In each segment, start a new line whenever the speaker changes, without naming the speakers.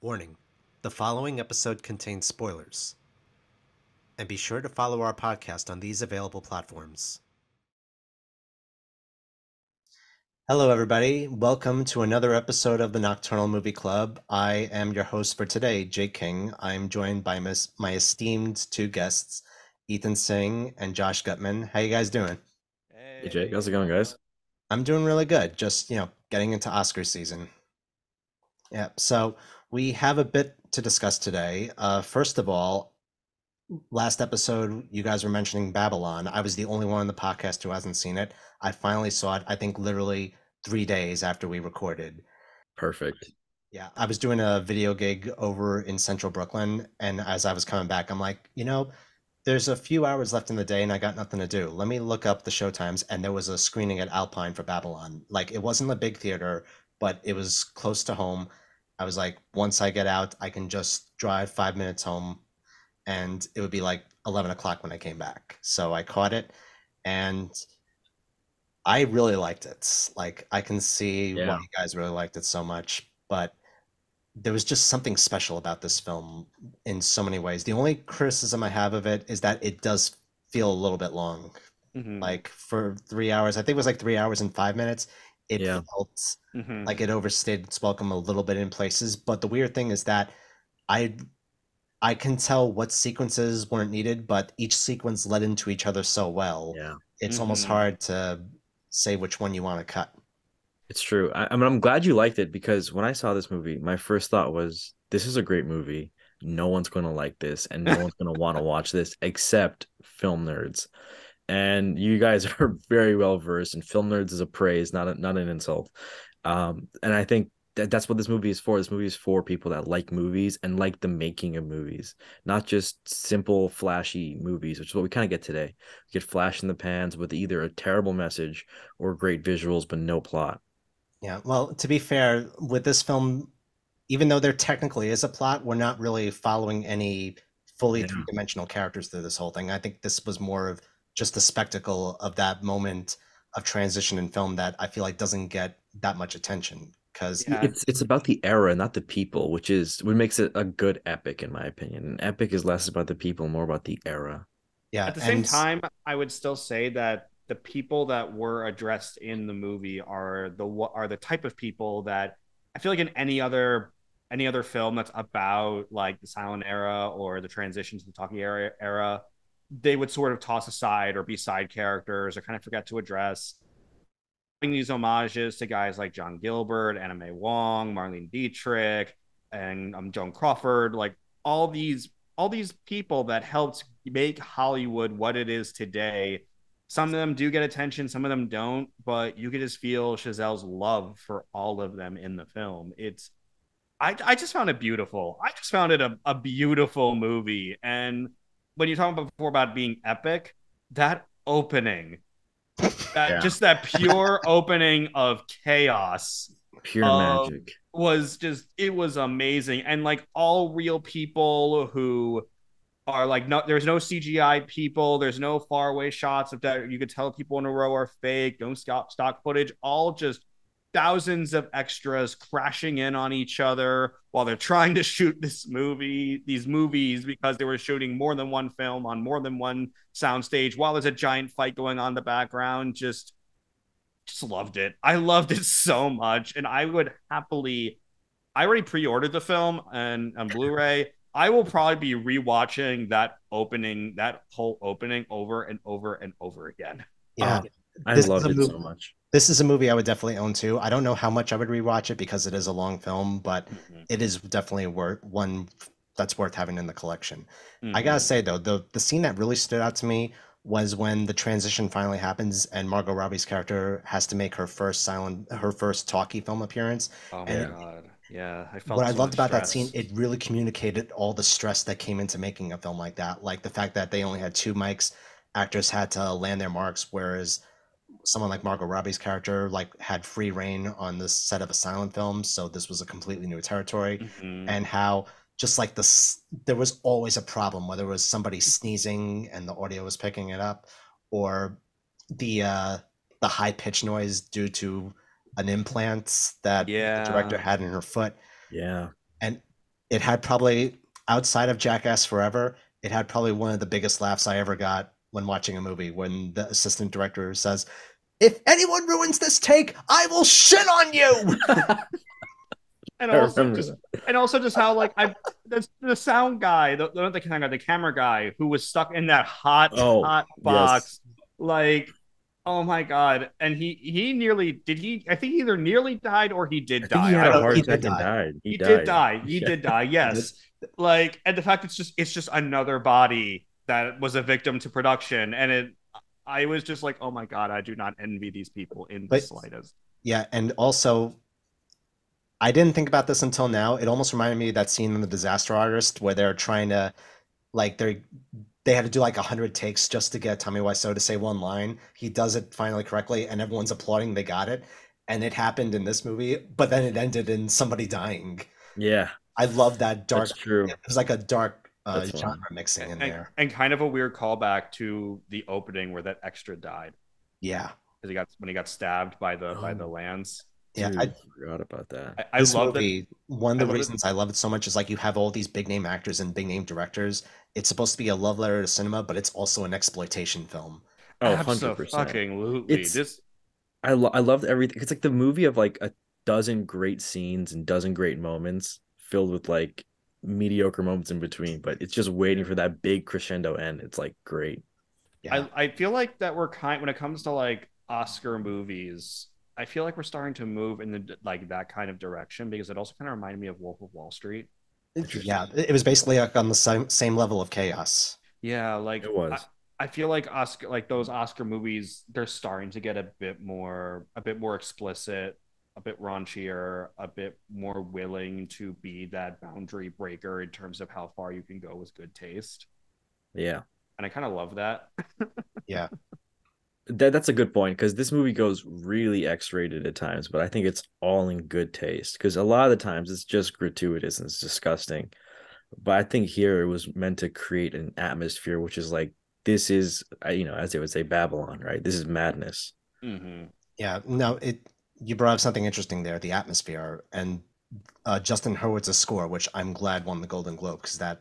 Warning: the following episode contains spoilers. And be sure to follow our podcast on these available platforms. Hello, everybody. Welcome to another episode of the Nocturnal Movie Club. I am your host for today, Jake King. I'm joined by my esteemed two guests, Ethan Singh and Josh Gutman. How you guys doing?
Hey Jake, how's it going, guys?
I'm doing really good. Just, getting into Oscar season. Yeah, so we have a bit to discuss today. First of all, last episode, you guys were mentioning Babylon. I was the only one on the podcast who hasn't seen it. I finally saw it, I think literally 3 days after we recorded.
Perfect.
Yeah, I was doing a video gig over in central Brooklyn, and as I was coming back, I'm like, there's a few hours left in the day and I got nothing to do. Let me look up the showtimes, and there was a screening at Alpine for Babylon. Like, it wasn't a big theater, but it was close to home. I was like, once I get out, I can just drive 5 minutes home, and it would be like 11 o'clock when I came back. So I caught it, and I really liked it. Like, I can see why
Yeah.
you guys really liked it so much, but there was just something special about this film in so many ways. The only criticism I have of it is that it does feel a little bit long.
Hmm.
Like, for 3 hours, I think it was like 3 hours and 5 minutes. It
Yeah.
felt
Hmm.
like it overstayed its welcome a little bit in places. But the weird thing is that I I can tell what sequences weren't needed, but each sequence led into each other so well.
Yeah.
It's almost
Hmm.
hard to say which one you want to cut.
It's true. I mean, I'm glad you liked it because when I saw this movie, my first thought was, this is a great movie. No one's going to like this and no one's going to want to watch this except film nerds. And you guys are very well versed, and film nerds is a praise, not an insult. And I think that's what this movie is for. This movie is for people that like movies and like the making of movies, not just simple flashy movies, which is what we kind of get today. We get flash in the pans with either a terrible message or great visuals but no plot.
Yeah, well, to be fair, with this film, even though there technically is a plot, we're not really following any fully
Yeah.
three-dimensional characters through this whole thing. I think this was more of just the spectacle of that moment of transition in film that I feel like doesn't get that much attention. Because,
Yeah.
It's about the era, not the people, which is what makes it a good epic, in my opinion. An epic is less about the people, more about the era.
yeah,
At the same
and
time, I would still say that the people that were addressed in the movie are the type of people that I feel like in any other film that's about like the silent era or the transition to the talkie era, they would sort of toss aside or be side characters or kind of forget to address these homages to guys like John Gilbert, Anna Mae Wong, Marlene Dietrich, and Joan Crawford, like all these people that helped make Hollywood what it is today. Some of them do get attention, some of them don't, but you could just feel Chazelle's love for all of them in the film. I just found it beautiful. I just found it a beautiful movie. And when you're talking before about being epic, that opening, that
Yeah.
just that pure opening of chaos
Pure
of
magic.
was just it was amazing, and like all real people who are like, no, there's no CGI people, there's no faraway shots of that you could tell people in a row are fake, no stock footage, all just thousands of extras crashing in on each other while they're trying to shoot these movies, because they were shooting more than one film on more than one soundstage while there's a giant fight going on in the background. Just loved it. I loved it so much, and I would happily. I already pre-ordered the film and on Blu-ray. I will probably be rewatching that whole opening over and over and over again.
yeah,
Oh, I
this is
loved
a
it
movie.
so much.
This is a movie I would definitely own too. I don't know how much I would rewatch it because it is a long film, but
Mm-hmm.
it is definitely worth one that's worth having in the collection. I gotta
Mm-hmm.
say though, the scene that really stood out to me was when the transition finally happens and Margot Robbie's character has to make her first talkie film appearance.
Oh my
And
Yeah.
god. Yeah, I
what
felt
I
so
loved
much
about that scene,
stress.
it really communicated all the stress that came into making a film like that. Like the fact that they only had two mics, actors had to land their marks, whereas someone like Margot Robbie's character like had free reign on the set of a silent film, so this was a completely new territory.
Mm-hmm.
And how just like this, there was always a problem, whether it was somebody sneezing and the audio was picking it up, or the uh, the high pitch noise due to an implant that the director
Yeah.
had in her foot.
Yeah.
And it had probably, outside of Jackass Forever, it had probably one of the biggest laughs I ever got when watching a movie when the assistant director says, "If anyone ruins this take, I will shit on you."
And
I
also
remember
just
that.
how like I the sound guy, not the camera guy, the camera guy who was stuck in that
Oh,
hot
yes.
box, like, oh my god. And he nearly did he I think he either nearly died or he
I
did
think he
die.
had
I
a
No,
don't
heart
he
know.
did
attack and
die.
died. He
He did
died.
die. He
Yeah.
did die.
He did.
Yes. Like, and the fact it's just another body that was a victim to production, and I was just like, oh my god, I do not envy these people in the
But
slightest.
yeah, and also I didn't think about this until now. It almost reminded me of that scene in The Disaster Artist where they're trying to, like, they had to do like 100 takes just to get Tommy Wiseau to say one line. He does it finally correctly, and everyone's applauding they got it. And it happened in this movie, but then it ended in somebody dying.
Yeah,
I love that
that's
dark.
true.
It was like a dark
That's
genre
fun.
mixing in
and,
there.
and kind of a weird callback to the opening where that extra died
Yeah,
because he got when he got stabbed by the
Oh,
lands.
yeah.
dude, forgot about that.
I
This
love that.
movie, one of
I
the
love it.
reasons I love it so much is like you have all these big name actors and big name directors. It's supposed to be a love letter to cinema, but it's also an exploitation film.
Oh, 100%.
Absolutely.
It's
This
I loved everything. It's like the movie of like a dozen great scenes and dozen great moments filled with like mediocre moments in between, but it's just waiting for that big crescendo end. It's like great.
Yeah.
I feel like that we're kind when it comes to like Oscar movies. I feel like we're starting to move in the like that kind of direction because it also kind of reminded me of Wolf of Wall Street.
Yeah,
Interesting.
it was basically like on the same level of chaos.
Yeah,
It
like
was.
I feel like Oscar like those Oscar movies, they're starting to get a bit more explicit, a bit raunchier, a bit more willing to be that boundary breaker in terms of how far you can go with good taste.
Yeah.
And I kind of love that.
Yeah.
That's a good point because this movie goes really X-rated at times, but I think it's all in good taste because a lot of the times it's just gratuitous and it's disgusting. But I think here it was meant to create an atmosphere, which is like this is, as they would say, Babylon, right? This is madness.
Mm-hmm.
Yeah. No, you brought up something interesting there, the atmosphere and Justin Hurwitz's score, which I'm glad won the Golden Globe because that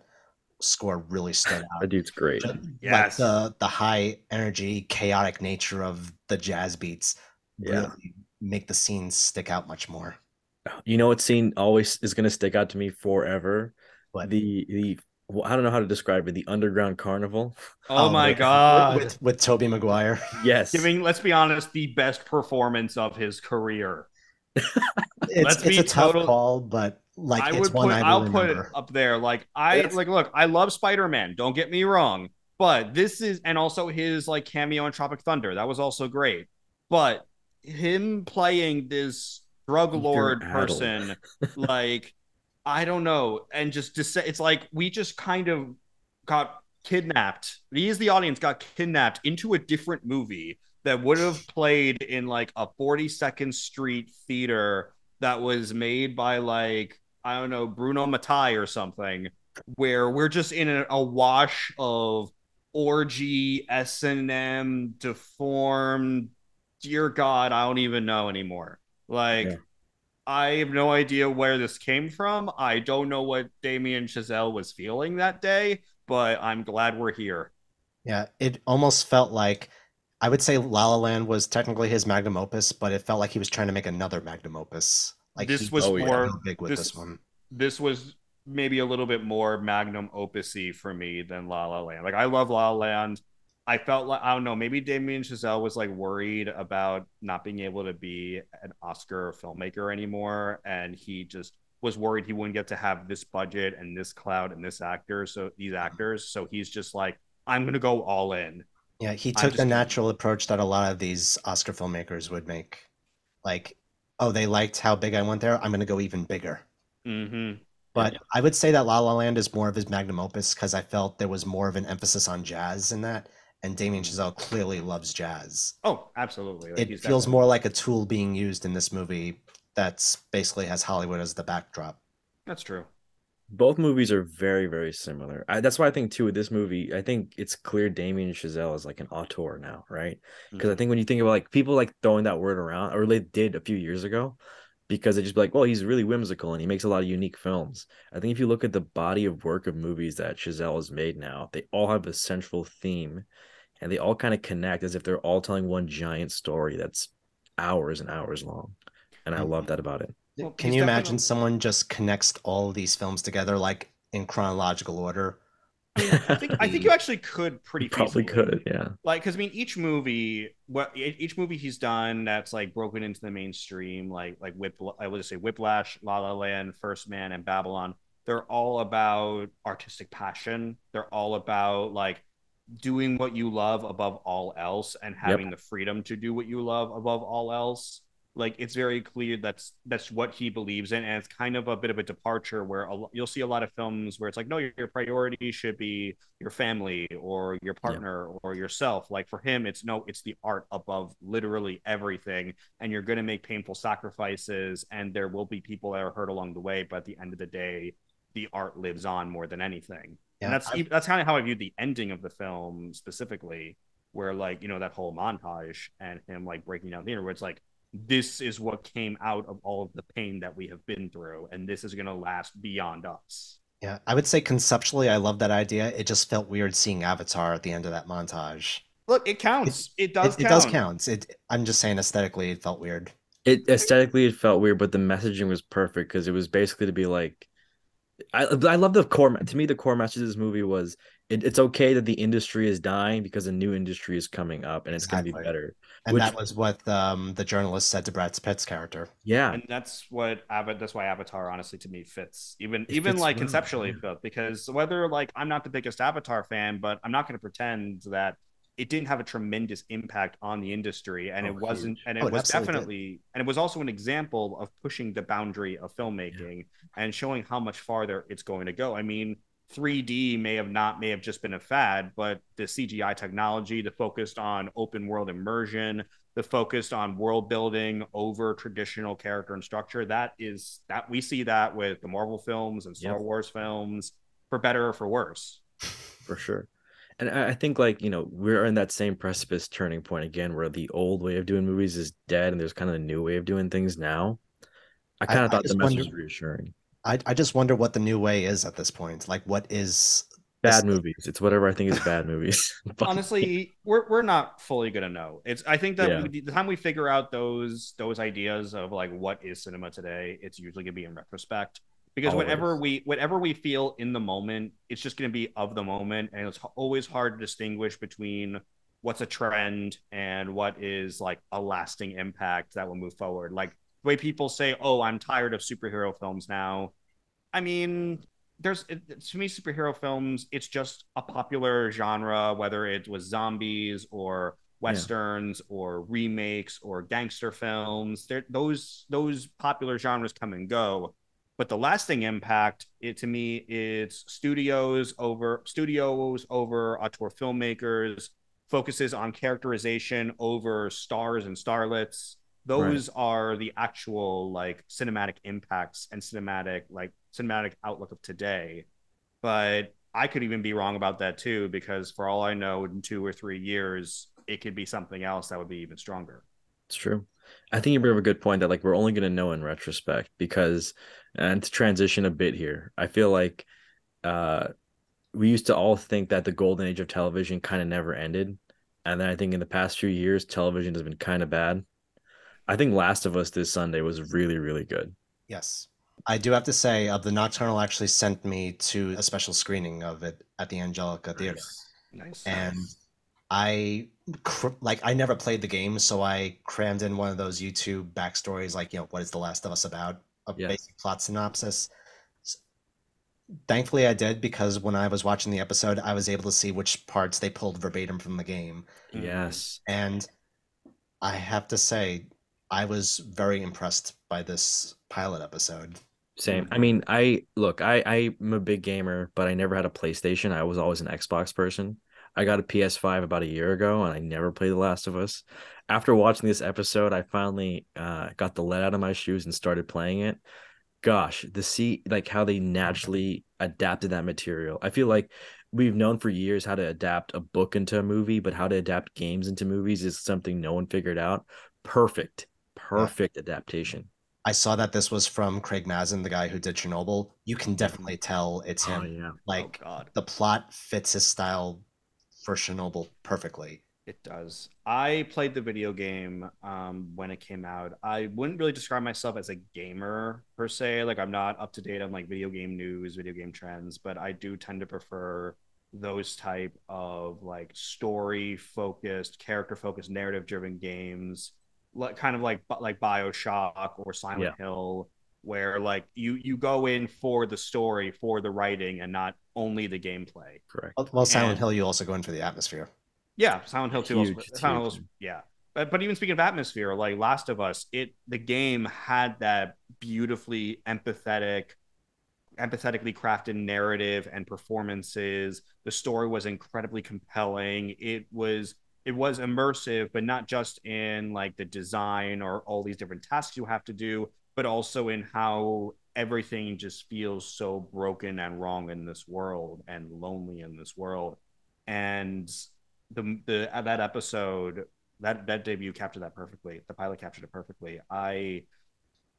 score really stood
That
out.
dude's great.
Like
Yes.
the high energy, chaotic nature of the jazz beats
Yeah.
really make the scenes stick out much more.
You know what scene always is going to stick out to me forever?
But
The well, I don't know how to describe it. The underground carnival.
Oh
oh
my
yeah,
God.
with Toby Maguire.
Yes.
Giving, let's be honest, the best performance of his career. Let's
It's a
be
tough
total.
call, but like it's one I will
I'll put it
remember.
up there. Like
And
I
that's
like look, I love Spider-Man, don't get me wrong, but this is and also his like cameo in Tropic Thunder. That was also great. But him playing this drug
Peter
lord
Adel.
person, like I don't know, and just say it's like we just kind of got kidnapped. We as the audience got kidnapped into a different movie that would have played in like a 42nd Street theater that was made by like I don't know, Bruno Mattei or something, where we're just in a wash of orgy, S&M, deformed, dear God, I don't even know anymore.
Yeah.
Like, I have no idea where this came from. I don't know what Damien Chazelle was feeling that day, but I'm glad we're here.
Yeah, it almost felt like I would say La La Land was technically his magnum opus, but it felt like he was trying to make another magnum opus. Like
This
he
was
just
Oh
went
yeah.
real big with
this
this one.
this was maybe a little bit more magnum opusy for me than La La Land. Like I love La La Land. I felt like I don't know, maybe Damien Chazelle was like worried about not being able to be an Oscar filmmaker anymore, and he just was worried he wouldn't get to have this budget and this clout and these actors. So he's just like, I'm gonna go all in.
Yeah, he
I'm
took the
just gonna.
natural approach that a lot of these Oscar filmmakers would make. Like, oh, they liked how big I went there. I'm going to go even bigger.
Mm-hmm.
Yeah.
But I would say that La La Land is more of his magnum opus because I felt there was more of an emphasis on jazz in that, and Damien Chazelle clearly loves jazz.
Oh, absolutely. Like
It
he's
feels
definitely
more like a tool being used in this movie that's basically has Hollywood as the backdrop.
that's true.
Both movies are very, very similar. That's why I think too with this movie, I think it's clear Damien Chazelle is like an auteur now, right? Because I
Mm-hmm.
think when you think about like people like throwing that word around, or they did a few years ago, because they just be like, well, he's really whimsical and he makes a lot of unique films. I think if you look at the body of work of movies that Chazelle has made now, they all have a central theme and they all kind of connect as if they're all telling one giant story that's hours and hours long. And I love that about it.
Well,
Can
he's
you imagine
definitely.
someone just connects all of these films together like in chronological order?
I mean,
That would
I think
be
you actually could
You
pretty
probably
feasibly.
could, yeah.
Like, because I mean, each movie he's done that's like broken into the mainstream, I would just say Whiplash, La La Land, First Man, and Babylon. They're all about artistic passion. They're all about like doing what you love above all else and
Yep.
having the freedom to do what you love above all else. Like it's very clear that's what he believes in, and it's kind of a bit of a departure where you'll see a lot of films where it's like, no, your priority should be your family or your
Yeah.
partner or yourself. Like for him, it's no, it's the art above literally everything, and you're going to make painful sacrifices, and there will be people that are hurt along the way, but at the end of the day, the art lives on more than anything. And
yeah.
that's kind of how I viewed the ending of the film specifically, where like that whole montage and him like breaking down theater, where it's like this is what came out of all of the pain that we have been through, and this is going to last beyond us.
Yeah, I would say conceptually, I love that idea. It just felt weird seeing Avatar at the end of that montage.
Look, it
It
counts. It
it,
does
it does
count.
count. I'm just saying aesthetically, it felt weird.
It aesthetically it felt weird, but the messaging was perfect because it was basically to be like I love the core to me the core message of this movie was it's okay that the industry is dying because a new industry is coming up and it's going to be
Exactly.
better.
And
Which
that was what the journalist said to Brad Pitt's character.
yeah,
And that's why Avatar honestly to me fits
it
even
fits
like
well.
conceptually
Yeah.
fit, because whether like I'm not the biggest Avatar fan, but I'm not going to pretend that it didn't have a tremendous impact on the industry, and it
Oh,
wasn't,
huge.
and
Oh,
it
it
was
absolutely did.
definitely, and it was also an example of pushing the boundary of
Yeah.
filmmaking and showing how much farther it's going to go. I mean, 3D may have just been a fad, but the CGI technology, the focused on open world immersion, the focused on world building over traditional character and structure, that we see that with the Marvel films and Star
Yep,
Wars films, for better or for worse.
for sure. And I think like, we're in that same precipice turning point again where the old way of doing movies is dead and there's kind of a new way of doing things now. I
I,
kind of
I
thought the
just
message
wonder.
was reassuring.
I just wonder what the new way is at this point. Like, what is
Bad
this?
movies. It's whatever I think is bad movies. But
Honestly, we're not fully gonna know. It's I think that
yeah,
the time we figure out those ideas of like what is cinema today, it's usually gonna be in retrospect. Because
always.
whatever we feel in the moment, it's just gonna be of the moment, and it's always hard to distinguish between what's a trend and what is like a lasting impact that will move forward. Like the way people say, "Oh, I'm tired of superhero films now." I mean, to me superhero films, it's just a popular genre, whether it was zombies or
Yeah.
westerns or remakes or gangster films. Those popular genres come and go, but the lasting impact, it to me, it's studios over auteur filmmakers, focuses on characterization over stars and starlets.
Right.
Those are the actual like cinematic impacts and cinematic outlook of today. But I could even be wrong about that too, because for all I know, in 2 or 3 years, it could be something else that would be even stronger.
It's true. I think you bring up a good point that like we're only gonna know in retrospect because and to transition a bit here, I feel like uh we used to all think that the golden age of television kind of never ended. And then I think in the past few years, television has been kind of bad. I think Last of Us this Sunday was really, really good.
Yes. I do have to say, the Nocturnal actually sent me to a special screening of it at the Angelica Theater,
Nice.
Nice.
and I never played the game, so I crammed in one of those YouTube backstories, like what is The Last of Us about, a
Yes.
basic plot synopsis. S- Thankfully, I did because when I was watching the episode, I was able to see which parts they pulled verbatim from the game,
Mm-hmm.
Yes.
and I have to say, I was very impressed by this pilot episode.
Same. I
Mm-hmm.
mean, I'm a big gamer, but I never had a PlayStation. I was always an Xbox person. I got a PS5 about a year ago, and I never played The Last of Us. After watching this episode, I finally got the lead out of my shoes and started playing it. Gosh, the see like how they naturally adapted that material. I feel like we've known for years how to adapt a book into a movie, but how to adapt games into movies is something no one figured out. Perfect,
Yeah.
perfect adaptation.
I saw that this was from Craig Mazin, the guy who did Chernobyl. You can
Mhm.
definitely tell it's
Oh
him.
yeah.
Oh
Like
God.
the plot fits his style for Chernobyl perfectly.
It does. I played the video game when it came out. I wouldn't really describe myself as a gamer per se. Like I'm not up to date on like video game news, video game trends, but I do tend to prefer those type of like story focused, character focused, narrative driven games, like kind of like BioShock or Silent
Yeah.
Hill, where like you go in for the story, for the writing, and not only the gameplay.
Correct.
Well, Silent
And
Hill, you also go in for the atmosphere.
yeah, Silent Hill 2 also.
Huge. It's
Silent
huge.
Hill's, yeah. But even speaking of atmosphere, like Last of Us, the game had that beautifully empathetically crafted narrative and performances. The story was incredibly compelling. It was immersive, but not just in like the design or all these different tasks you have to do, but also in how everything just feels so broken and wrong in this world and lonely in this world. And the that episode, that debut captured that perfectly. The pilot captured it perfectly. I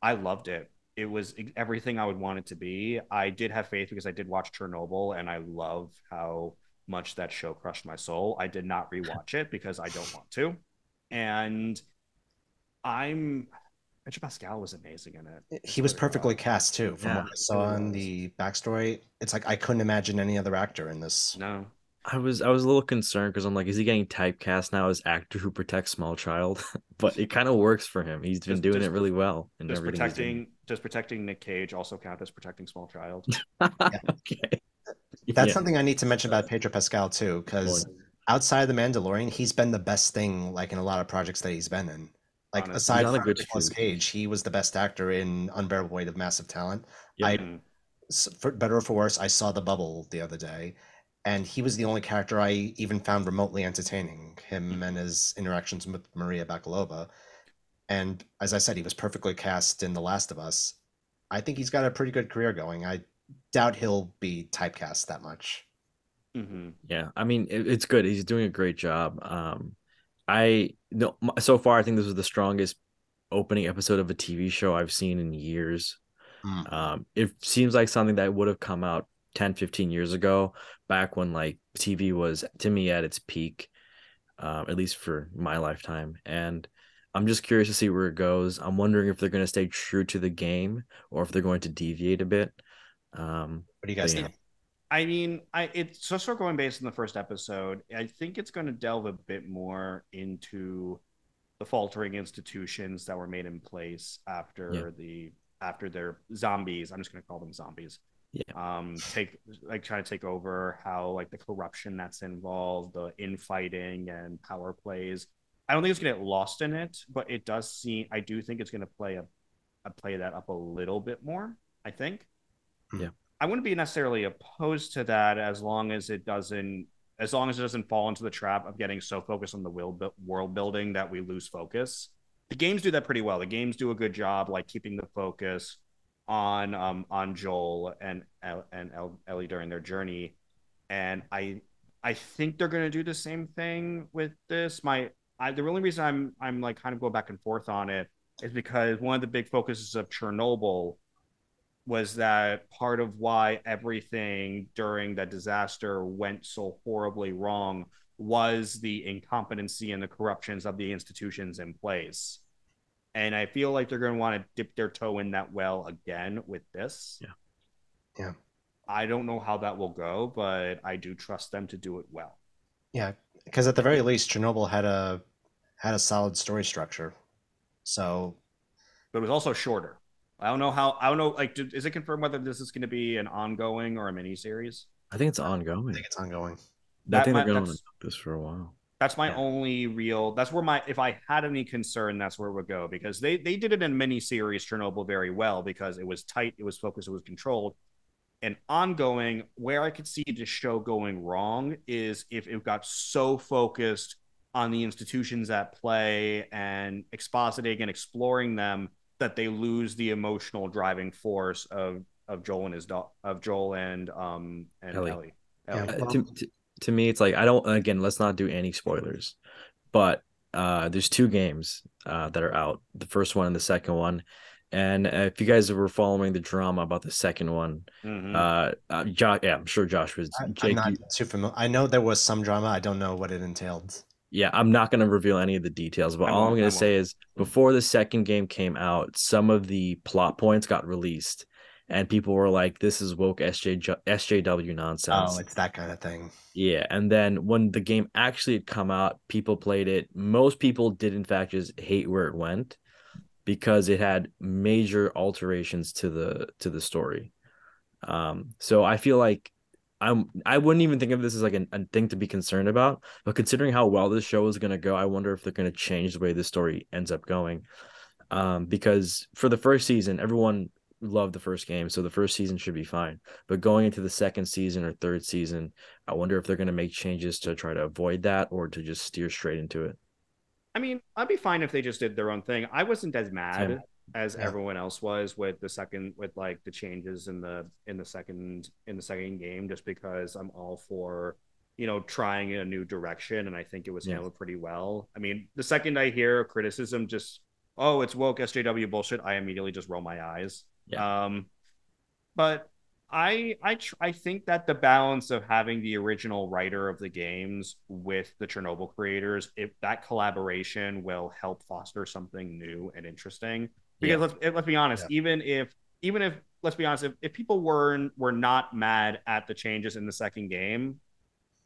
loved it. It was everything I would want it to be. I did have faith because I did watch Chernobyl, and I love how much that show crushed my soul. I did not rewatch it because I don't want to. And I'm Pedro Pascal was amazing in it. I
He
swear
was
to
perfectly
God.
cast too. From
Yeah.
what I
It
saw
really
in
was.
the backstory, it's like I couldn't imagine any other actor in this.
No,
I was a little concerned because I'm like, is he getting typecast now as actor who protects small child? But it kind of works for him. He's been
does
doing it
does
really well in
does
everything he's doing.
protecting Nick Cage also count as protecting small child?
Yeah.
Okay.
That's
Yeah.
something I need to mention about Pedro Pascal too,
Boy.
because outside of The Mandalorian, he's been the best thing like in a lot of projects that he's been in. Like
He's
aside
Honestly.
on a
from
good
Nicolas
shoot.
Cage, he was the best actor in Unbearable Weight of Massive Talent.
Yep.
I,
Mhm.
for better or for worse, I saw The Bubble the other day, and he was the only character I even found remotely entertaining. Him and his interactions with Maria Bakalova. And as I said, he was perfectly cast in The Last of Us. I think he's got a pretty good career going. I doubt he'll be typecast that much.
Mhm.
Yeah. I mean, it's good. He's doing a great job. I no so far I think this was the strongest opening episode of a TV show I've seen in years.
Mm.
It seems like something that would have come out 10, 15 years ago, back when like TV was to me at its peak, at least for my lifetime. And I'm just curious to see where it goes. I'm wondering if they're going to stay true to the game or if they're going to deviate a bit.
What do you
But
guys
yeah,
think?
I mean, it's just sort of going based on the first episode. I think it's going to delve a bit more into the faltering institutions that were made in place
yeah,
after their zombies. I'm just going to call them zombies.
yeah,
Take like trying to take over, how like the corruption that's involved, the infighting and power plays. I don't think it's going to get lost in it, but it does seem. I do think it's going to play that up a little bit more. I think.
yeah,
I wouldn't be necessarily opposed to that as long as it doesn't fall into the trap of getting so focused on the world building that we lose focus. The games do that pretty well. The games do a good job, like keeping the focus on Joel and Ellie during their journey, and I think they're going to do the same thing with this. The only reason I'm like kind of going back and forth on it is because one of the big focuses of Chernobyl was that part of why everything during the disaster went so horribly wrong was the incompetency and the corruptions of the institutions in place. And I feel like they're going to want to dip their toe in that well again with this.
yeah.
Yeah.
I don't know how that will go, but I do trust them to do it well.
Yeah, because at the very least, Chernobyl had a solid story structure. So
But it was also shorter. I don't know. Like, is it confirmed whether this is going to be an ongoing or a mini series?
I think it's
I
ongoing.
think it's ongoing.
I
That
think they're
might
going to
that's
do this for a while.
That's my
Yeah.
only real. That's where my if I had any concern, that's where it would go because they did it in mini series Chernobyl very well because it was tight, it was focused, it was controlled. And ongoing, where I could see the show going wrong is if it got so focused on the institutions at play and expositing and exploring them that they lose the emotional driving force of Joel and and
Ellie.
Ellie.
Yeah.
Ellie.
Well,
To me, it's like I don't. Again, let's not do any spoilers. But there's two games that are out. The first one and the second one. And if you guys were following the drama about the second one,
Mm-hmm.
Josh, yeah, I'm sure Josh was.
I'm
Jake,
not too familiar. I know there was some drama. I don't know what it entailed.
yeah, I'm not going to reveal any of the details, but
I
all I'm
won't.
going
I
to say
won't.
is before the second game came out, some of the plot points got released, and people were like, "This is woke SJW
Oh,
nonsense."
it's that kind of thing.
Yeah, and then when the game actually had come out, people played it. Most people did, in fact, just hate where it went because it had major alterations to the story. So I feel like I wouldn't even think of this as like a thing to be concerned about, but considering how well this show is gonna go, I wonder if they're gonna change the way the story ends up going. Because for the first season, everyone loved the first game, so the first season should be fine. But going into the second season or third season, I wonder if they're gonna make changes to try to avoid that or to just steer straight into it.
I mean, I'd be fine if they just did their own thing. I wasn't as
Same.
mad as
Yeah.
everyone else was with the second, with like the changes in the second game, just because I'm all for trying a new direction, and I think it was
Yeah.
handled pretty well. I mean, the second I hear criticism, just it's woke SJW bullshit, I immediately just roll my eyes.
Yeah.
But I think that the balance of having the original writer of the games with the Chernobyl creators, if that collaboration will help foster something new and interesting.
Yeah.
Because let's be honest,
Yeah.
even if let's be honest, if people were not mad at the changes in the second game,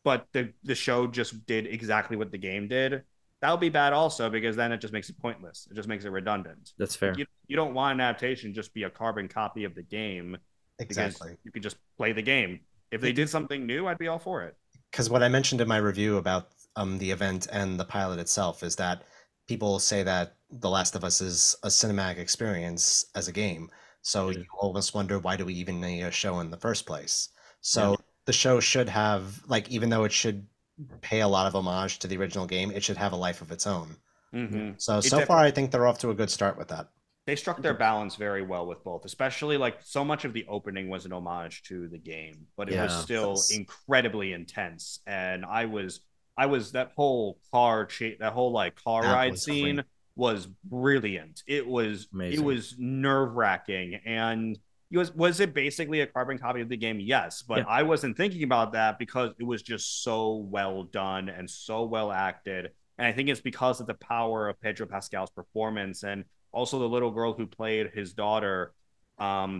but the show just did exactly what the game did, that would be bad also, because then it just makes it pointless. It just makes it redundant.
That's
Like
fair.
you don't want an adaptation just be a carbon copy of the game, because
Exactly.
you could just play the game. If they did something new, I'd be all for it.
Because what I mentioned in my review about the event and the pilot itself is that people say that The Last of Us is a cinematic experience as a game. So
It
you
is.
almost wonder, why do we even need a show in the first place?
Yeah.
So the show should have, like, even though it should pay a lot of homage to the original game, it should have a life of its own.
Yeah.
It
So far,
def-
I think they're off to a good start with that.
they struck their balance very well with both, especially like so much of the opening was an homage to the game, but it was
Yeah,
Yeah.
still
that's
incredibly intense. And I was that whole like car
that
ride
was great.
scene was brilliant. It
Amazing.
was nerve wracking, and was it basically a carbon copy of the game? Yes, but
Yeah.
I wasn't thinking about that because it was just so well done and so well acted. And I think it's because of the power of Pedro Pascal's performance, and also the little girl who played his daughter.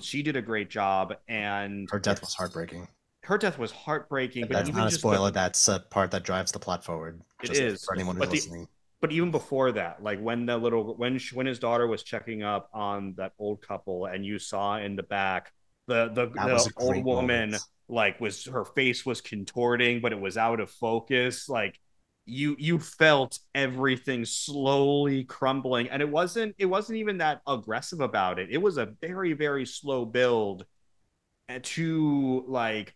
She did a great job, and
Her death was heartbreaking.
her death was heartbreaking. But
That's
even
not a
just
spoiler. That's a part that drives the plot forward.
it
Just
is,
for anyone who's
but
listening.
even before that, like when when his daughter was checking up on that old couple, and you saw in the back
That
the
was a
old
great
woman,
moment.
like, was her face was contorting, but it was out of focus. Like you felt everything slowly crumbling, and it wasn't even that aggressive about it. It was a very, very slow build to like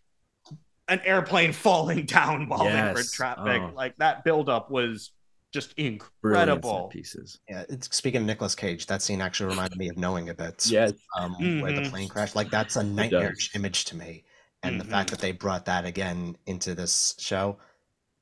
an airplane falling down while they were in
Yes.
traffic.
Oh,
Like that buildup was just
brilliant set
incredible.
pieces.
Yeah, speaking of Nicolas Cage, that scene actually reminded me of Knowing a bit,
Yes,
where the
Mm-hmm.
plane crashed. Like, that's a
it
nightmarish
does.
image to me, and the fact
Mm-hmm.
that they brought that again into this show,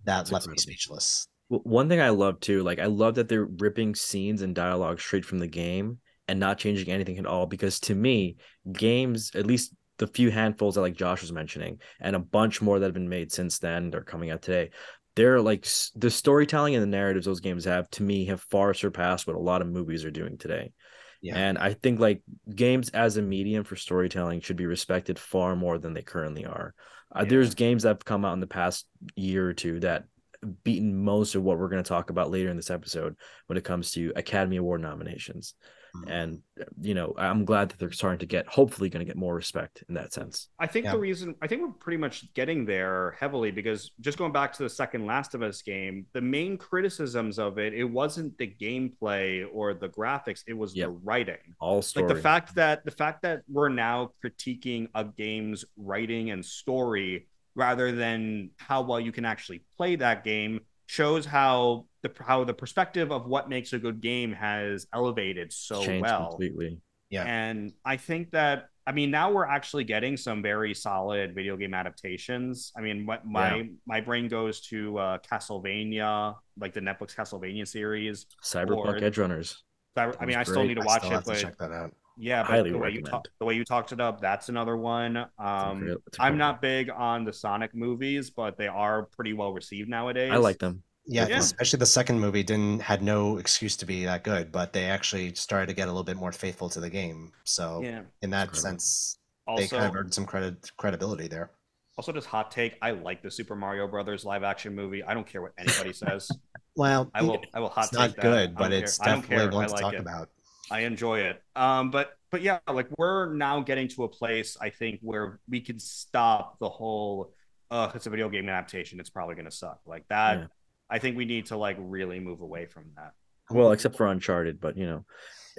that
It's
left me
incredible.
speechless.
One thing I love too, like I love that they're ripping scenes and dialogue straight from the game and not changing anything at all. Because to me, games, at least the few handfuls that like Josh was mentioning, and a bunch more that have been made since then, they're coming out today. They're like the storytelling and the narratives those games have to me have far surpassed what a lot of movies are doing today.
Yeah,
And I think like games as a medium for storytelling should be respected far more than they currently are.
Yeah.
There's games that have come out in the past year or two that beaten most of what we're going to talk about later in this episode when it comes to Academy Award nominations.
mm,
And I'm glad that they're starting to get, hopefully, going to get more respect in that sense.
I
yeah,
think we're pretty much getting there heavily, because just going back to the second Last of Us game, the main criticisms of it, it wasn't the gameplay or the graphics, it was the
Yep,
writing.
all
Like
story.
the fact that we're now critiquing a game's writing and story rather than how well you can actually play that game shows how the perspective of what makes a good game has elevated
It's
so
changed
well.
completely.
yeah.
And I think that, I mean, now we're actually getting some very solid video game adaptations. I mean, what
Yeah,
my brain goes to Castlevania, like the Netflix Castlevania series,
Cyberpunk
or
Edge Runners.
I
That
mean,
was
I still need
great.
to
I
watch
still
it,
have to
but
check that out.
Yeah, but
Highly recommend.
the way you talked it up, that's another one.
It's a
I'm
great one.
not big on the Sonic movies, but they are pretty well received
I
nowadays.
like them.
Yeah,
They're
Yeah,
fun.
especially the second movie didn't had no excuse to be that good, but they actually started to get a little bit more faithful to the game. So
yeah.
in
It's
that
incredible.
sense, they kind of
Also,
earned some credibility there.
just hot take. I like the Super Mario Brothers live action movie. I don't care what anybody says.
Well,
I will
it's
hot take
not
that.
good,
I
but
don't care.
it's
I don't
definitely
care. I
one to
like
talk
it.
about.
I enjoy it. But yeah, like we're now getting to a place I think where we can stop the whole it's a video game adaptation, it's probably gonna suck. Like
Yeah.
that, I think we need to like really move away from that.
Well, except for Uncharted, but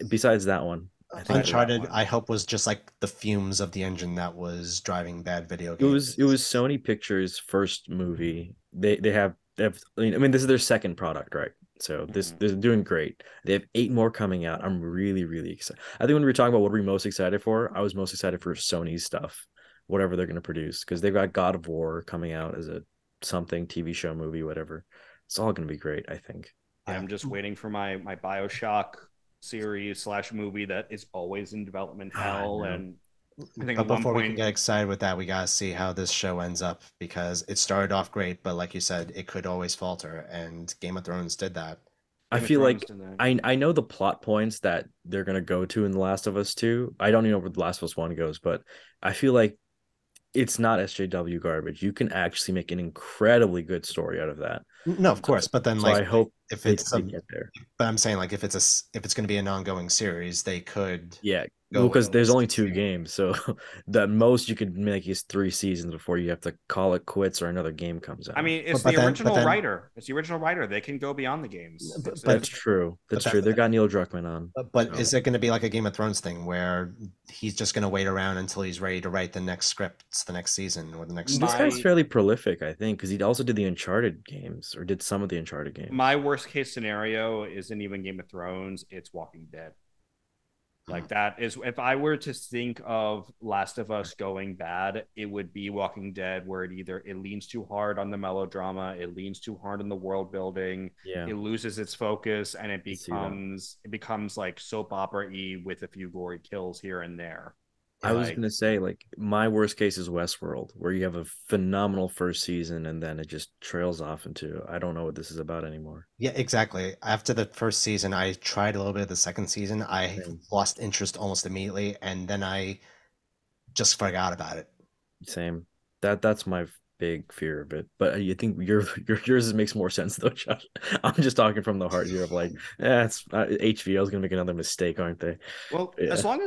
besides that one, I think
Besides that
Uncharted,
one.
I hope, was just like the fumes of the engine that was driving bad video
it
games.
was it was Sony Pictures' first movie. They have I mean this is their second product, right? So
Mhm.
they're doing great. They have 8 more coming out. I'm really, really excited. I think when we were talking about what we're most excited for, I was most excited for Sony's stuff, whatever they're going to produce, because they've got God of War coming out as a something TV show, movie, whatever. It's all going to be great, I think.
Yeah.
I'm just waiting for my Bioshock series slash movie that is always in development
I
hell.
know.
And I think
But
at one
before we can
point
get excited with that, we gotta see how this show ends up because it started off great, but like you said, it could always falter, and Game of Thrones did that.
I
Game of
feel
Thrones
like
did that.
I know the plot points that they're gonna go to in The Last of Us 2. I don't even know where The Last of Us 1 goes, but I feel like it's not SJW garbage. You can actually make an incredibly good story out of that.
No, of
So,
course, but then
so I
like
hope
if
they
it's
they
a,
get there.
but I'm saying like if it's going to be an ongoing series, they could
Yeah, well,
go with
because there's only two
consistency.
games, so the most you could make is 3 seasons before you have to call it quits or another game comes
I
out.
mean,
But but then but then
It's the original writer. They can go beyond the games.
but
That's
but,
true.
but
That's
that's
true.
the
They
thing.
got Neil Druckmann on,
But
so
is it going to be like a Game of Thrones thing where he's just going to wait around until he's ready to write the next scripts, the next season, or the next
this
story?
guy's
My
fairly prolific, I think, because he also did the Uncharted games or did some of the Uncharted games.
my worst case scenario isn't even Game of Thrones. It's Walking Dead.
Mhm.
Like that is if I were to think of Last of Us going bad, it would be Walking Dead, where it leans too hard on the melodrama, it leans too hard on the world building,
Yeah,
it loses its focus, and
I see that.
it becomes like soap opera y with a few gory kills here and there.
I
Yeah.
was
Like
gonna say, like, my worst case is Westworld, where you have a phenomenal first season and then it just trails off into I don't know what this is about anymore.
Yeah, exactly. After the first season, I tried a little bit of the second season. I
Same.
lost interest almost immediately, and then I just forgot about it.
Same. That's my big fear of it. But you think yours makes more sense though, Josh. I'm just talking from the heart here of like, it's HBO is gonna make another mistake, aren't they?
well,
Yeah.
as long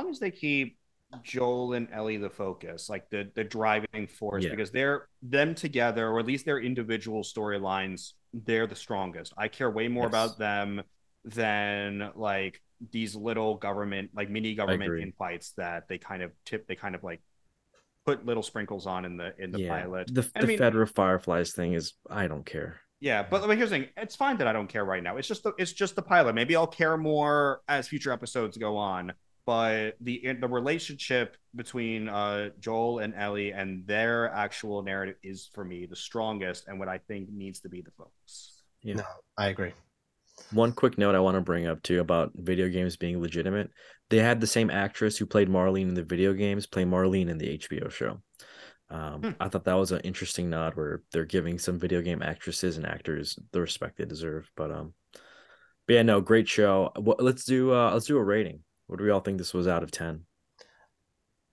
as they keep Joel and Ellie the focus, like the driving force,
Yeah.
because they're them together, or at least their individual storylines, they're the strongest. I care way more
Yes.
about them than like these little mini
I
government
agree.
infights that they kind of like put little sprinkles on in the
Yeah.
pilot.
The
And I
the
mean,
Federal Fireflies thing is I don't care.
yeah, but here's the thing: it's fine that I don't care right now. It's just the pilot. Maybe I'll care more as future episodes go on. But the relationship between Joel and Ellie and their actual narrative is for me the strongest and what I think needs to be the focus.
Yeah.
No, I agree.
One quick note I want to bring up too about video games being legitimate. They had the same actress who played Marlene in the video games play Marlene in the HBO show.
Hmm.
I thought that was an interesting nod where they're giving some video game actresses and actors the respect they deserve. But yeah, no, great show. Let's do a rating. What do we all think this was out of 10?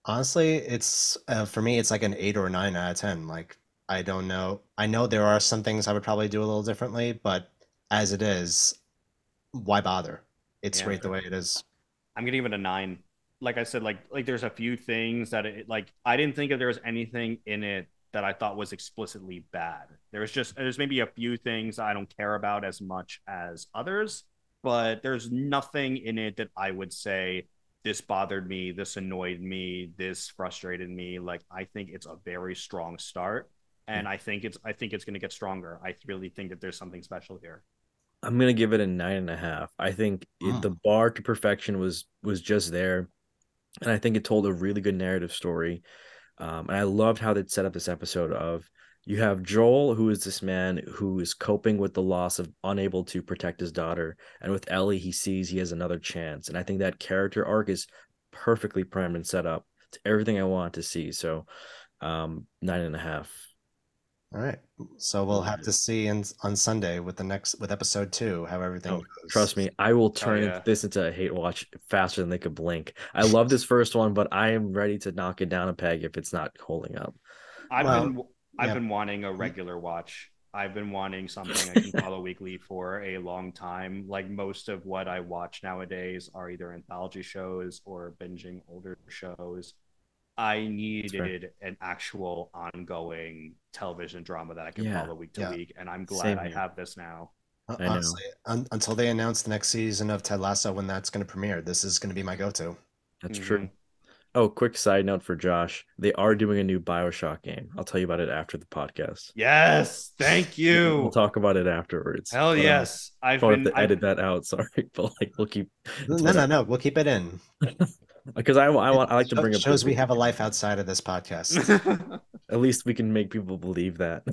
Honestly, it's for me, it's like an 8 or 9 out of 10. Like, I don't know. I know there are some things I would probably do a little differently, but as it is, why bother? It's
Yeah,
great the way it is.
I'm gonna give it a 9. Like I said, there's a few things that I didn't think if there was anything in it that I thought was explicitly bad. There's maybe a few things I don't care about as much as others, but there's nothing in it that I would say this bothered me, this annoyed me, this frustrated me. Like I think it's a very strong start, and I think it's gonna get stronger. I really think that there's something special here.
I'm gonna give it a 9.5. I think the
Mm.
bar to perfection was just there, and I think it told a really good narrative story. And I loved how they set up this episode of you have Joel, who is this man who is coping with the loss of unable to protect his daughter. And with Ellie, he sees he has another chance. And I think that character arc is perfectly primed and set up. It's everything I want to see. So 9.5.
All right. So we'll have to see on Sunday with episode 2 how everything
Oh,
goes.
trust me, I will
Oh
turn
yeah.
this into a hate watch faster than they could blink. I love this first one, but I am ready to knock it down a peg if it's not holding up.
I've
Well,
been I've
yeah.
been wanting a regular watch. I've been wanting something I can follow weekly for a long time. Like most of what I watch nowadays are either anthology shows or binging older shows. I
That's fair.
needed an actual ongoing television drama that I can
Yeah,
follow week to
Yeah.
week, and I'm glad
same
I
here.
have this now.
I know.
Honestly, until they announce the next season of Ted Lasso when that's going to premiere, this is going to be my go-to.
That's
Mm-hmm.
true. Oh, quick side note for Josh. They are doing a new BioShock game. I'll tell you about it after the podcast.
Yes, thank
We'll
you.
talk about it afterwards.
Hell
But
yes.
probably have to edit that out. Sorry, but like we'll keep it's
No, no,
whatever.
no. We'll keep it in.
Because I like to bring up good
Shows we
movies.
have a life outside of this podcast.
At least we can make people believe that.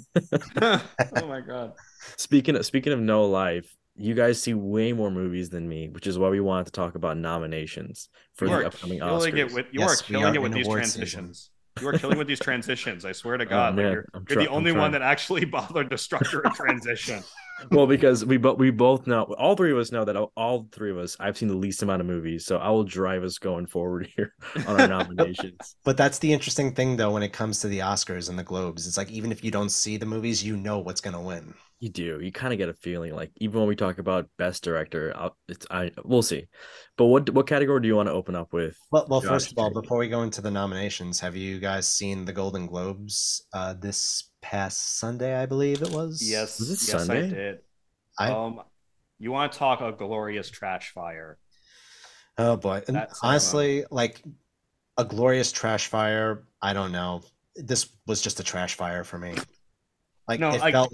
Oh my god.
Speaking of no life, you guys see way more movies than me, which is why we wanted to talk about nominations for
You
Yeah.
the
are
upcoming
killing it
Oscars.
with you are
Yes, we
killing
are
it with
in
these
award season.
transitions. You are killing with these transitions. I swear to
Oh
God, like
man,
you're the
I'm
only one
trying.
that actually bothered to structure a transition.
Well, because we both know, all three of us know that all three of us I've seen the least amount of movies, so I will drive us going forward here on our
But,
nominations.
but that's the interesting thing, though, when it comes to the Oscars and the Globes. It's like even if you don't see the movies, you know what's going to win.
You do. You kind of get a feeling like even when we talk about best director, I we'll see. But what category do you want to open up with,
Well,
Josh?
first of all, before we go into the nominations, have you guys seen the Golden Globes this past Sunday, I believe it was?
Was it
Yes, I
Sunday?
did.
I
You want to talk a glorious trash fire?
Oh boy. And
That cinema.
honestly, like a glorious trash fire, I don't know. This was just a trash fire for me. Like
No,
it
like
felt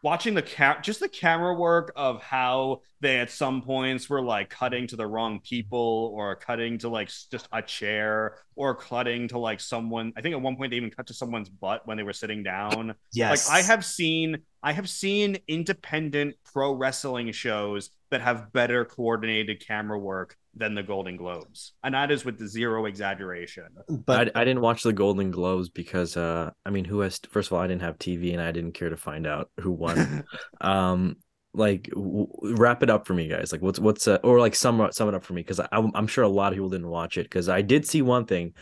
watching just the camera work of how they at some points were like cutting to the wrong people or cutting to like just a chair or cutting to like someone. I think at one point they even cut to someone's butt when they were sitting down. Like
yes.
I have seen independent pro wrestling shows that have better coordinated camera work than the Golden Globes, and that is with zero exaggeration.
But
I didn't watch the Golden Globes because I mean who has first of all I didn't have TV and I didn't care to find out who won. Um like wrap it up for me guys. Like what's or like sum it up for me because I'm sure a lot of people didn't watch it because I did see one thing.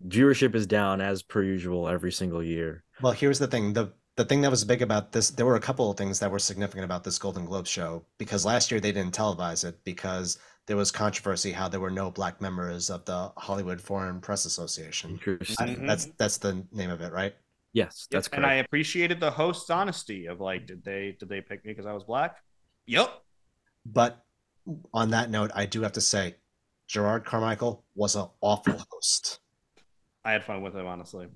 Viewership is down as per usual every single year.
well, here's the thing. The thing that was big about this, there were a couple of things that were significant about this Golden Globe show because last year they didn't televise it because there was controversy how there were no black members of the Hollywood Foreign Press Association.
Interesting.
That's the name of it, right?
Yes,
Yep,
that's
and I
correct.
appreciated the host's honesty of like, did they pick me because I was black? Yep.
But on that note, I do have to say, Gerard Carmichael was an awful host.
I had fun with him, honestly.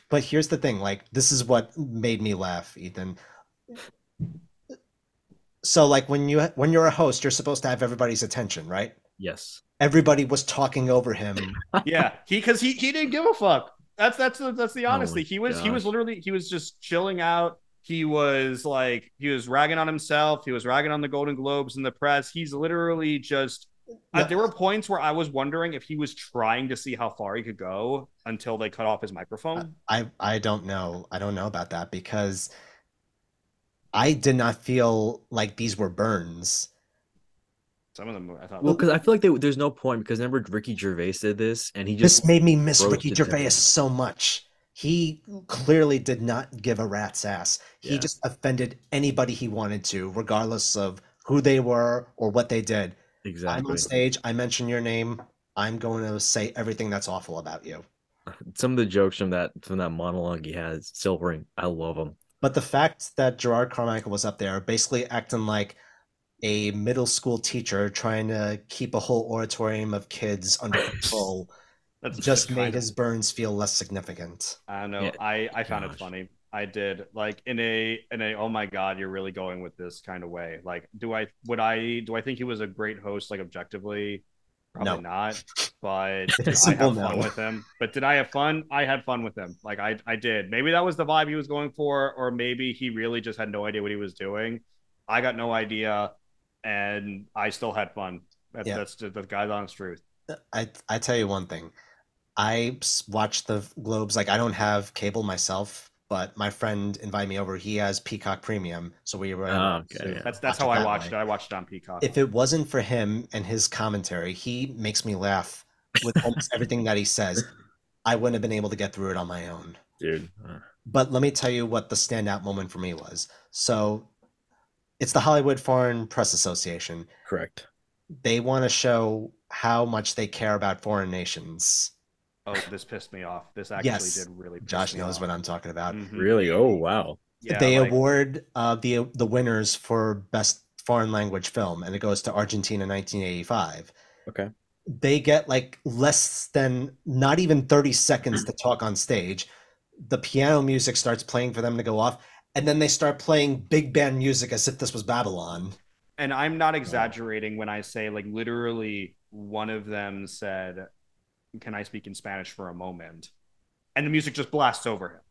But here's the thing, like this is what made me laugh, Ethan. So like when you're a host, you're supposed to have everybody's attention, right?
Yes.
Everybody was talking over him.
Yeah, he didn't give a fuck. That's the
Oh
honesty.
my
He was
gosh.
literally he was just chilling out. He was ragging on himself. He was ragging on the Golden Globes and the press. He's literally just.
No,
There were points where I was wondering if he was trying to see how far he could go until they cut off his microphone.
I don't know. I don't know about that because I did not feel like these were burns.
Some of them I thought
Well,
were.
because I feel like there's no point because remember Ricky Gervais did this and he just
This made me miss Ricky
roasted
Gervais
him.
so much. He clearly did not give a rat's ass. He
Yeah,
just offended anybody he wanted to, regardless of who they were or what they did. I'm on
exactly.
stage, I mention your name, I'm going to say everything that's awful about you.
Some of the jokes from that monologue he has, Silvering, I love them.
But the fact that Gerard Carmichael was up there basically acting like a middle school teacher trying to keep a whole auditorium of kids under control
That's
just made
kind of
his burns feel less significant.
I don't
Yeah,
know. I found it
gosh.
funny. I did like in a oh my god, you're really going with this kind of way. Like, do I think he was a great host? Like objectively, probably
No.
not. But did I
Simple
have fun
no.
with him? But did I have fun? I had fun with him. Like I did. Maybe that was the vibe he was going for, or maybe he really just had no idea what he was doing. I got no idea, and I still had fun.
Yeah.
That's just the God's honest truth.
I tell you one thing. Watch the Globes. Like I don't have cable myself, but my friend invited me over. He has Peacock Premium, so we were able
Oh, okay,
to
yeah.
That's
watch
how
it
I
that
watched
way.
it. I watched it on Peacock.
If it wasn't for him and his commentary, he makes me laugh with almost everything that he says. I wouldn't have been able to get through it on my own.
Dude.
But let me tell you what the standout moment for me was. So it's the Hollywood Foreign Press Association.
Correct.
They want to show how much they care about foreign nations.
Oh, this pissed me off. This actually
Yes,
did really piss
Josh
me
knows
off.
what I'm talking about.
Really? Oh, wow.
Yeah,
They
like
award the winners for best foreign language film, and it goes to Argentina 1985.
Okay.
They get like less than not even 30 seconds to talk on stage. The piano music starts playing for them to go off, and then they start playing big band music as if this was Babylon.
and I'm not
Wow.
exaggerating when I say like literally one of them said, "Can I speak in Spanish for a moment?" And the music just blasts over him.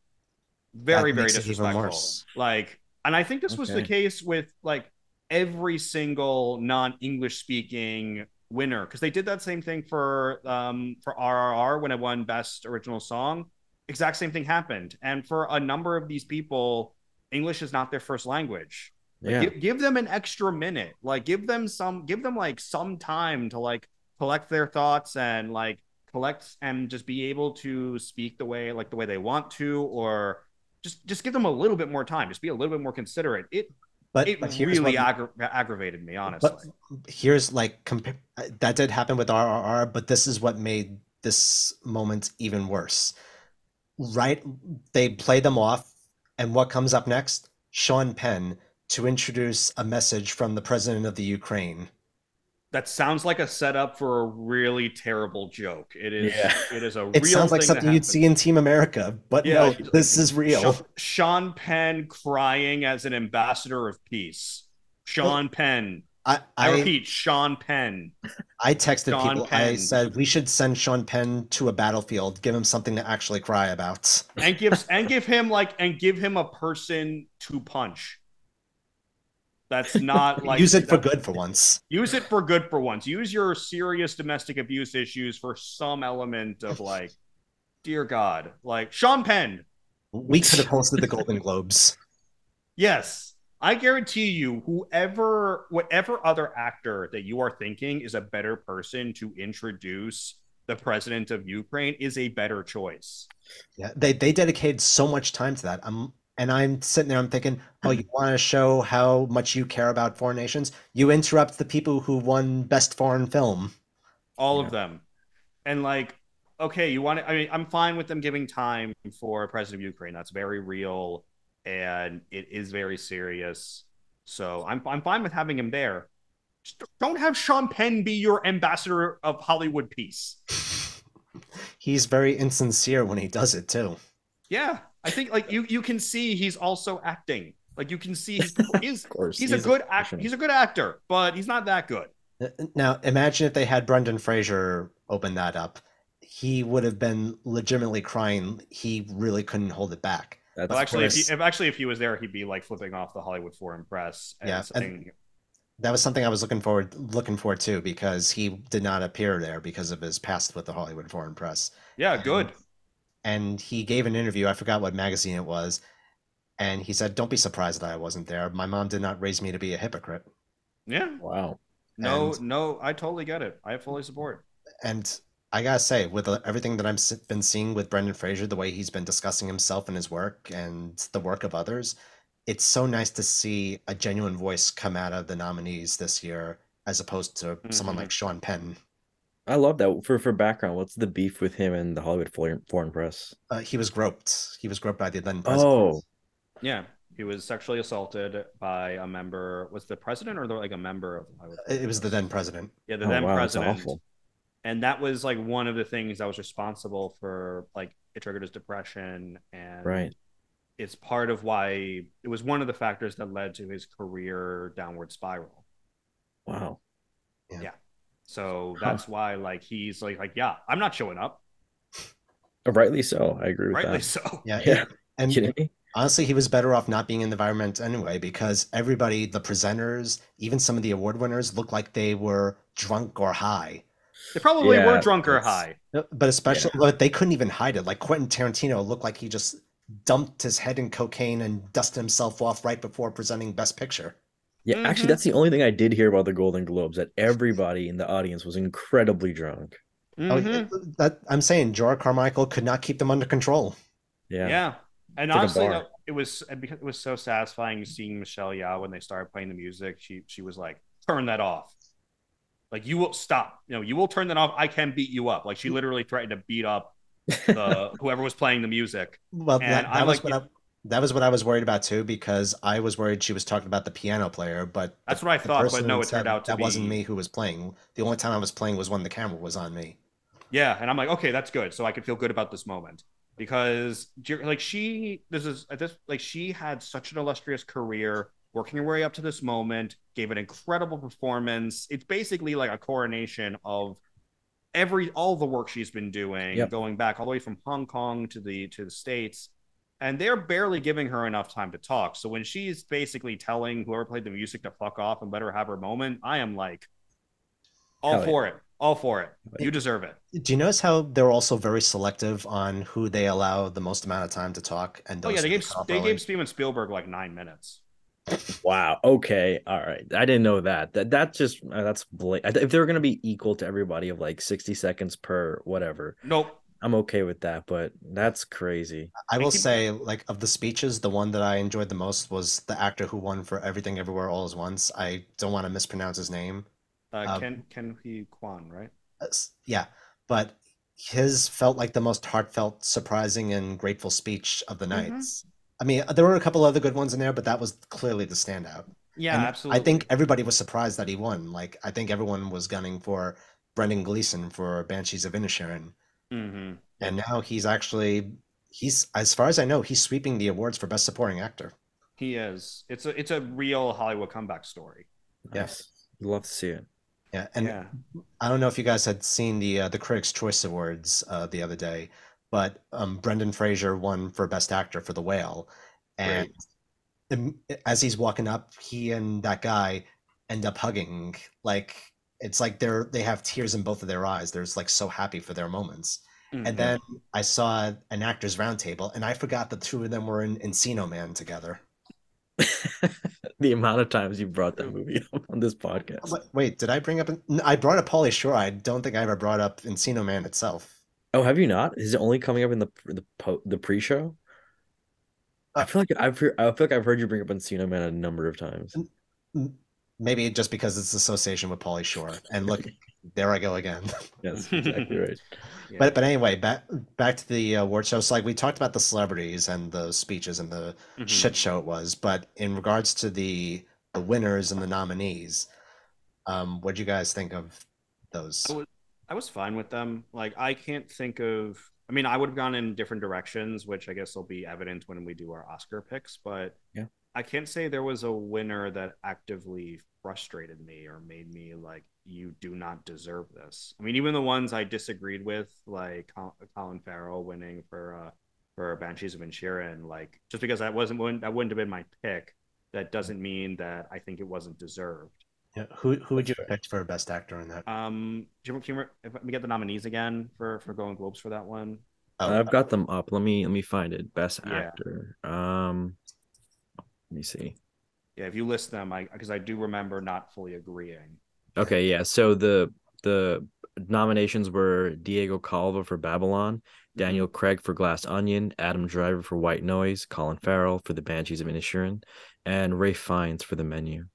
That
Very, very
makes it even
disrespectful.
worse.
Like, and I think this was the
Okay.
case with like every single non-English speaking winner because they did that same thing for RRR when it won Best Original Song. Exact same thing happened, and for a number of these people, English is not their first language. Like,
Yeah.
give them an extra minute. Like, give them like some time to like collect their thoughts and like collect and just be able to speak the way they want to, or just give them a little bit more time. Just be a little bit more considerate. It
But here's
really
what
aggravated me, honestly.
but here's like that did happen with RRR, but this is what made this moment even worse. Right? They play them off, and what comes up next? Sean Penn to introduce a message from the president of the Ukraine.
That sounds like a setup for a really terrible joke.
Yeah.
It is a
It
real
sounds like
thing that
something you'd
happened.
see in Team America, but
Yeah,
no, this is real.
Sean Penn crying as an ambassador of peace.
Look,
Sean Penn.
I,
I
I
repeat, Sean Penn.
I texted
Sean
people. I
Penn.
said we should send Sean Penn to a battlefield, give him something to actually cry about.
And give him a person to punch. That's not like
Use it for
that.
good for once.
Use it for good for once. Use your serious domestic abuse issues for some element of like, dear God, like Sean Penn.
We could have hosted the Golden Globes.
Yes, I guarantee you, whatever other actor that you are thinking is a better person to introduce the president of Ukraine is a better choice.
Yeah, they dedicated so much time to that. And I'm sitting there, I'm thinking, oh, you want to show how much you care about foreign nations? You interrupt the people who won Best Foreign Film.
All
Yeah.
of them. And like, okay, you want to, I mean, I'm fine with them giving time for president of Ukraine. That's very real and it is very serious. So I'm fine with having him there. Just don't have Sean Penn be your ambassador of Hollywood peace.
He's very insincere when he does it too.
Yeah, I think like you can see he's also acting. Like you can see
Of course.
he's a good
professional.
he's a good actor, but he's not that good.
Now, imagine if they had Brendan Fraser open that up. He would have been legitimately crying. He really couldn't hold it back.
That's
Well,
Of
actually,
course,
if he was there, he'd be like flipping off the Hollywood Foreign Press and
yeah, and
saying,
that was something I was looking for too, because he did not appear there because of his past with the Hollywood Foreign Press.
"Yeah,
And
good."
and he gave an interview. I forgot what magazine it was, and he said, "Don't be surprised that I wasn't there. My mom did not raise me to be a hypocrite."
Yeah,
wow.
no,
And
no, I totally get it. I fully support.
and I gotta say, with everything that I've been seeing with Brendan Fraser, the way he's been discussing himself and his work and the work of others, it's so nice to see a genuine voice come out of the nominees this year, as opposed to someone
Mhm.
like Sean Penn.
I love that. For background, what's the beef with him and the Hollywood Foreign Press?
He was groped. He was groped by the then president.
Oh,
Yeah, he was sexually assaulted by a member. Was the president or like a member of the Hollywood Foreign
It was the
Press?
then president.
Yeah, the
oh
then
wow, that's
president.
awful.
And that was like one of the things that was responsible for like it triggered his depression and
Right.
it's part of why it was one of the factors that led to his career downward spiral.
Wow.
Yeah. So that's why like he's like yeah, I'm not showing up.
Rightly so. I agree with
Rightly
that.
so.
Yeah,
Yeah.
and
Kidding me?
honestly, he was better off not being in the environment anyway, because everybody, the presenters, even some of the award winners, looked like they were drunk or high.
They probably were
Yeah,
drunk or
that's
high.
But especially,
yeah.
but they couldn't even hide it. Like Quentin Tarantino looked like he just dumped his head in cocaine and dusted himself off right before presenting Best Picture.
Yeah, actually,
Mm-hmm.
that's the only thing I did hear about the Golden Globes, that everybody in the audience was incredibly drunk.
Oh, yeah,
Mm-hmm.
that I'm saying, George Carmichael could not keep them under control.
Yeah,
Yeah. And
it's like a
honestly,
bar.
it was so satisfying seeing Michelle Yeoh when they started playing the music. She was like, "Turn that off. Like you will stop. You know, you will turn that off. I can beat you up." Like she literally threatened to beat up the whoever was playing the music.
Well,
And
that
I'm
was
like,
what that was what I was worried about too, because I was worried she was talking about the piano player, but
that's what I
the
thought, but no,
person
it turned
said
out to
that wasn't
be
me who was playing. The only time I was playing was when the camera was on me.
yeah. And I'm like, okay, that's good. So I can feel good about this moment because like this is this like she had such an illustrious career working her way up to this moment, gave an incredible performance. It's basically like a coronation of all the work she's been doing,
Yep.
going back all the way from Hong Kong to the States. And they're barely giving her enough time to talk. So when she's basically telling whoever played the music to fuck off and let her have her moment, I am like, all
Hell yeah.
for it. All for it. You deserve it.
Do you notice how they're also very selective on who they allow the most amount of time to talk and
Oh yeah,
those who they cut off
they
early?
gave Steven Spielberg like 9 minutes.
Wow. Okay. All right. I didn't know that. That's just that's if they were gonna be equal to everybody of like 60 seconds per whatever,
Nope.
I'm okay with that. But that's crazy.
I
And
will
keep
say, like, of the speeches, the one that I enjoyed the most was the actor who won for Everything Everywhere All at Once. I don't want to mispronounce his name. Uh,
Ken He Kwan, right?
yeah, but his felt like the most heartfelt, surprising, and grateful speech of the
Mm-hmm.
nights. I mean, there were a couple other good ones in there, but that was clearly the standout.
Yeah,
And I think
absolutely.
everybody was surprised that he won. Like, I think everyone was gunning for Brendan Gleeson for Banshees of Inisherin.
Mm-hmm.
And now he's, as far as I know, he's sweeping the awards for Best Supporting Actor.
He is. It's a real Hollywood comeback story.
Yeah.
Nice. Love to see it.
Yeah, and
Yeah.
I don't know if you guys had seen the Critics' Choice Awards the other day, but Brendan Fraser won for Best Actor for The Whale, and
Great.
as he's walking up, he and that guy end up hugging. Like it's like they have tears in both of their eyes. They're just like so happy for their moments. And
Mm-hmm.
Yeah.
then I saw an actors roundtable, and I forgot the two of them were in Encino Man together.
The amount of times you brought that movie up on this podcast.
Wait, did I bring up? I brought up Pauly Shore. I don't think I ever brought up Encino Man itself.
Oh, have you not? Is it only coming up in the pre-show?
Uh,
I feel like I've heard you bring up Encino Man a number of times.
Maybe just because it's association with Pauly Shore. And look, there I go again.
Yes, exactly right.
Yeah.
But anyway, back to the award show. So like we talked about the celebrities and the speeches and the
Mm-hmm.
shit show it was, but in regards to the winners and the nominees, what do you guys think of
I
those?
was I was fine with them. Like I can't think of. I mean, I would have gone in different directions, which I guess will be evident when we do our Oscar picks. But
Yeah.
I can't say there was a winner that actively frustrated me or made me like, you do not deserve this. I mean, even the ones I disagreed with, like Colin Farrell winning for Banshees of Inisherin, like just because that wouldn't have been my pick, that doesn't mean that I think it wasn't deserved.
Yeah, who would
That's
you have
fair.
picked for best actor in that?
If we get the nominees again for Golden Globes for that one?
Oh,
I've got them up. Let me find it. Best
Yeah,
actor. Let me see.
yeah. If you list them, I because I do remember not fully agreeing.
yeah.
Okay, yeah. So the nominations were Diego Calva for Babylon,
Mm-hmm.
Daniel Craig for Glass Onion, Adam Driver for White Noise, Colin Farrell for The Banshees of Inisherin, and Ray Fiennes for The Menu.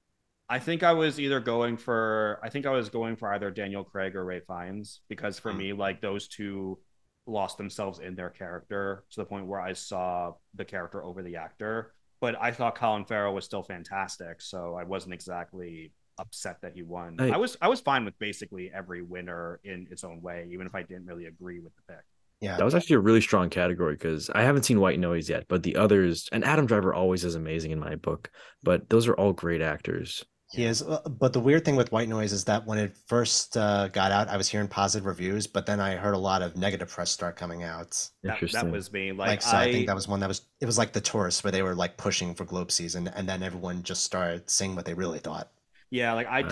I think I was going for either Daniel Craig or Ray Fiennes because for
Hmm.
me, like those two lost themselves in their character to the point where I saw the character over the actor. But I thought Colin Farrell was still fantastic, so I wasn't exactly upset that he won.
I
I was fine with basically every winner in its own way, even if I didn't really agree with the pick.
Yeah,
That was actually a really strong category because I haven't seen White Noise yet, but the others, and Adam Driver always is amazing in my book, but those are all great actors.
he
Yeah.
is. But the weird thing with White Noise is that when it first got out, I was hearing positive reviews, but then I heard a lot of negative press start coming out.
That
Interesting.
was me.
Like, so I think that was one that was, it was like The Tourist, where they were like pushing for Globe season, and then everyone just started saying what they really thought.
Yeah, like
I see.
I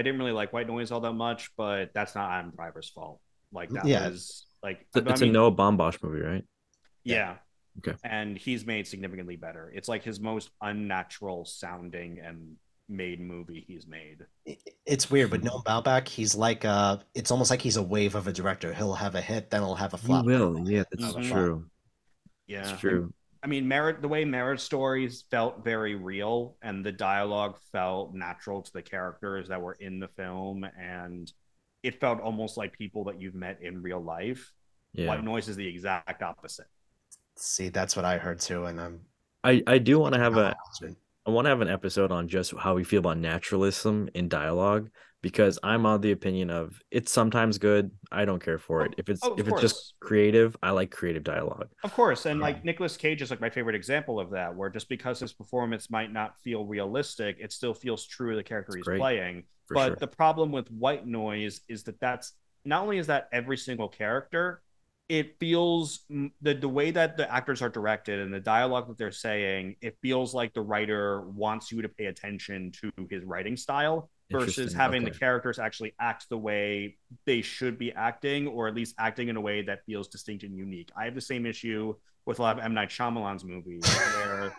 didn't really like White Noise all that much, but that's not Adam Driver's fault. Like that
Yeah,
was like, but I
It's a
mean,
Noah Baumbach movie, right?
yeah.
yeah,
Okay.
and he's made significantly better. It's like his most unnatural sounding and made movie he's made.
It's weird, but Noah Baumbach, he's like it's almost like he's a wave of a director. He'll have a hit, then he'll have a
He
flop, then
will. Yeah,
he'll have
that's
a
Hmm.
flop.
true. That's
Yeah, and
true.
I mean, the way Marriage Stories felt very real, and the dialogue felt natural to the characters that were in the film, and it felt almost like people that you've met in real life.
Yeah.
White Noise is the exact opposite.
See, that's what I heard too, and I'm
I do want to have
not
a
answered.
I want to have an episode on just how we feel about naturalism in dialogue because I'm on the opinion of it's sometimes good. I don't care for it.
Oh, oh, of
If it's just
course.
creative, I like creative dialogue.
Of course, and
Yeah,
like Nicolas Cage is like my favorite example of that, where just because his performance might not feel realistic, it still feels true to the character
It's
he's
great
playing.
for
But
sure.
the problem with White Noise is that that's not only is that every single character, it feels the way that the actors are directed and the dialogue that they're saying, it feels like the writer wants you to pay attention to his writing style versus
Interesting.
having the
Okay.
characters actually act the way they should be acting, or at least acting in a way that feels distinct and unique. I have the same issue with a lot of M. Night Shyamalan's movies where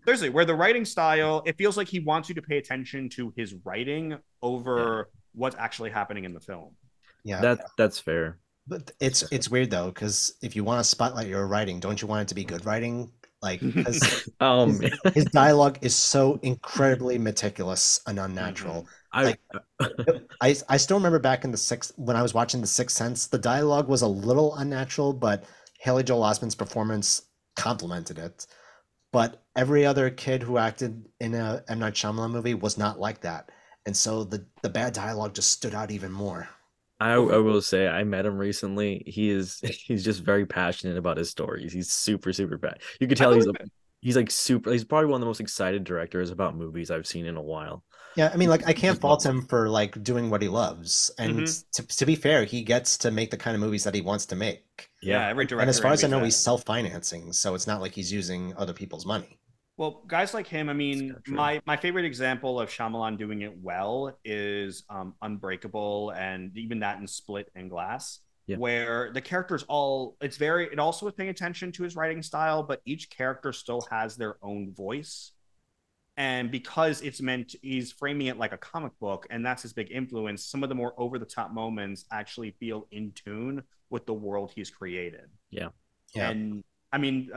seriously, where the writing style, it feels like he wants you to pay attention to his writing
Yeah.
over what's actually happening in the film.
yeah.
That's fair.
But
That's fair.
it's weird though, because if you want to spotlight your writing, don't you want it to be good writing? Like, because
Um
his dialogue is so incredibly meticulous and
Mm-hmm.
unnatural.
I
Like, I still remember back in the sixth when I was watching The Sixth Sense, the dialogue was a little unnatural, but Haley Joel Osment's performance complemented it. But every other kid who acted in a M. Night Shyamalan movie was not like that. And so the bad dialogue just stood out even more.
I will say I met him recently. He's just very passionate about his stories. He's super bad. You could
I
tell
believe it.
he's like super he's probably one of the most excited directors about movies I've seen in a while.
Yeah, I mean, like I can't
Just love
fault
him.
him for like doing what he loves. And
Mm-hmm.
to be fair, he gets to make the kind of movies that he wants to make.
Yeah,
Yeah, every
And as
director
far as I
envies
know,
that.
he's self-financing, so it's not like he's using other people's money.
Well, guys like him, I
it's
mean,
kind of true.
my favorite example of Shyamalan doing it well is Unbreakable, and even that in Split and Glass,
Yeah.
where the characters all it's very it also is paying attention to his writing style, but each character still has their own voice. And because it's meant he's framing it like a comic book, and that's his big influence, some of the more over the top moments actually feel in tune with the world he's created.
Yeah.
Yeah.
And I mean,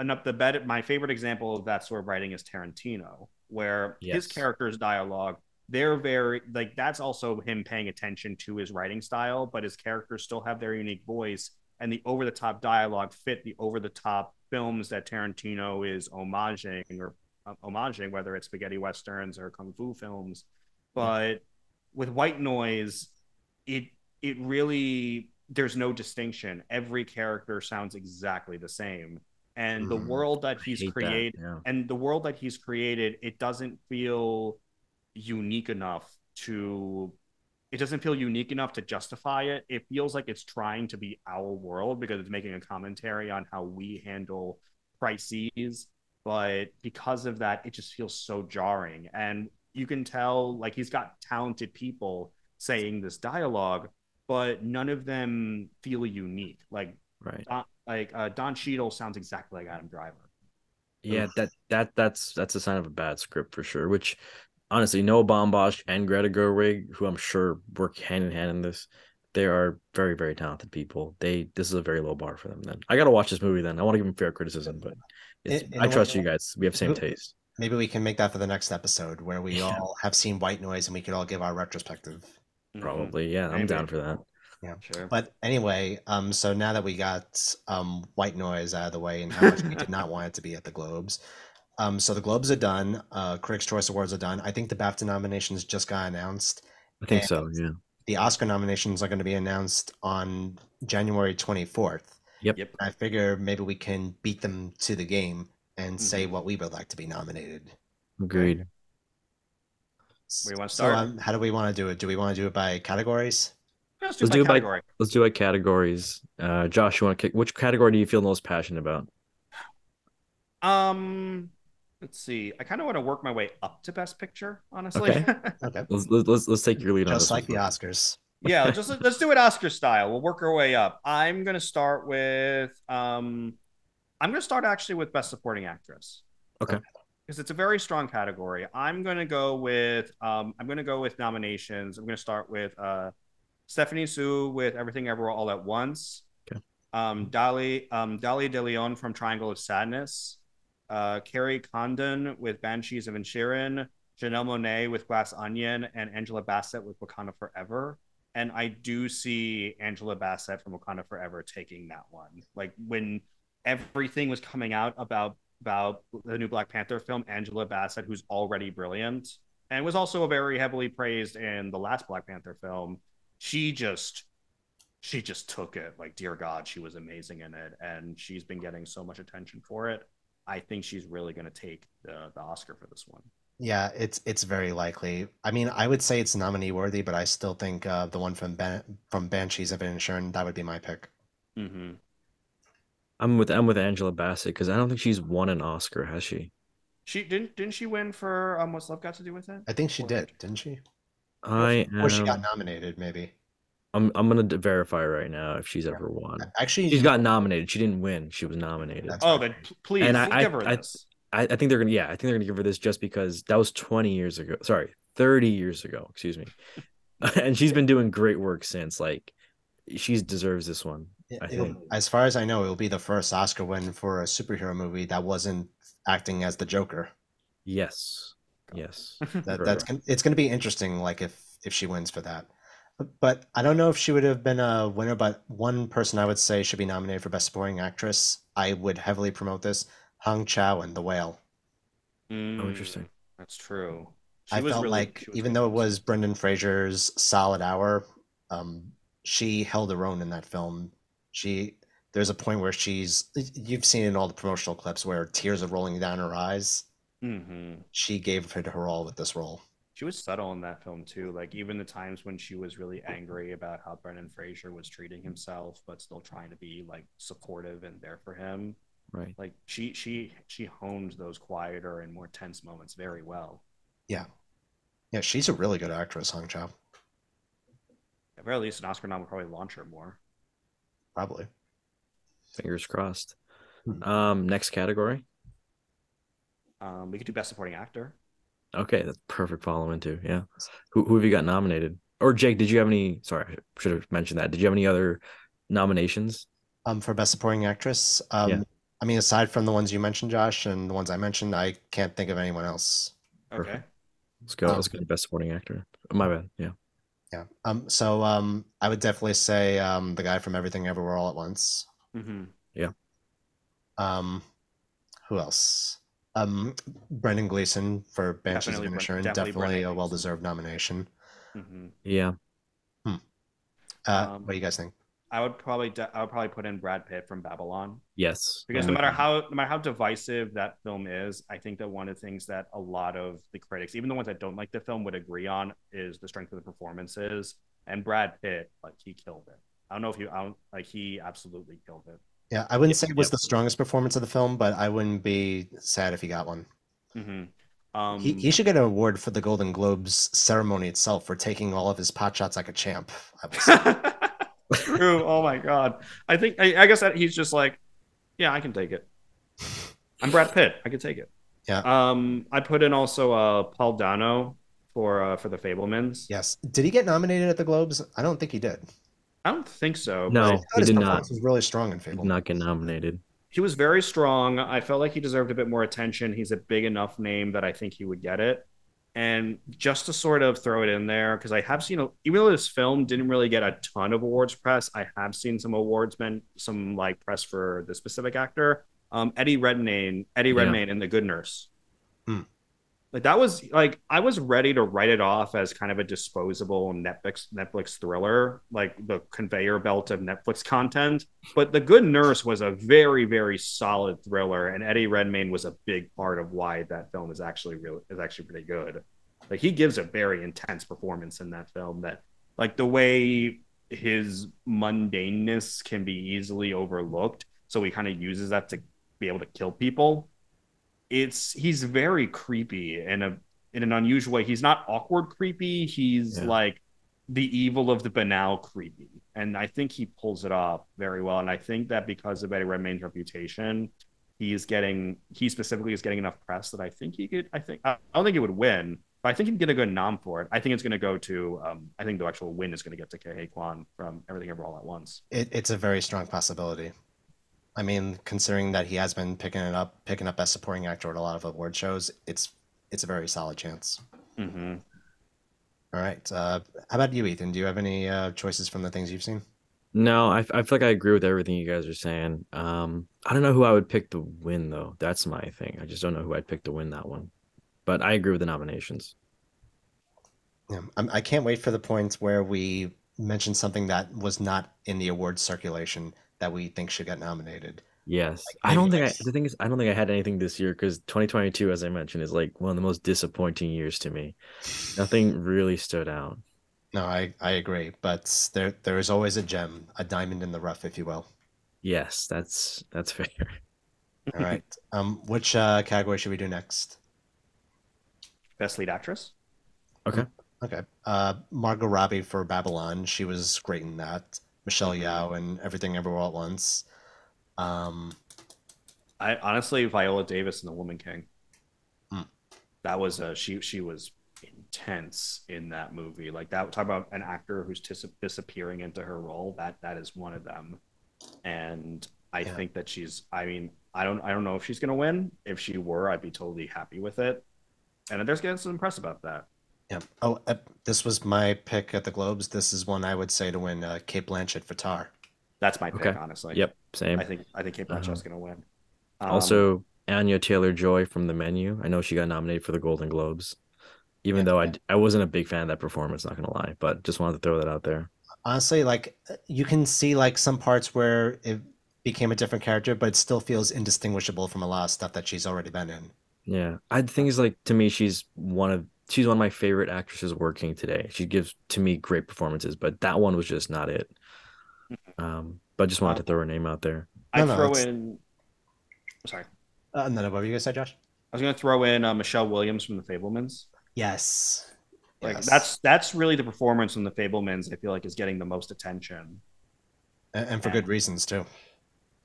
my favorite example of that sort of writing is Tarantino, where his
Yes.
characters' dialogue, they're very like that's also him paying attention to his writing style, but his characters still have their unique voice, and the over the top dialogue fit the over the top films that Tarantino is homaging, whether it's spaghetti westerns or kung fu films.
Yeah.
But with White Noise, it it really there's no distinction. Every character sounds exactly the same, and the
Mhm.
world that
I
he's
hate that.
created,
Yeah.
it doesn't feel unique enough to it doesn't feel unique enough to justify it. It feels like it's trying to be our world because it's making a commentary on how we handle crises. But because of that, it just feels so jarring. And you can tell, like, he's got talented people saying this dialogue, but none of them feel unique.
Right.
Don Cheadle sounds exactly like Adam Driver.
Yeah, that's a sign of a bad script for sure. Which honestly, Noah Baumbach and Greta Gerwig, who I'm sure work hand in hand in this, they are very talented people. This is a very low bar for them. Then I gotta watch this movie. Then I want to give them fair criticism, but
In
I
a way,
trust you guys. We have same taste.
maybe we can make that for the next episode where we
Yeah,
all have seen White Noise and we could all give our retrospective.
Mm-hmm.
probably. Yeah, I'm
Maybe.
down for that.
Yeah.
Sure.
But anyway, so now that we got White Noise out of the way and how much we did not want it to be at the Globes, so the Globes are done. Critics' Choice Awards are done. I think the BAFTA nominations just got announced,
I think
and
so. Yeah.
the Oscar nominations are going to be announced on January 24th.
Yep.
Yep.
I figure maybe we can beat them to the game and say
Mhm.
what we would like to be nominated.
Agreed.
Where you want to
So,
start?
how do we want to do it? Do we want to do it by categories?
Let's do
Let's
by
do it by
category.
let's do it by categories. Josh, you want to kick? Which category do you feel most passionate about?
Um, Let's see. I kind of want to work my way up to Best Picture, honestly.
Okay.
Okay.
Let's take your lead on
Just
this one
like the
first.
Oscars.
Yeah, just let's do it Oscar style. We'll work our way up. I'm gonna start actually with Best Supporting Actress
Okay.
because it's a very strong category. I'm gonna go with nominations. I'm gonna start with Stephanie Sue with Everything Everywhere All at Once.
Okay.
Dali De Leon from Triangle of Sadness. Carrie Condon with Banshees of Inisherin. Janelle Monáe with Glass Onion, and Angela Bassett with Wakanda Forever. And I do see Angela Bassett from Wakanda Forever taking that one. Like when everything was coming out about the new Black Panther film, Angela Bassett, who's already brilliant and was also very heavily praised in the last Black Panther film, she just took it. Like, dear God, she was amazing in it, and she's been getting so much attention for it. I think she's really going to take the Oscar for this one.
Yeah, it's very likely. I mean, I would say it's nominee worthy, but I still think the one from Banshees of Inisherin, that would be my pick.
Mm-hmm.
I'm with Angela Bassett because I don't think she's won an Oscar, has she?
She didn't she win for What's Love Got to Do with It?
I think she
Or
did, didn't she?
I
Or she got
am.
nominated, maybe.
I'm gonna verify right now if she's
Yeah.
ever won.
Actually,
She's got nominated. She didn't win. She was nominated.
that's
Oh,
right.
then
And
please give her this.
I think they're gonna I think they're gonna give her this just because that was 20 years ago. Sorry, 30 years ago. Excuse me. And she's been doing great work since. Like she deserves this one. I think.
As far as I know, it'll be the first Oscar win for a superhero movie that wasn't acting as the Joker.
Yes. Yes.
That's it's going to be interesting, like if she wins for that. But I don't know if she would have been a winner. But one person I would say should be nominated for Best Supporting Actress. I would heavily promote this. Hong Chow in The Whale.
Oh, interesting.
That's true.
I felt like even though it was Brendan Fraser's solid hour, um, she held her own in that film. There's a point where you've seen in all the promotional clips where tears are rolling down her eyes.
Mm-hmm.
She gave it her all with this role.
She was subtle in that film too. Like even the times when she was really angry about how Brendan Fraser was treating himself, but still trying to be like supportive and there for him.
Right.
Like she honed those quieter and more tense moments very well.
Yeah. Yeah, she's a really good actress, Hong Chow.
At very least, an Oscar nom will probably launch her more.
Probably.
Fingers crossed.
Hmm.
Next category.
We could do Best Supporting Actor.
Okay, that's perfect follow into. Yeah. Who have you got nominated? Or Jake, did you have any? Sorry, I should have mentioned that. Did you have any other nominations?
For Best Supporting Actress,
Yeah.
I mean, aside from the ones you mentioned, Josh, and the ones I mentioned, I can't think of anyone else.
Okay.
Perfect. Let's go. Let's go to Best Supporting Actor. Oh, my bad. Yeah.
Yeah. I would definitely say the guy from Everything Everywhere All at Once.
Mm-hmm.
Yeah.
Who else? Brendan Gleeson for Banshees of Inisherin, definitely a well-deserved nomination.
Mm-hmm.
Yeah.
What do you guys think?
I would probably put in Brad Pitt from Babylon.
Yes.
Because no matter how divisive that film is, I think that one of the things that a lot of the critics, even the ones that don't like the film, would agree on is the strength of the performances. And Brad Pitt, like he killed it. I don't know if he absolutely killed it.
Yeah, I wouldn't say it was the strongest performance of the film, but I wouldn't be sad if he got one.
Mm-hmm.
He should get an award for the Golden Globes ceremony itself for taking all of his pot shots like a champ. I will say.
True. Oh my God. I guess that he's just like, yeah, I can take it. I'm Brad Pitt. I can take it.
Yeah.
I put in also Paul Dano for The Fabelmans.
Yes. Did he get nominated at the Globes? I don't think he did.
I don't think so.
No, he did not.
He was really strong in
He did
Fabelmans.
not get nominated.
He was very strong. I felt like he deserved a bit more attention. He's a big enough name that I think he would get it. And just to sort of throw it in there, because I have seen, even though this film didn't really get a ton of awards press, I have seen some some like press for the specific actor. Eddie Redmayne in The Good Nurse.
Hmm.
Like that was like I was ready to write it off as kind of a disposable Netflix thriller, like the conveyor belt of Netflix content. But The Good Nurse was a very, very solid thriller, and Eddie Redmayne was a big part of why that film is actually pretty good. Like he gives a very intense performance in that film. That like the way his mundaneness can be easily overlooked, so he kind of uses that to be able to kill people he's very creepy in an unusual way. He's not awkward creepy. He's
Yeah.
like the evil of the banal creepy, and I think he pulls it off very well. And I think that because of Eddie Redmayne's reputation, he specifically is getting enough press that I think he could. I don't think he would win, but I think he'd get a good nom for it. I think it's going to go to. I think the actual win is going to get to Ke Kwan from Everything Ever All at Once.
It's a very strong possibility. I mean, considering that he has been picking up best supporting actor at a lot of award shows, it's a very solid chance.
Mm-hmm.
All right. How about you, Ethan? Do you have any choices from the things you've seen?
No, I feel like I agree with everything you guys are saying. I don't know who I would pick to win though. That's my thing. I just don't know who I'd pick to win that one. But I agree with the nominations.
Yeah, I can't wait for the point where we mention something that was not in the awards circulation that we think should get nominated.
Yes. I
Maybe
don't think
like
the thing is I don't think I had anything this year because 2022, as I mentioned, is like one of the most disappointing years to me. Nothing really stood out.
no, I agree, but there is always a gem, a diamond in the rough, if you will.
Yes, that's fair.
All right. Which category should we do next?
Best lead actress.
Okay.
Okay. Margot Robbie for Babylon. She was great in that. Michelle
Mm-hmm.
Yeoh and Everything Everywhere All at Once. Um,
I honestly Viola Davis in The Woman King.
hmm,
That was she was intense in that movie. Like that talk about an actor who's disappearing into her role. That is one of them. And I
yeah,
think that she's I mean, I don't know if she's gonna win. If she were, I'd be totally happy with it. And there's getting some impressed about that.
yeah. Oh, this was my pick at the Globes. This is one I would say to win. Kate Blanchett for Tar.
That's my pick,
Okay.
honestly.
Yep,
I
same.
think I think Kate
Uh,
Blanchett's gonna win. Um,
Also, Anya Taylor-Joy from The Menu. I know she got nominated for the Golden Globes, even
Yeah.
though I wasn't a big fan of that performance, not gonna lie, but just wanted to throw that out there.
Honestly, like you can see like some parts where it became a different character, but it still feels indistinguishable from a lot of stuff that she's already been in.
Yeah, I think is like to me, she's one of my favorite actresses working today. She gives to me great performances, but that one was just not it. But just wanted
um,
to throw her name out there.
No,
I'd
no,
throw
it's
in. Sorry,
no, no. What were you gonna say, Josh?
I was gonna throw in Michelle Williams from The Fablemans.
Yes,
Like
yes,
that's really the performance from The Fablemans. I feel like is getting the most attention.
and for good
And
reasons too.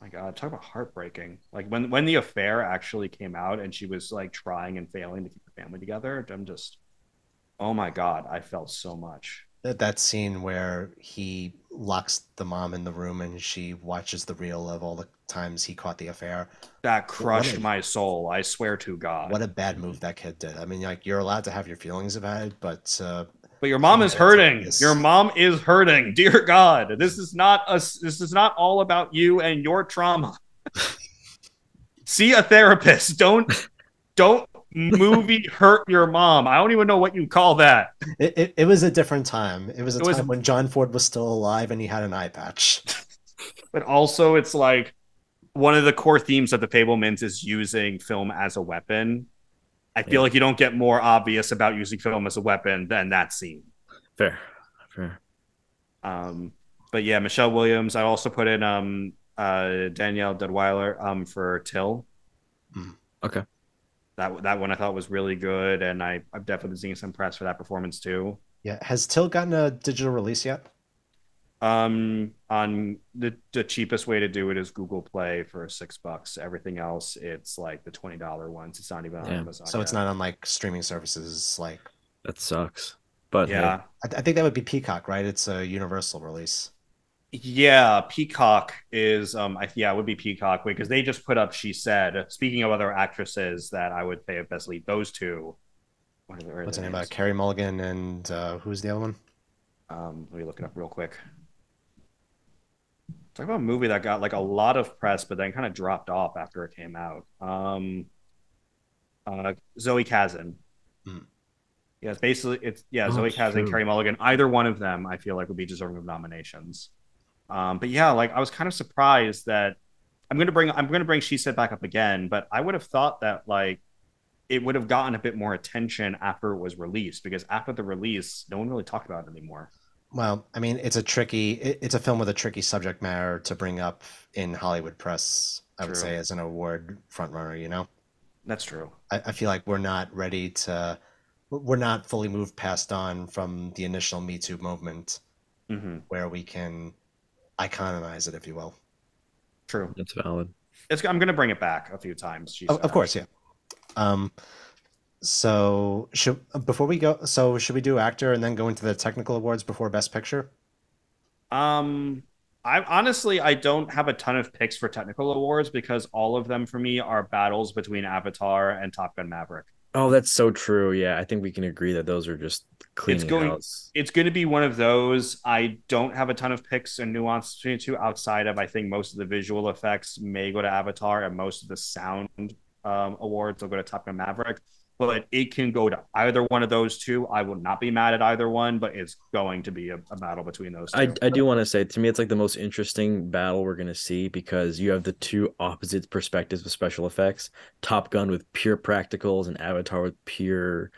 my God, talk about heartbreaking. Like when the affair actually came out and she was like trying and failing to keep the family together. I'm just, oh my God, I felt so much.
That scene where he locks the mom in the room and she watches the reel of all the times he caught the affair.
That
What
crushed
a
my soul. I swear to
what
God.
a bad move that kid did. I mean, like you're allowed to have your feelings about it, but
But your
he
mom is
had it to
hurting. Your
this.
mom is hurting. Dear God, this is not us. This is not all about you and your trauma. See a therapist. Don't movie hurt your mom. I don't even know what you call that.
It was a different time. It was a
It was,
time when John Ford was still alive and he had an eye patch.
but also it's like one of the core themes of the Fablemans is using film as a weapon. I feel
Yeah,
like you don't get more obvious about using film as a weapon than that scene.
fair, fair.
Um, but yeah, Michelle Williams. I also put in Danielle Deadweiler for Till.
Mm.
Okay.
That one I thought was really good, and I've definitely been seeing some press for that performance too.
Yeah, has Till gotten a digital release yet?
On the cheapest way to do it is Google Play for $6. Everything else, it's like the $20 ones. It's not even on
Yeah,
Amazon
So it's
yet.
not on like streaming services. Like
that sucks. But hey,
Yeah,
I think that would be Peacock, right? It's a universal release.
yeah. Peacock is yeah, it would be Peacock because they just put up. She said. Speaking of other actresses that I would say best lead, those two. What are
What's
the
her name?
names?
Carey Mulligan and who's the other one?
Let me look it up real quick. Talk about a movie that got like a lot of press, but then kind of dropped off after it came out. Zoe Kazan.
Mm.
Yeah, it's basically it's yeah,
oh,
Zoe
it's
Kazan,
true.
Carey Mulligan. Either one of them, I feel like would be deserving of nominations. But yeah, like I was kind of surprised that I'm gonna bring She Said back up again, but I would have thought that like it would have gotten a bit more attention after it was released because after the release, no one really talked about it anymore.
Well, I mean, it's a film with a tricky subject matter to bring up in Hollywood press, I would say,
True.
as an award frontrunner, you know?
That's true.
I feel like we're not fully moved past on from the initial Me Too movement
Hmm.
where we can iconize it, if you will.
True.
That's valid.
I'm gonna bring it back a few times. She
Of
said.
course, yeah. Um, so should before we go, so should we do actor and then go into the technical awards before Best Picture?
Um, I don't have a ton of picks for technical awards because all of them for me are battles between Avatar and Top Gun Maverick.
Oh, that's so true. Yeah, I think we can agree that those are just
It's
cleaning
going
house.
it's going to be one of those. I don't have a ton of picks and nuance between the two outside of I think most of the visual effects may go to Avatar and most of the sound awards will go to Top Gun Maverick. But it can go to either one of those two. I will not be mad at either one, but it's going to be a battle between those
I
two.
I do want to say to me it's like the most interesting battle we're gonna see because you have the two opposite perspectives of special effects. Top Gun with pure practicals and Avatar with pure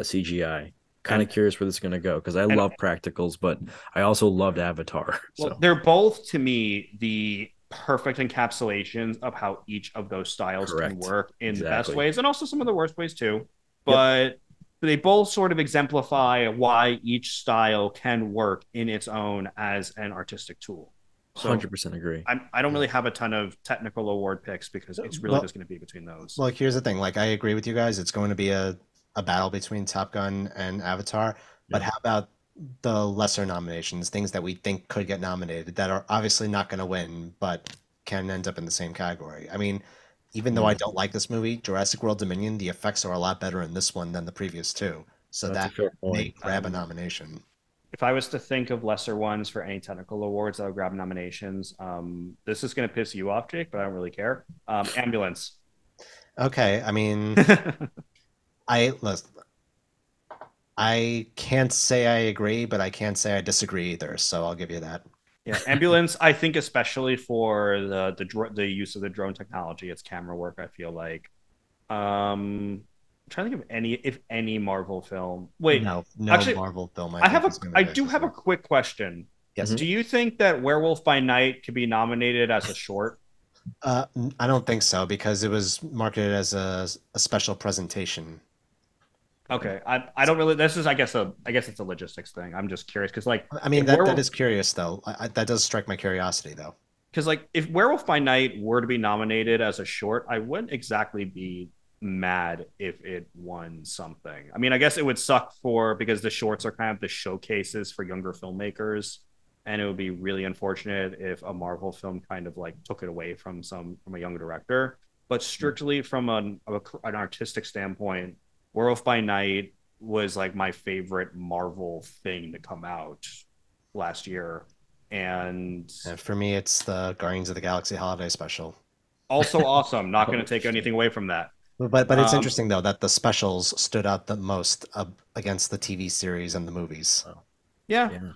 CGI. Kind of
And
curious where this is gonna go because I
and
love practicals, but I also loved Avatar.
well,
So
they're both to me the perfect encapsulations of how each of those styles can
correct.
work in the best
Exactly.
ways and also some of the worst ways too.
Yep.
But they both sort of exemplify why each style can work in its own as an artistic tool. So
100% agree.
I don't really have a ton of technical award picks because it's really
Well,
just going to be between those.
well, here's the thing. Like, I agree with you guys. It's going to be a battle between Top Gun and Avatar. But
Yep.
how about the lesser nominations, things that we think could get nominated that are obviously not going to win, but can end up in the same category? I mean, even though I
Mm,
don't like this movie, Jurassic World Dominion, the effects are a lot better in this one than the previous two. So
that's a
that
fair
may
point.
grab a nomination.
If I was to think of lesser ones for any technical awards that would grab nominations, this is going to piss you off, Jake, but I don't really care. Ambulance.
Okay, I mean, listen, I can't say I agree, but I can't say I disagree either. So I'll give you that.
Yeah, ambulance. I think especially for the use of the drone technology, its camera work. I feel like. I'm trying to think of any Marvel film. Wait,
No
actually,
Marvel film I think is going to
I
get
do
this
have a
year.
quick question.
Yes.
Mhm.
Do you think that Werewolf by Night could be nominated as a short?
I don't think so because it was marketed as a special presentation.
Okay, I don't really. This is I guess it's a logistics thing. I'm just curious because like
I mean
if
that
Werewolf
is curious though. That does strike my curiosity though.
because like if Werewolf by Night were to be nominated as a short, I wouldn't exactly be mad if it won something. I mean, I guess it would suck for because the shorts are kind of the showcases for younger filmmakers, and it would be really unfortunate if a Marvel film kind of like took it away from a younger director. But strictly from an artistic standpoint, Werewolf by Night was like my favorite Marvel thing to come out last year, and
And for me, it's the Guardians of the Galaxy Holiday Special.
also awesome. Not going
Oh,
to take
shit.
anything away from that.
But it's
Um,
interesting though that the specials stood out the most against the TV series and the movies.
Wow.
yeah,
Yeah.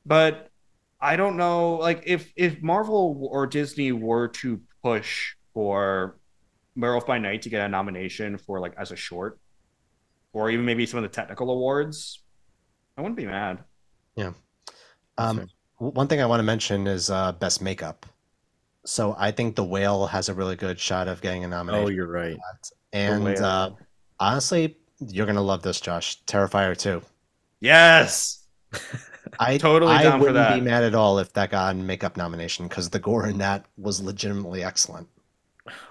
but I don't know. Like if Marvel or Disney were to push for Werewolf by Night to get a nomination for like as a short, or even maybe some of the technical awards, I wouldn't be mad.
Yeah.
That's fair.
One thing I want to mention is best makeup. So I think The Whale has a really good shot of getting a
Oh,
nomination
you're
for
right.
that.
The
And
Whale.
honestly, you're gonna love this, Josh. Terrifier 2.
Yes, totally
I
down for
wouldn't be
that.
mad at all if that got a makeup nomination because the gore in that was legitimately excellent.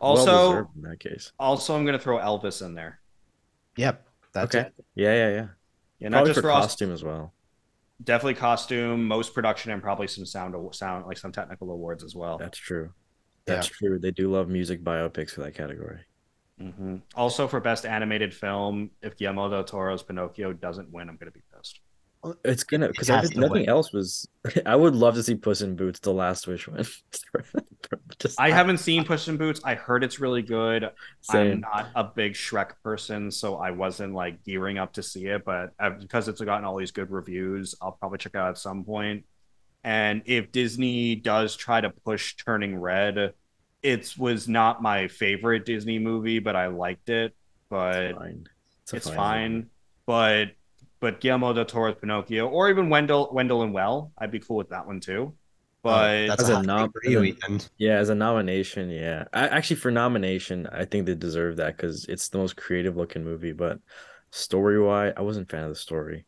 Well
Also,
deserved in that case.
I'm gonna throw Elvis in there.
Yep, that too.
Okay. Yeah.
Yeah, not
Probably
just
for
for us.
costume as well.
Definitely costume, most production, and probably some sound like some technical awards as well.
That's true.
Yeah.
That's true. They do love music biopics for that category.
Also for best animated film, if Guillermo del Toro's Pinocchio doesn't win, I'm gonna be pissed.
It's gonna
It
because
has to
nothing
win.
else was. I would love to see Puss in Boots, the Last Wish one. Just
I haven't seen Puss in Boots. I heard it's really good. I'm
same.
not a big Shrek person, so I wasn't like gearing up to see it. But because it's gotten all these good reviews, I'll probably check it out at some point. And if Disney does try to push Turning Red, it was not my favorite Disney movie, but I liked it.
It's
But
fine. It's a
it's
fine movie.
fine. But Guillermo del Toro's Pinocchio, or even Wendell and Well, I'd be cool with that one too.
Oh,
But
that's a
As a
hot take
nom,
for
as
you,
a
Ethan.
yeah, as a nomination, yeah. Actually, for nomination, I think they deserve that because it's the most creative looking movie. But story wise, I wasn't a fan of the story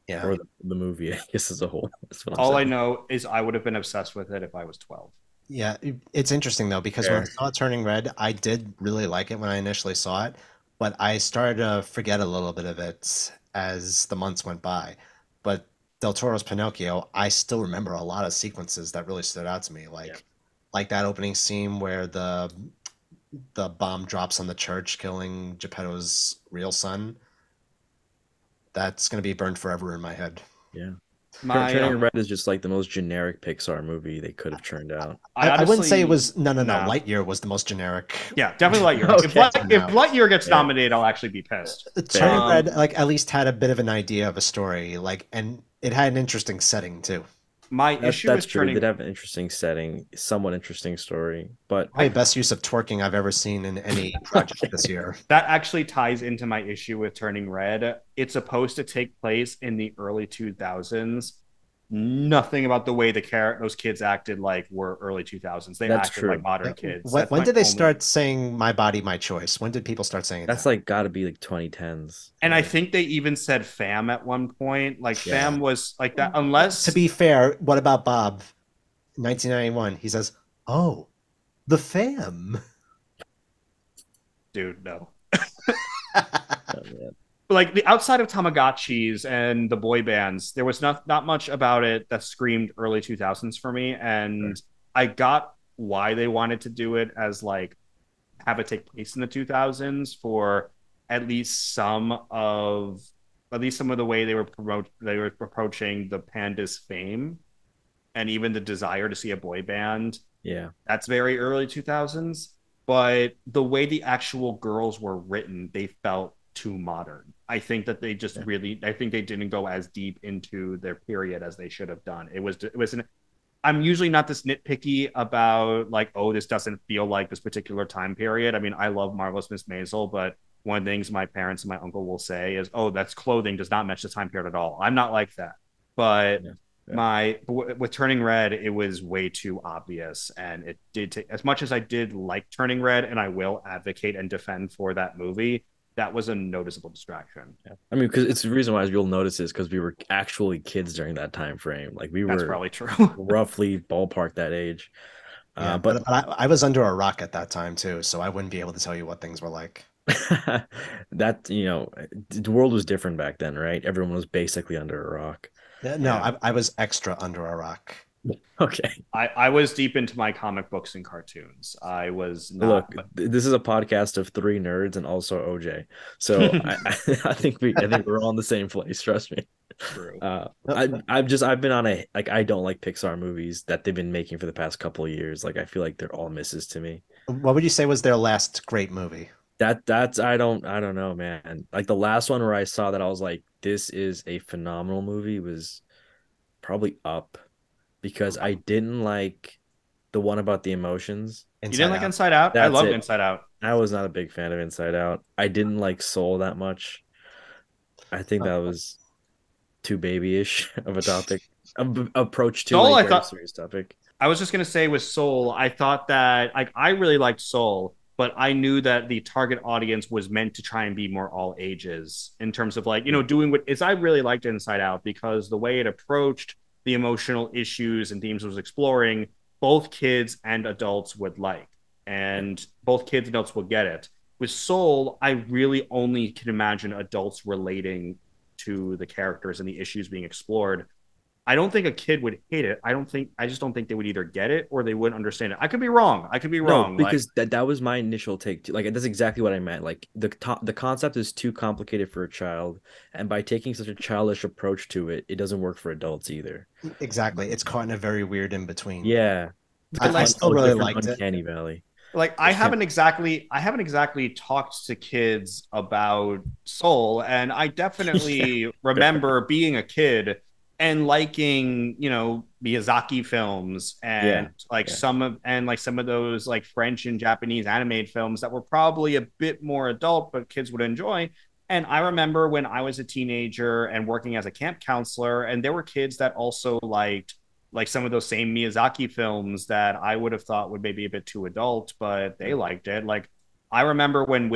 Yeah.
or the movie, I guess as a whole. That's what I'm
all I
saying.
know is I would have been obsessed with it if I was 12.
Yeah, it's interesting though because when I
Fair.
saw Turning Red, I did really like it when I initially saw it, but I started to forget a little bit of it as the months went by. But Del Toro's Pinocchio, I still remember a lot of sequences that really stood out to me,
Yeah.
like that opening scene where the bomb drops on the church, killing Geppetto's real son. That's gonna be burned forever in my head.
Yeah.
My
Turning Red is just like the most generic Pixar movie they could have churned out.
I
I wouldn't say it
honestly
was no.
no.
Lightyear was the most generic.
Yeah, definitely Lightyear. If
Okay.
If
No.
Lightyear gets
Fair.
nominated, I'll actually be pissed.
Turning
Fair.
Red, like at least had a bit of an idea of a story, like, and it had an interesting setting too.
My
That's
issue
that's
with
true. It did
turning
have an interesting setting, somewhat interesting story, but
Probably best use of twerking I've ever seen in any project
okay.
this year.
that actually ties into my issue with Turning Red. It's supposed to take place in the early 2000s. Nothing about the way those kids acted like were early 2000s. They
That's
acted like
true.
modern kids.
When,
That's
when
my
did they
only.
start saying "My body, my choice"? When did people start saying
That's
that?
like got to be like 2010s,
And I
right?
think they even said fam at one point. Like
Yeah.
fam was like that,
To
unless
be fair, what about Bob? 1991. He says, "Oh, the fam."
dude, no.
Oh, man.
Like the outside of Tamagotchis and the boy bands, there was not much about it that screamed early 2000s for me.
Sure.
And I got why they wanted to do it as like have it take place in the 2000s for at least some of the way they were approaching the pandas fame and even the desire to see a boy band.
Yeah.
That's very early 2000s, but the way the actual girls were written, they felt too modern. I think that they just
Yeah.
really, I think they didn't go as deep into their period as they should have done. It was an, I'm usually not this nitpicky about like, oh, this doesn't feel like this particular time period. I mean, I love Marvelous Miss Maisel, but one of the things my parents and my uncle will say is, oh, that's clothing does not match the time period at all. I'm not like that. But
Yeah. Yeah.
with Turning Red, it was way too obvious, and it did take as much as I did like Turning Red, and I will advocate and defend for that movie. That was a noticeable distraction.
Yeah. I mean, because it's the reason why you'll notice is because we were actually kids during that time frame. Like we
That's
were
probably true.
roughly ballpark that age.
Yeah,
But
but I was under a rock at that time too, so I wouldn't be able to tell you what things were like.
that the world was different back then, right? Everyone was basically under a rock.
No,
Yeah.
I was extra under a rock.
Okay.
I was deep into my comic books and cartoons. I was
Look,
not.
this is a podcast of three nerds and also OJ. So I think we're all in the same place. Trust me.
True.
I've been on a like I don't like Pixar movies that they've been making for the past couple of years. Like I feel like they're all misses to me.
What would you say was their last great movie?
That's I don't know, man. Like the last one where I saw that I was like, this is a phenomenal movie was probably Up because I didn't like the one about the emotions.
You
Inside
didn't like
Out.
Inside Out? I
That's
loved
it.
Inside Out.
I was not a big fan of Inside Out. I didn't like Soul that much. I think that was too babyish of a topic, approach to
Soul,
a
I
very
thought
serious topic.
I was just gonna say with Soul, I thought that like I really liked Soul, but I knew that the target audience was meant to try and be more all ages in terms of like, doing what is I really liked Inside Out because the way it approached the emotional issues and themes it was exploring, both kids and adults would like. And both kids and adults will get it. With Soul, I really only can imagine adults relating to the characters and the issues being explored. I don't think a kid would hate it. I just don't think they would either get it or they wouldn't understand it. I could be wrong. I could be
No,
wrong.
because that was my initial take too. Like that's exactly what I meant. Like the concept is too complicated for a child, and by taking such a childish approach to it, it doesn't work for adults either.
Exactly. It's caught in a very weird in between.
Yeah,
I still really liked it.
Uncanny Valley.
I haven't exactly talked to kids about Soul, and I definitely remember being a kid and liking Miyazaki films and some of those like French and Japanese animated films that were probably a bit more adult but kids would enjoy. And I remember when I was a teenager and working as a camp counselor, and there were kids that also liked like some of those same Miyazaki films that I would have thought would maybe a bit too adult, but they liked it. Like I remember when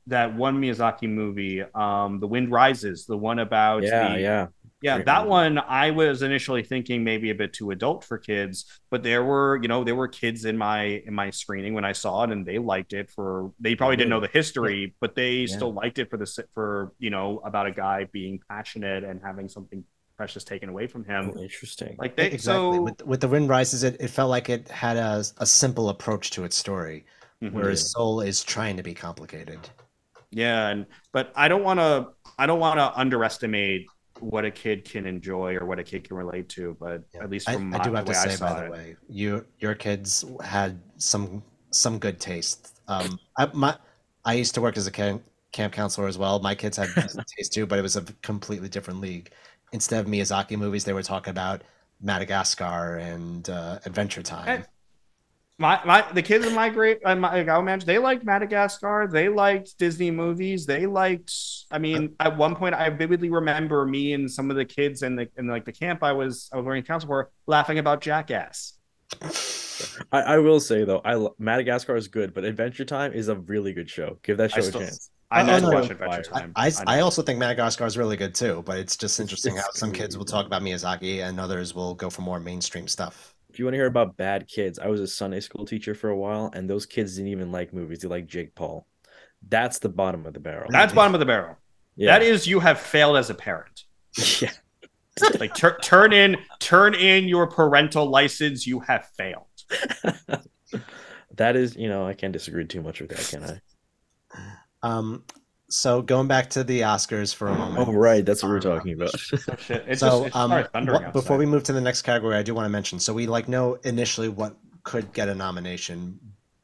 that one Miyazaki movie, The Wind Rises, the one about
Yeah, yeah.
yeah,
Great
that
movie.
one I was initially thinking maybe a bit too adult for kids, but there were kids in my screening when I saw it, and they liked it for they probably didn't know
Really?
the history, but they
Yeah.
still liked it for about a guy being passionate and having something precious taken away from him.
Oh, interesting.
Like they
Exactly.
so
With The Wind Rises, it felt like it had a simple approach to its story,
mhm.
Yeah.
whereas Soul is trying to be complicated.
Yeah, and but I don't want to underestimate what a kid can enjoy or what a kid can relate to, but
Yeah.
at least
I,
from
I do
the
have to
way I
say, by
saw
the
it.
way, your kids had some good taste. I used to work as a camp counselor as well. My kids had decent taste too, but it was a completely different league. Instead of Miyazaki movies, they were talking about Madagascar and Adventure
And
Time.
my the kids in my great my Gao Manch, they liked Madagascar, they liked Disney movies, they liked. I
Uh,
mean, at one point, I vividly remember me and some of the kids in like the camp I was wearing counsel for laughing about Jackass.
I will say though, Madagascar is good, but Adventure Time is a really good show. Give that
I
show a
still
chance.
I
oh
still
no,
watch
So
Adventure
fire.
Time. I
I
know.
also think Madagascar is really good too, but it's just interesting how
It's
some kids will
really
talk
good.
about Miyazaki and others will go for more mainstream stuff.
If you want to hear about bad kids, I was a Sunday school teacher for a while, and those kids didn't even like movies. They like Jake Paul. That's the bottom of the barrel.
That's
Really?
bottom of the barrel. That
Yeah.
is, you have failed as a parent.
Yeah.
Like turn in your parental license. You have failed.
That is, I can't disagree too much with that, can I?
Um, so going back to the Oscars for a
Oh,
moment.
right. That's what we're talking about.
Oh shit!
So,
It just started thundering
before
outside.
we move to the next category, I do want to mention. So we like know initially what could get a nomination,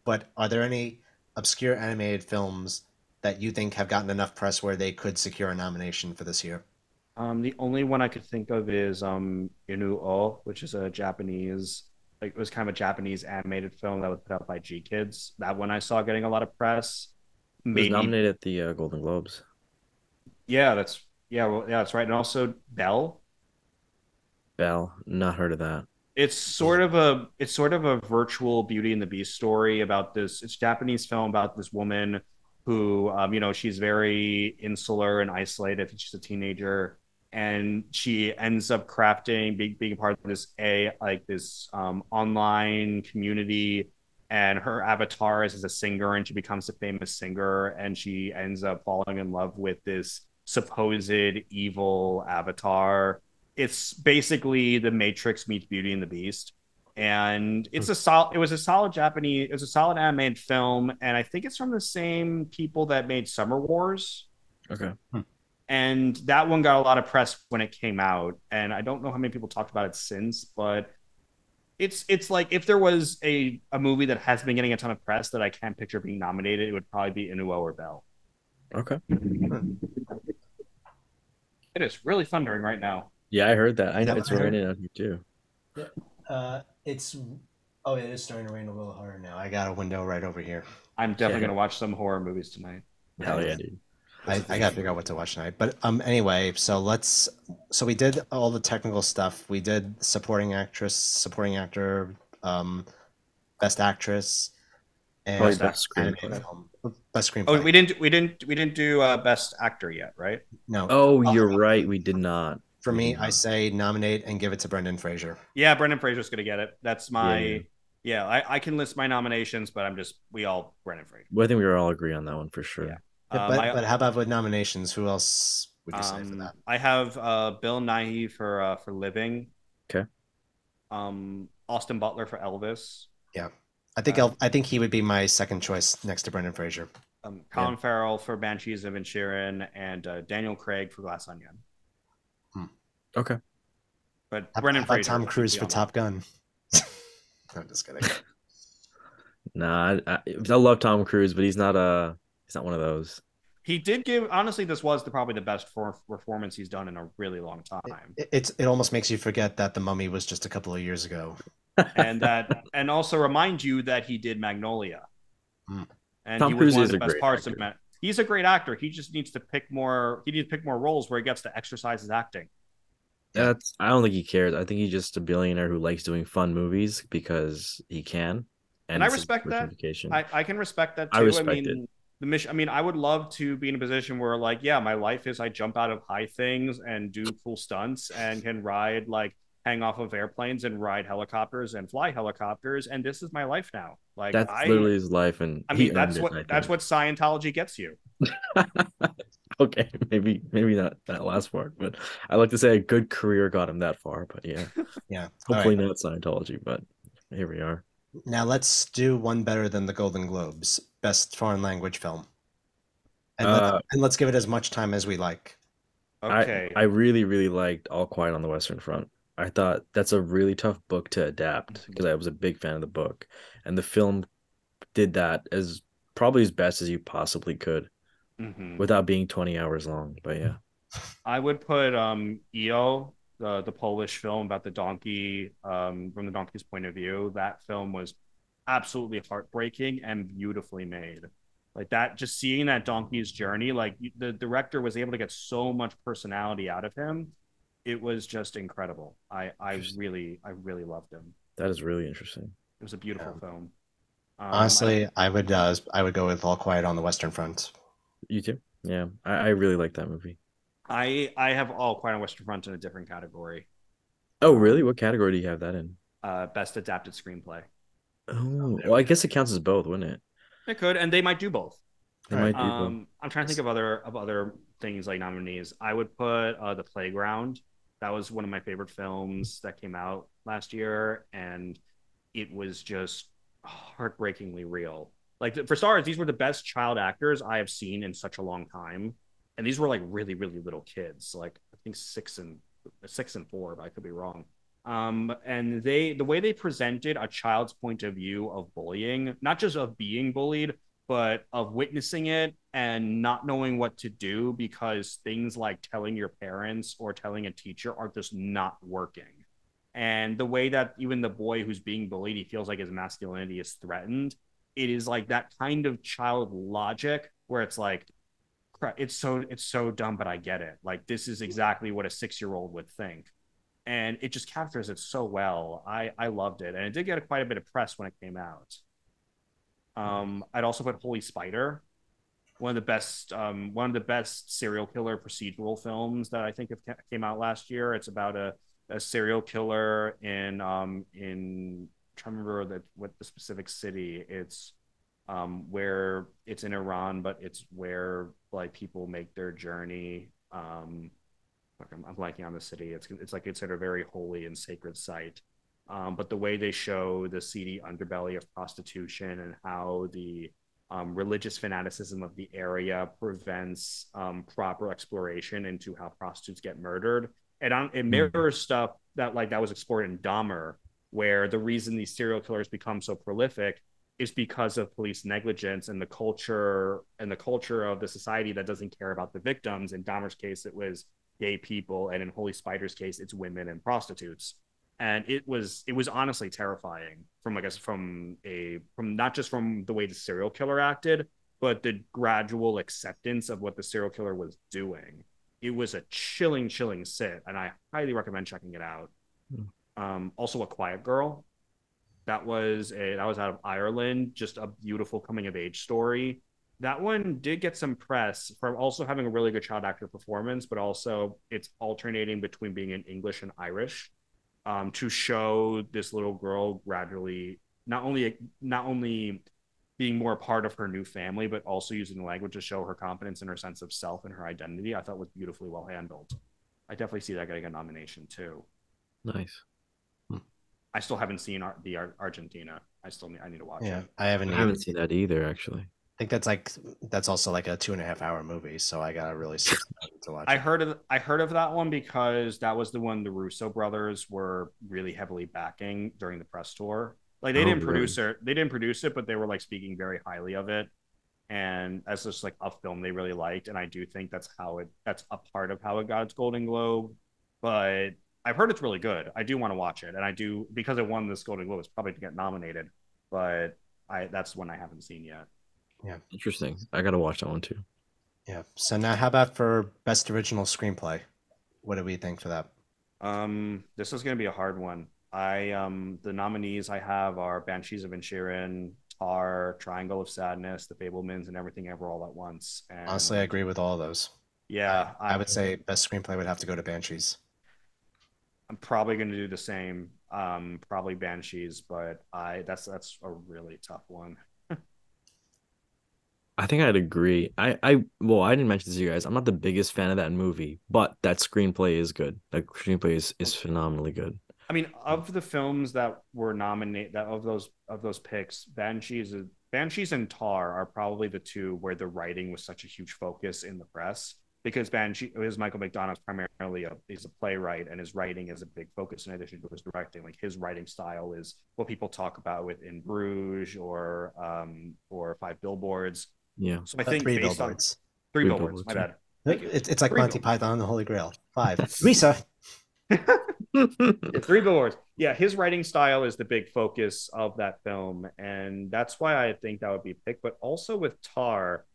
but are there any obscure animated films that you think have gotten enough press where they could secure a nomination for this year?
The only one I could think of is Inu O, which is a Japanese, like it was kind of a Japanese animated film that was put out by G Kids. That one I saw getting a lot of press.
It was
Maybe,
nominated at the Golden Globes.
yeah, that's right. And also Belle.
Bell, not heard of that.
It's sort of a virtual Beauty and the Beast story about this. It's a Japanese film about this woman who, she's very insular and isolated. I think she's a teenager, and she ends up being part of this online community. And her avatar is as a singer, and she becomes a famous singer, and she ends up falling in love with this supposed evil avatar. It's basically the Matrix meets Beauty and the Beast, and it was a solid animated film, and I think it's from the same people that made Summer Wars,
Okay.
and that one got a lot of press when it came out, and I don't know how many people talked about it since, but it's like if there was a movie that has been getting a ton of press that I can't picture being nominated, it would probably be Inuo or Bell.
Okay.
It is really thundering right now.
Yeah, I heard that. I know
Yeah,
it's
I heard.
raining out here too.
Yeah. It's it is starting to rain a little harder now. I got a window right over here.
I'm definitely
Yeah.
gonna watch some horror movies tonight.
Hell yeah, dude.
I gotta figure out what to watch tonight. But anyway, so we did all the technical stuff. We did supporting actress, supporting actor, best actress,
Probably
and
best
animated
screenplay.
film. Best
Oh,
screenplay.
we didn't do best actor yet, right?
No.
Oh, you're right. We did not.
For
We
me,
did
I
not.
say nominate and give it to Brendan Fraser.
Yeah, Brendan Fraser's gonna get it. That's
Yeah,
my yeah. I can list my nominations, but we all Brendan Fraser.
Well, I think we all agree on that one for sure.
Yeah.
But how about with nominations? Who else would you say for that?
I have Bill Nighy for Living.
Okay.
Austin Butler for Elvis.
Yeah, I think he would be my second choice next to Brendan Fraser.
Colin Farrell for Banshees of Inisherin, and Daniel Craig for Glass Onion.
Okay.
But
How
Brendan
about
Fraser
Tom Cruise
should be
for
on
Top Gun? I'm just kidding.
Nah, I love Tom Cruise, but he's not one of those.
He did give honestly, this was probably the best performance he's done in a really long time.
It almost makes you forget that The Mummy was just a couple of years ago.
And also remind you that he did Magnolia.
Mm.
And
Tom
he was
Cruise
one
is
of the
a
best
great
parts
actor.
of it. He's a great actor. He just needs to pick more. He needs to pick more roles where he gets to exercise his acting.
Yeah.
I don't think he cares. I think he's just a billionaire who likes doing fun movies because he can,
And
and
I
it's his
respect that.
justification.
I can respect that
I
too. I
respect it.
mean, the mission. I mean, I would love to be in a position where, like, yeah, my life is I jump out of high things and do cool stunts and can ride like hang off of airplanes and ride helicopters and fly helicopters, and this is my life now. Like,
That's literally his life, and
I
he
mean,
earned it, I
that's
think.
what Scientology gets you.
Okay, maybe not that last part, but I like to say a good career got him that far. But yeah,
Yeah. All
hopefully
right.
not Scientology, but here we are.
Now let's do one better than the Golden Globes, best foreign language film, and
Uh,
let's give it as much time as we like.
Okay.
I really liked All Quiet on the Western Front. I thought that's a really tough book to adapt because I was a big fan of the book, and the film did that as probably as best as you possibly could
Mm-hmm.
without being 20 hours long. But yeah,
I would put EO, the Polish film about the donkey, from the donkey's point of view. That film was absolutely heartbreaking and beautifully made. Like that, just seeing that donkey's journey, like the director was able to get so much personality out of him. It was just incredible. I really loved him.
that is really interesting.
It was a beautiful
Yeah.
film. I
Honestly, I would go with All Quiet on the Western Front.
You too? Yeah, I really like that movie.
I have All Quiet on Western Front in a different category.
Oh, really?
Um,
What category do you have that in?
best adapted screenplay.
Oh, well, I guess it counts as both, wouldn't it?
It could, and they might do both.
They
All right.
might do both.
I'm trying to think of other things like nominees. I would put The Playground. That was one of my favorite films that came out last year, and it was just heartbreakingly real. Like for stars, these were the best child actors I have seen in such a long time, and these were like really little kids, like I think 6 and 4, but I could be wrong. And the way they presented a child's point of view of bullying, not just of being bullied, but of witnessing it and not knowing what to do because things like telling your parents or telling a teacher are just not working. And the way that even the boy who's being bullied, he feels like his masculinity is threatened. It is like that kind of child logic where it's like, it's so dumb, but I get it. Like this is exactly what a 6-year-old would think, and it just captures it so well. I loved it, and it did get quite a bit of press when it came out. I'd also put Holy Spider, one of the best serial killer procedural films that I think have came out last year. It's about a serial killer in I'm trying to remember what the specific city. It's where it's in Iran, but it's where like people make their journey. I'm blanking on the city. It's like considered a very holy and sacred site. But the way they show the seedy underbelly of prostitution and how the religious fanaticism of the area prevents proper exploration into how prostitutes get murdered. And it mirrors stuff that was explored in Dahmer, where the reason these serial killers become so prolific is because of police negligence and the culture of the society that doesn't care about the victims. In Dahmer's case, it was gay people, and in Holy Spider's case, it's women and prostitutes. And it was honestly terrifying from I guess from not just from the way the serial killer acted, but the gradual acceptance of what the serial killer was doing. It was a chilling sit, and I highly recommend checking it out. Also, A Quiet Girl. That was out of Ireland, just a beautiful coming of age story. That one did get some press for also having a really good child actor performance, but also it's alternating between being in English and Irish, to show this little girl gradually not only being more a part of her new family, but also using the language to show her confidence in her sense of self and her identity. I thought was beautifully well handled. I definitely see that getting a nomination too.
Nice.
I still haven't seen the Argentina. I need to watch
Yeah,
it.
I haven't
I
either.
haven't seen that either, actually.
I think that's also like a 2.5 hour movie, so I gotta really sit down to watch
I
it.
heard of that one because that was the one the Russo brothers were really heavily backing during the press tour. Like
Oh, really?
they didn't produce it, but they were like speaking very highly of it. And as just like a film they really liked. And I do think that's a part of how it got its Golden Globe. But I've heard it's really good. I do want to watch it, and I do because it won this Golden Globe. It's probably to get nominated, but that's one I haven't seen yet.
Yeah,
Interesting. I gotta watch that one too.
yeah. So now, how about for best original screenplay? What do we think for that?
This is gonna be a hard one. The nominees I have are Banshees of Inisherin, Tar, Triangle of Sadness, The Fablemans, and Everything Ever All at Once.
Honestly, I
And
agree with all of those.
yeah,
I would say best screenplay would have to go to Banshees.
I'm probably gonna do the same. Probably Banshees, but I that's a really tough one.
I think I'd agree. Well, I didn't mention this to you guys. I'm not the biggest fan of that movie, but that screenplay is good. That screenplay is phenomenally good.
I mean, of the films that were nominated, that of those picks, Banshees and Tar are probably the two where the writing was such a huge focus in the press because Banshee is Michael McDonagh's primarily he's a playwright and his writing is a big focus in addition to his directing. Like his writing style is what people talk about with In Bruges or Five Billboards.
Yeah.
So I think
Three
based on
billboards.
Three
Three
Billboards, my
Billboards,
bad. Thank you.
It's like
Three
Monty
Billboards.
Python and the Holy Grail. Five. Risa.
Yeah, Three Billboards. Yeah, his writing style is the big focus of that film, and that's why I think that would be picked. But also with Tar,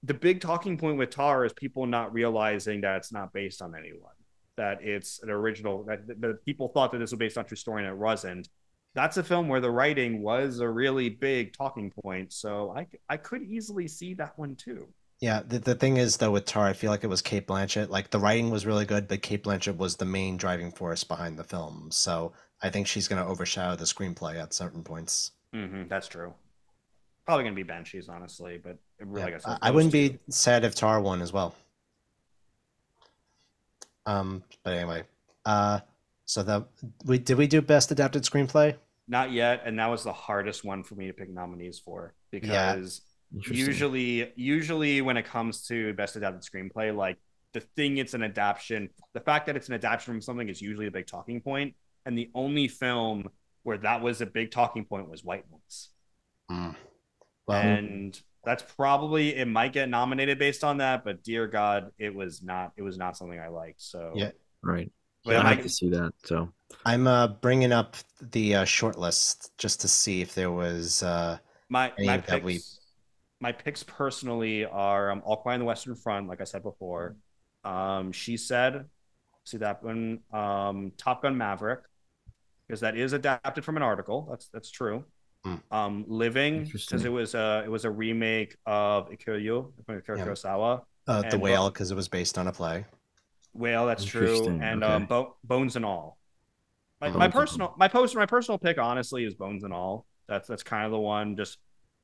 the big talking point with Tar is people not realizing that it's not based on anyone, that it's an original. That people thought that this was based on true story, and it wasn't. That's a film where the writing was a really big talking point, so I could easily see that one too.
Yeah, the thing is though with Tar, I feel like it was Kate Blanchett. Like the writing was really good, but Kate Blanchett was the main driving force behind the film. So I think she's going to overshadow the screenplay at certain points.
That's true. Probably gonna be Banshees, honestly, but
Yeah,
like I said,
I
those
wouldn't
two.
be sad if Tar won as well. But anyway, uh, so that we do best adapted screenplay?
Not yet, and that was the hardest one for me to pick nominees for
Yeah,
because
Interesting.
usually when it comes to best adapted screenplay, like the thing it's an adaptation, the fact that it's an adaptation from something is usually a big talking point, and the only film where that was a big talking point was White Noise,
mm, well,
Mm,
and that's probably it might get nominated based on that, but dear God, it was not something I liked. So,
yeah,
right.
but
yeah.
it
I have
might
to see that. So
I'm bringing up the short list just to see if there was
my
any that we.
picks my picks personally are All Quiet on the Western Front, like I said before. She said, see that one. Top Gun Maverick, because that is adapted from an article. That's true.
Mm,
Living, because
interesting.
it was a remake of Ikiryu from Akira
yeah,
Kurosawa,
the
and
Whale because it was based on a play.
Whale, that's true,
Interesting.
and
Okay.
Bones and All.
Mm,
My personal pick honestly is Bones and All. That's kind of the one, just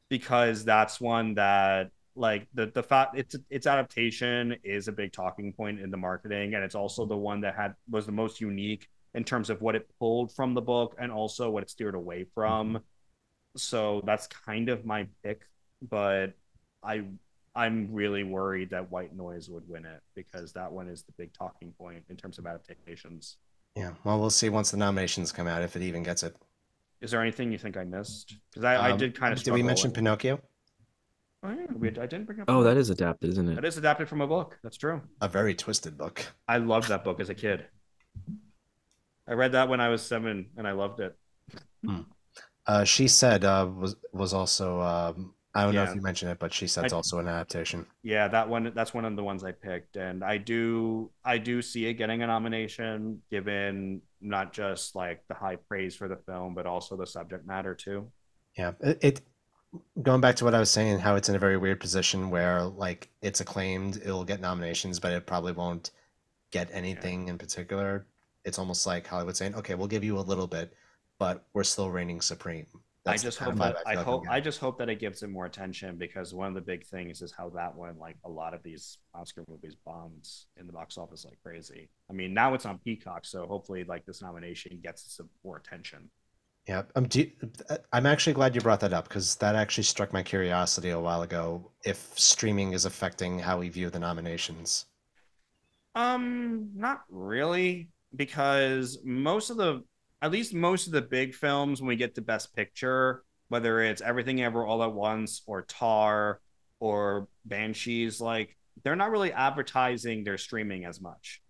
because that's one that like the fact its adaptation is a big talking point in the marketing, and it's also the one that had was the most unique in terms of what it pulled from the book and also what it steered away from. So that's kind of my pick, but I I'm really worried that White Noise would win it because that one is the big talking point in terms of adaptations.
yeah, well, we'll see once the nominations come out if it even gets it.
Is there anything you think I missed? Because I did kind of
Did we
struggle.
mention Pinocchio?
Oh yeah, I didn't bring up
Oh, that
Pinocchio.
is adapted, isn't it?
That is adapted from a book. That's true.
A very twisted book.
I loved that book as a kid. I read that when I was 7, and I loved it.
Hmm. She said was also I don't know if
Yeah,
you mentioned it, but she said it's
I
also an adaptation.
yeah that one. That's one of the ones I picked, and I do see it getting a nomination, given not just like the high praise for the film, but also the subject matter too.
Yeah, it going back to what I was saying, how it's in a very weird position where like it's acclaimed, it'll get nominations, but it probably won't get
Yeah.
anything in particular. It's almost like Hollywood saying, "Okay, we'll give you a little bit, but we're still reigning supreme."
I
That's the
just
kind of
hope
vibe
that
I feel like I'm
I
getting.
just hope that it gives it more attention because one of the big things is how that one like a lot of these Oscar movies bombs in the box office like crazy. I mean now it's on Peacock, so hopefully like this nomination gets some more attention.
Yeah, I'm actually glad you brought that up because that actually struck my curiosity a while ago. If streaming is affecting how we view the nominations.
Not really, because at least most of the big films, when we get to Best Picture, whether it's Everything Ever All at Once or Tar or Banshees, like they're not really advertising their streaming as much.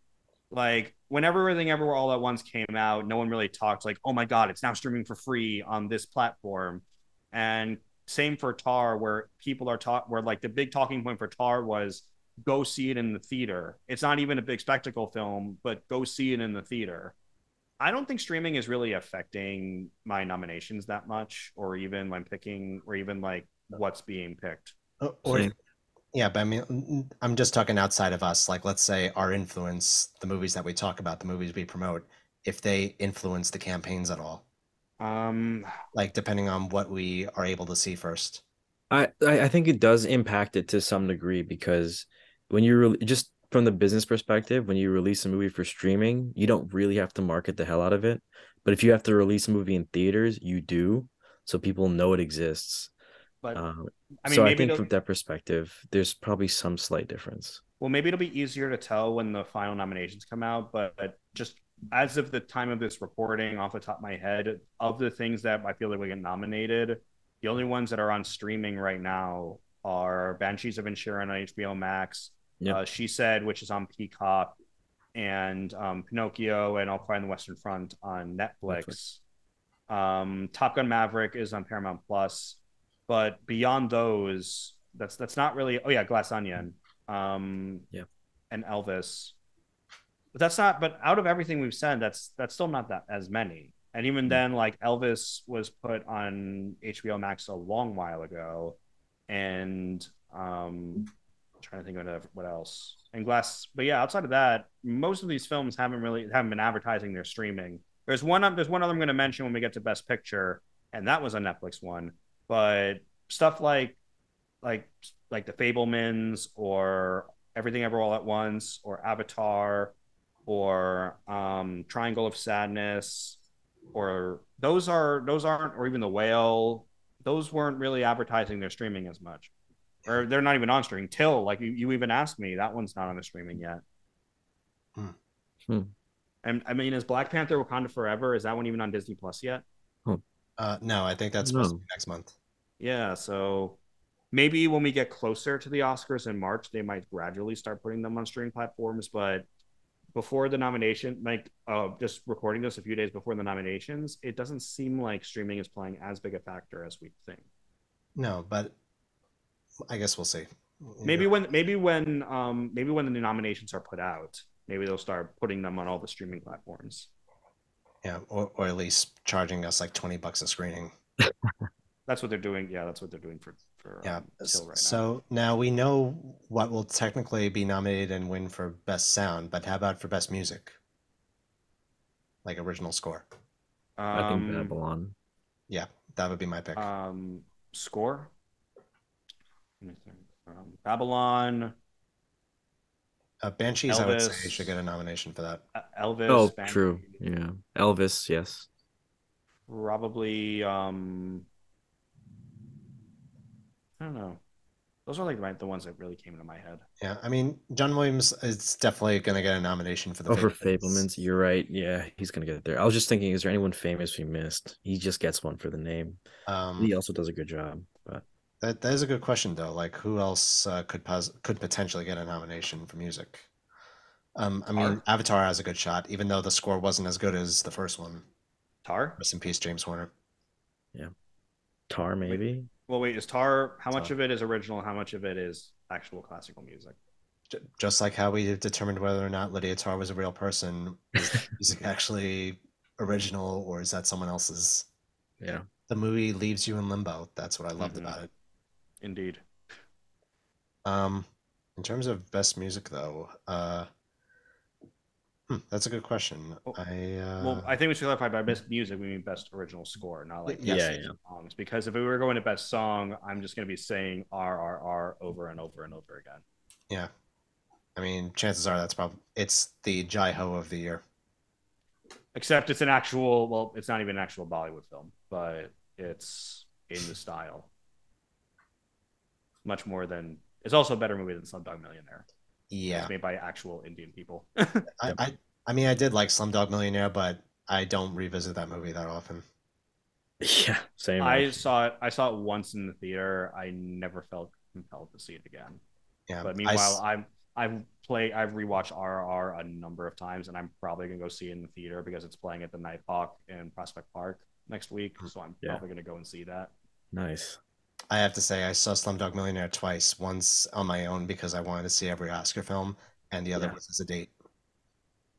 Like whenever Everything Ever All at Once came out, no one really talked like, "Oh my God, it's now streaming for free on this platform." And same for Tar, where people are taught where like the big talking point for Tar was go see it in the theater. It's not even a big spectacle film, but go see it in the theater. I don't think streaming is really affecting my nominations that much, or even when picking, or even like what's being picked.
Or
Same.
yeah, but I mean, I'm just talking outside of us. Like, let's say our influence, the movies that we talk about, the movies we promote, if they influence the campaigns at all,
Um,
like depending on what we are able to see first.
I think it does impact it to some degree because when you just from the business perspective, when you release a movie for streaming, you don't really have to market the hell out of it. But if you have to release a movie in theaters, you do, so people know it exists.
but
Uh,
I mean,
so I
maybe
think
it'll
from that perspective, there's probably some slight difference.
well, maybe it'll be easier to tell when the final nominations come out. But just as of the time of this recording, off the top of my head, of the things that I feel like we get nominated, the only ones that are on streaming right now are Banshees of Inisherin on HBO Max,
Yep.
She Said, which is on Peacock, and Pinocchio and All Quiet on the Western Front on
Netflix.
Netflix. Top Gun Maverick is on Paramount Plus, but beyond those, that's not really. Oh yeah, Glass Onion,
Yeah.
and Elvis. But that's not. But out of everything we've said, that's still not that as many. And even
Mm.
then, like Elvis was put on HBO Max a long while ago, and trying to think of what else. And Glass, but yeah, outside of that, most of these films haven't been advertising their streaming. There's one other I'm going to mention when we get to Best Picture, and that was a Netflix one. But stuff like like The Fablemans or Everything Ever All at Once or Avatar or Triangle of Sadness or those aren't or even The Whale, those weren't really advertising their streaming as much, or they're not even on streaming. Till, like you even asked me, that one's not on the streaming yet.
Hmm.
Hmm.
And I mean, is Black Panther: Wakanda Forever, is that one even on Disney Plus yet?
Oh,
No, I think that's supposed to
no.
be next month.
Yeah, so maybe when we get closer to the Oscars in March, they might gradually start putting them on streaming platforms. But before the nomination, like just recording this a few days before the nominations, it doesn't seem like streaming is playing as big a factor as we think.
No, but I guess we'll see.
Maybe when the nominations are put out, maybe they'll start putting them on all the streaming platforms.
Yeah, or at least charging us like $20 a screening.
That's what they're doing. Yeah, that's what they're doing for
Yeah.
Till right now.
So now we know what will technically be nominated and win for best sound, but how about for best music? Like original score.
I think
Um,
Babylon.
Yeah, that would be my pick.
Score. Let me think. Babylon,
Banshees, I would say, should
Elvis,
get a nomination for that.
Elvis,
Oh,
Banshee,
true. Yeah. Elvis, yes.
probably. I don't know. Those are like the ones that really came into my head.
Yeah, I mean, John Williams is definitely going to get a nomination for the
Oh, for
Fablemans.
Fablemans, you're right. Yeah, he's gonna get it there. I was just thinking, is there anyone famous we missed? He just gets one for the name. He also does a good job. But
That is a good question though. Like, who else could potentially get a nomination for music? I mean,
Tar,
Avatar has a good shot, even though the score wasn't as good as the first one.
Tar.
Rest in peace, James Horner.
yeah, Tar
Wait,
maybe.
well, wait. Is Tar? How much
Tar.
of it is original? How much of it is actual classical music?
Just like how we determined whether or not Lydia Tarr was a real person, is the music actually original or is that someone else's?
Yeah.
The movie leaves you in limbo. That's what I loved
Mhm.
about it.
Indeed.
In terms of best music though, that's a good question.
Oh, well, I think we should clarify by best music, we mean best original score, not like
yes,
Yeah, yeah.
songs. Because if we were going to best song, I'm just going to be saying RRR over and over and over again.
yeah. I mean, chances are it's the Jai Ho of the year.
Except it's an actual, well, it's not even an actual Bollywood film, but it's in the style. Much more than, it's also a better movie than Slumdog Millionaire.
Yeah.
It's made by actual Indian people.
I mean, I did like Slumdog Millionaire, but I don't revisit that movie that often.
Yeah, same.
I saw it once in the theater. I never felt compelled to see it again.
Yeah.
But meanwhile, I've rewatched RRR a number of times, and I'm probably gonna go see it in the theater because it's playing at the Nighthawk in Prospect Park next week. So I'm probably gonna go and see that.
Nice.
I have to say I saw Slumdog Millionaire twice. Once on my own because I wanted to see every Oscar film, and the other
Yeah.
was as a date.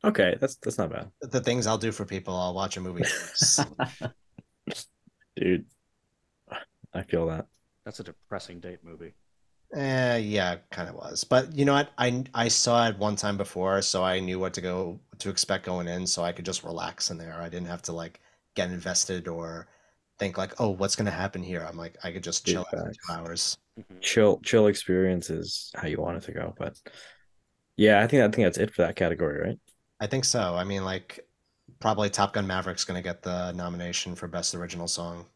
Okay, that's not bad.
The things I'll do for people, I'll watch a movie twice.
Dude, I feel that.
That's a depressing date movie.
Yeah, kind of was. But you know what? I saw it one time before, so I knew what to expect going in, so I could just relax in there. I didn't have to like get invested or think like, oh, what's gonna happen here? I'm like, I could just chill
Dude,
out for two
facts.
hours.
Mhm.
Chill experience is how you want it to go. But yeah, I think that's it for that category, right?
I think so. I mean, like, probably Top Gun Maverick's gonna get the nomination for Best Original Song.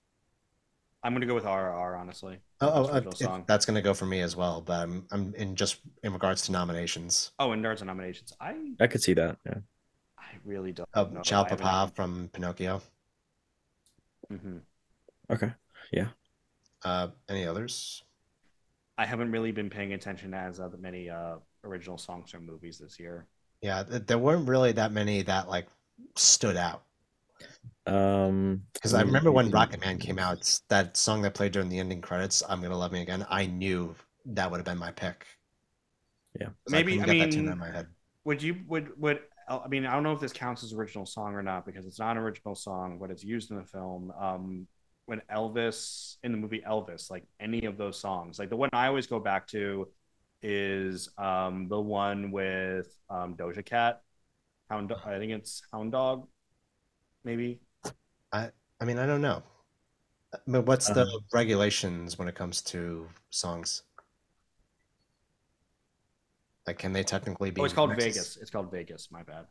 I'm gonna go with RRR, honestly, for
Oh,
best original song.
that's gonna go for me as well. But I'm in just in regards to nominations.
Oh, and nerds and nominations. I
I could see that. Yeah.
I really don't
Oh,
know.
Ciao
I haven't
Papa
even.
from Pinocchio.
Mhm.
Okay. Yeah.
Any others?
I haven't really been paying attention as many original songs from movies this year.
Yeah, there weren't really that many that like stood out. Because
Let
I
me
remember when
see.
Rocket Man came out, that song that played during the ending credits, "I'm Gonna Love Me Again." I knew that would have been my pick,
Yeah.
so I
Maybe,
couldn't
I
get that tune out
mean,
of my head.
would I mean, I don't know if this counts as original song or not because it's not an original song, but it's used in the film. When Elvis in the movie Elvis, like any of those songs, like the one I always go back to is the one with Doja Cat, I think it's Hound Dog, maybe.
I I mean I don't know, but what's the
Um,
regulations when it comes to songs? Like, can they technically
Oh,
be
it's called
remixes?
Vegas. It's called Vegas. My bad.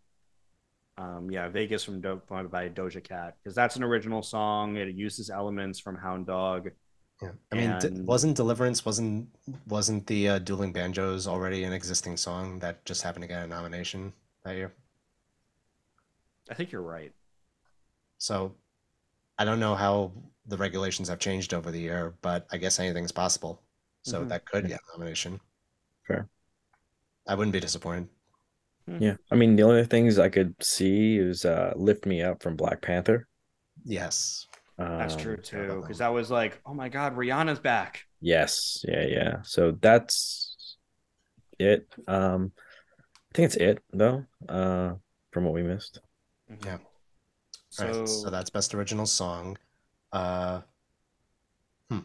Yeah, Vegas by Doja Cat because that's an original song. It uses elements from Hound Dog,
Yeah, I mean,
and
wasn't Deliverance wasn't the Dueling Banjos already an existing song that just happened to get a nomination that year?
I think you're right.
So I don't know how the regulations have changed over the year, but I guess anything's possible. So
Mm-hmm.
that could
yeah,
get a nomination.
fair.
I wouldn't be disappointed.
Yeah. I mean, the only things I could see is Lift Me Up from Black Panther.
Yes,
That's true
forgot about
too,
that
because
one.
that was like, oh my God, Rihanna's back.
Yes. Yeah, yeah. So that's it. I think it's it though, from what we missed.
Yeah.
Mm-hmm.
All right. So
So,
that's best original song. Uh, hmm.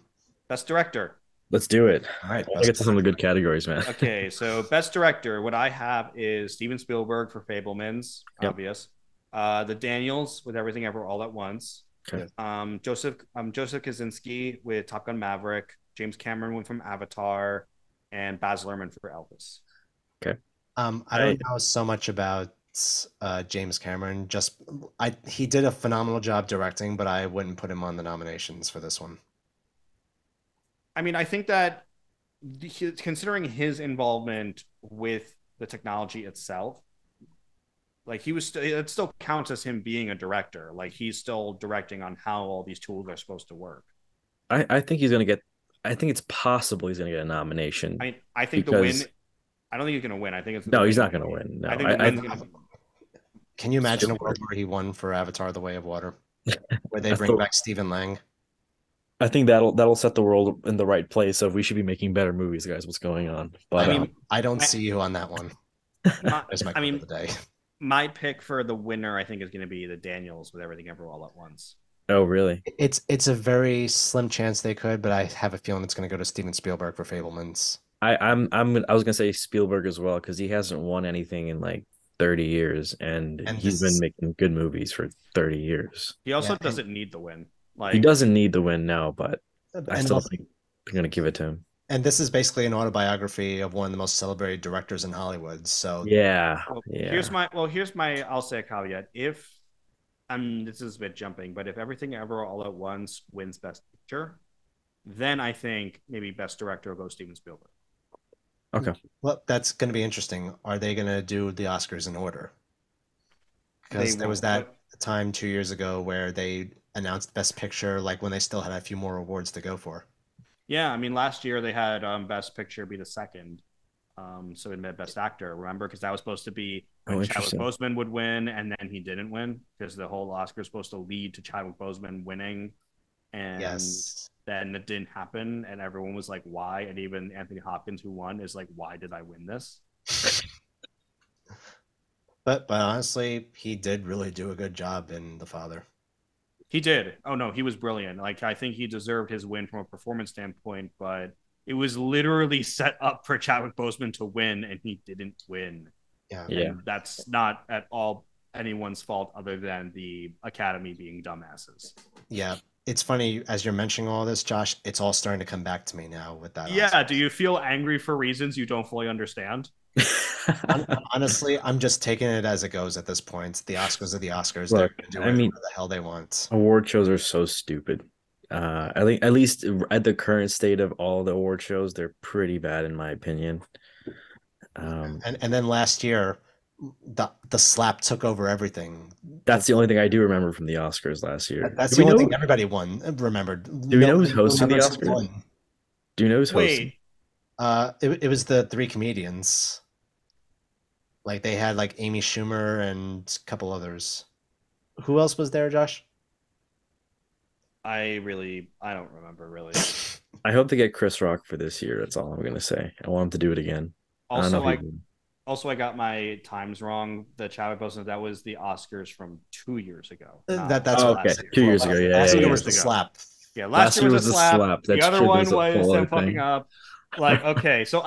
best director.
Let's do it.
All right.
I want to
Best
get to some of the
director.
good categories, man.
Okay, so best director. What I have is Steven Spielberg for Fablemans,
Yep.
obvious. The Daniels with Everything Ever All at Once.
Okay.
Yes.
Joseph Kaczynski with Top Gun Maverick. James Cameron went from Avatar, and Baz Luhrmann for Elvis.
Okay.
I
I
don't know so much about James Cameron. Just he did a phenomenal job directing, but I wouldn't put him on the nominations for this one.
I mean, I think that considering his involvement with the technology itself, like it still counts as him being a director. Like he's still directing on how all these tools are supposed to work.
I think he's gonna get. I think it's possible he's gonna get a nomination
I think the win.
because
I don't think he's going to win. I think it's the
no, he's
win.
not gonna win.
I
No,
think the
I
win's going to.
Can you imagine a world
Spielberg.
where he won for Avatar: The Way of Water, where they
That's
bring
the.
back Stephen Lang?
I think that'll set the world in the right place of we should be making better movies, guys. What's going on?
I
But
mean,
I don't
my,
see you on that one.
my
There's my
I
quote of
mean,
the day.
my pick for the winner, I think, is going to be the Daniels with Everything Ever All at Once.
oh really?
It's a very slim chance they could, but I have a feeling it's going to go to Steven Spielberg for Fablemans.
I was gonna say Spielberg as well because he hasn't won anything in like 30 years, and
And
he's been
this,
making good movies for 30 years.
He
yeah,
also doesn't need the win.
He
Like,
doesn't need the win now, but I
and
still
also,
think they're gonna give it to him.
and this is basically an autobiography of one of the most celebrated directors in Hollywood. So
Yeah,
well,
yeah.
here's my I'll say a caveat. If this is a bit jumping, but if Everything Ever All at Once wins Best Picture, then I think maybe Best Director will go Steven Spielberg.
Okay.
well, that's going to be interesting. Are they going to do the Oscars in order?
They
Because there was
won't,
that
but
time 2 years ago where they announced Best Picture, like when they still had a few more awards to go for.
yeah, I mean, last year they had Best Picture be the second. So it made Best Actor, remember? Because that was supposed to be
Oh,
when Chadwick
interesting.
Boseman would win, and then he didn't win because the whole Oscar is supposed to lead to Chadwick Boseman winning. and
Yes.
then it didn't happen, and everyone was like, "Why?" And even Anthony Hopkins, who won, is like, "Why did I win this?"
But honestly, he did really do a good job in The Father.
He did. Oh no, he was brilliant. Like I think he deserved his win from a performance standpoint, but it was literally set up for Chadwick Boseman to win, and he didn't win.
Yeah.
Yeah.
And that's not at all anyone's fault other than the Academy being dumbasses.
Yeah. It's funny as you're mentioning all this, Josh, it's all starting to come back to me now with that
Yeah, do
Oscars.
you feel angry for reasons you don't fully understand?
Honestly, I'm just taking it as it goes at this point. The Oscars are the Oscars. They're
Look,
going to do
I
whatever
mean,
the hell they want.
award shows are so stupid. At least at the current state of all the award shows, they're pretty bad in my opinion.
And then last year, the slap took over everything.
That's the only thing I do remember from the Oscars last year.
That's the only thing everybody remembered.
Do we know who's
Nobody
hosting the
remembers who
Oscars?
won.
Do you know who's hosting?
Wait,
It was the three comedians. Like they had like Amy Schumer and a couple others. Who else was there, Josh?
I don't remember really.
I hope they get Chris Rock for this year. That's all I'm gonna say. I want him to do it again. I don't know
Also,
if he
I
will.
also I got my times wrong. The Chadwick Boseman, that was the Oscars from 2 years ago.
That's
Oh,
what
okay,
last year.
2 years ago. Yeah,
last
yeah,
year
yeah.
was the
Ago.
slap.
Yeah,
Last
last year
year
was
was
a
the
slap.
slap.
The
That's
other
true.
one
There's a
was
whole
them
other
fucking
thing.
up. Like, okay, so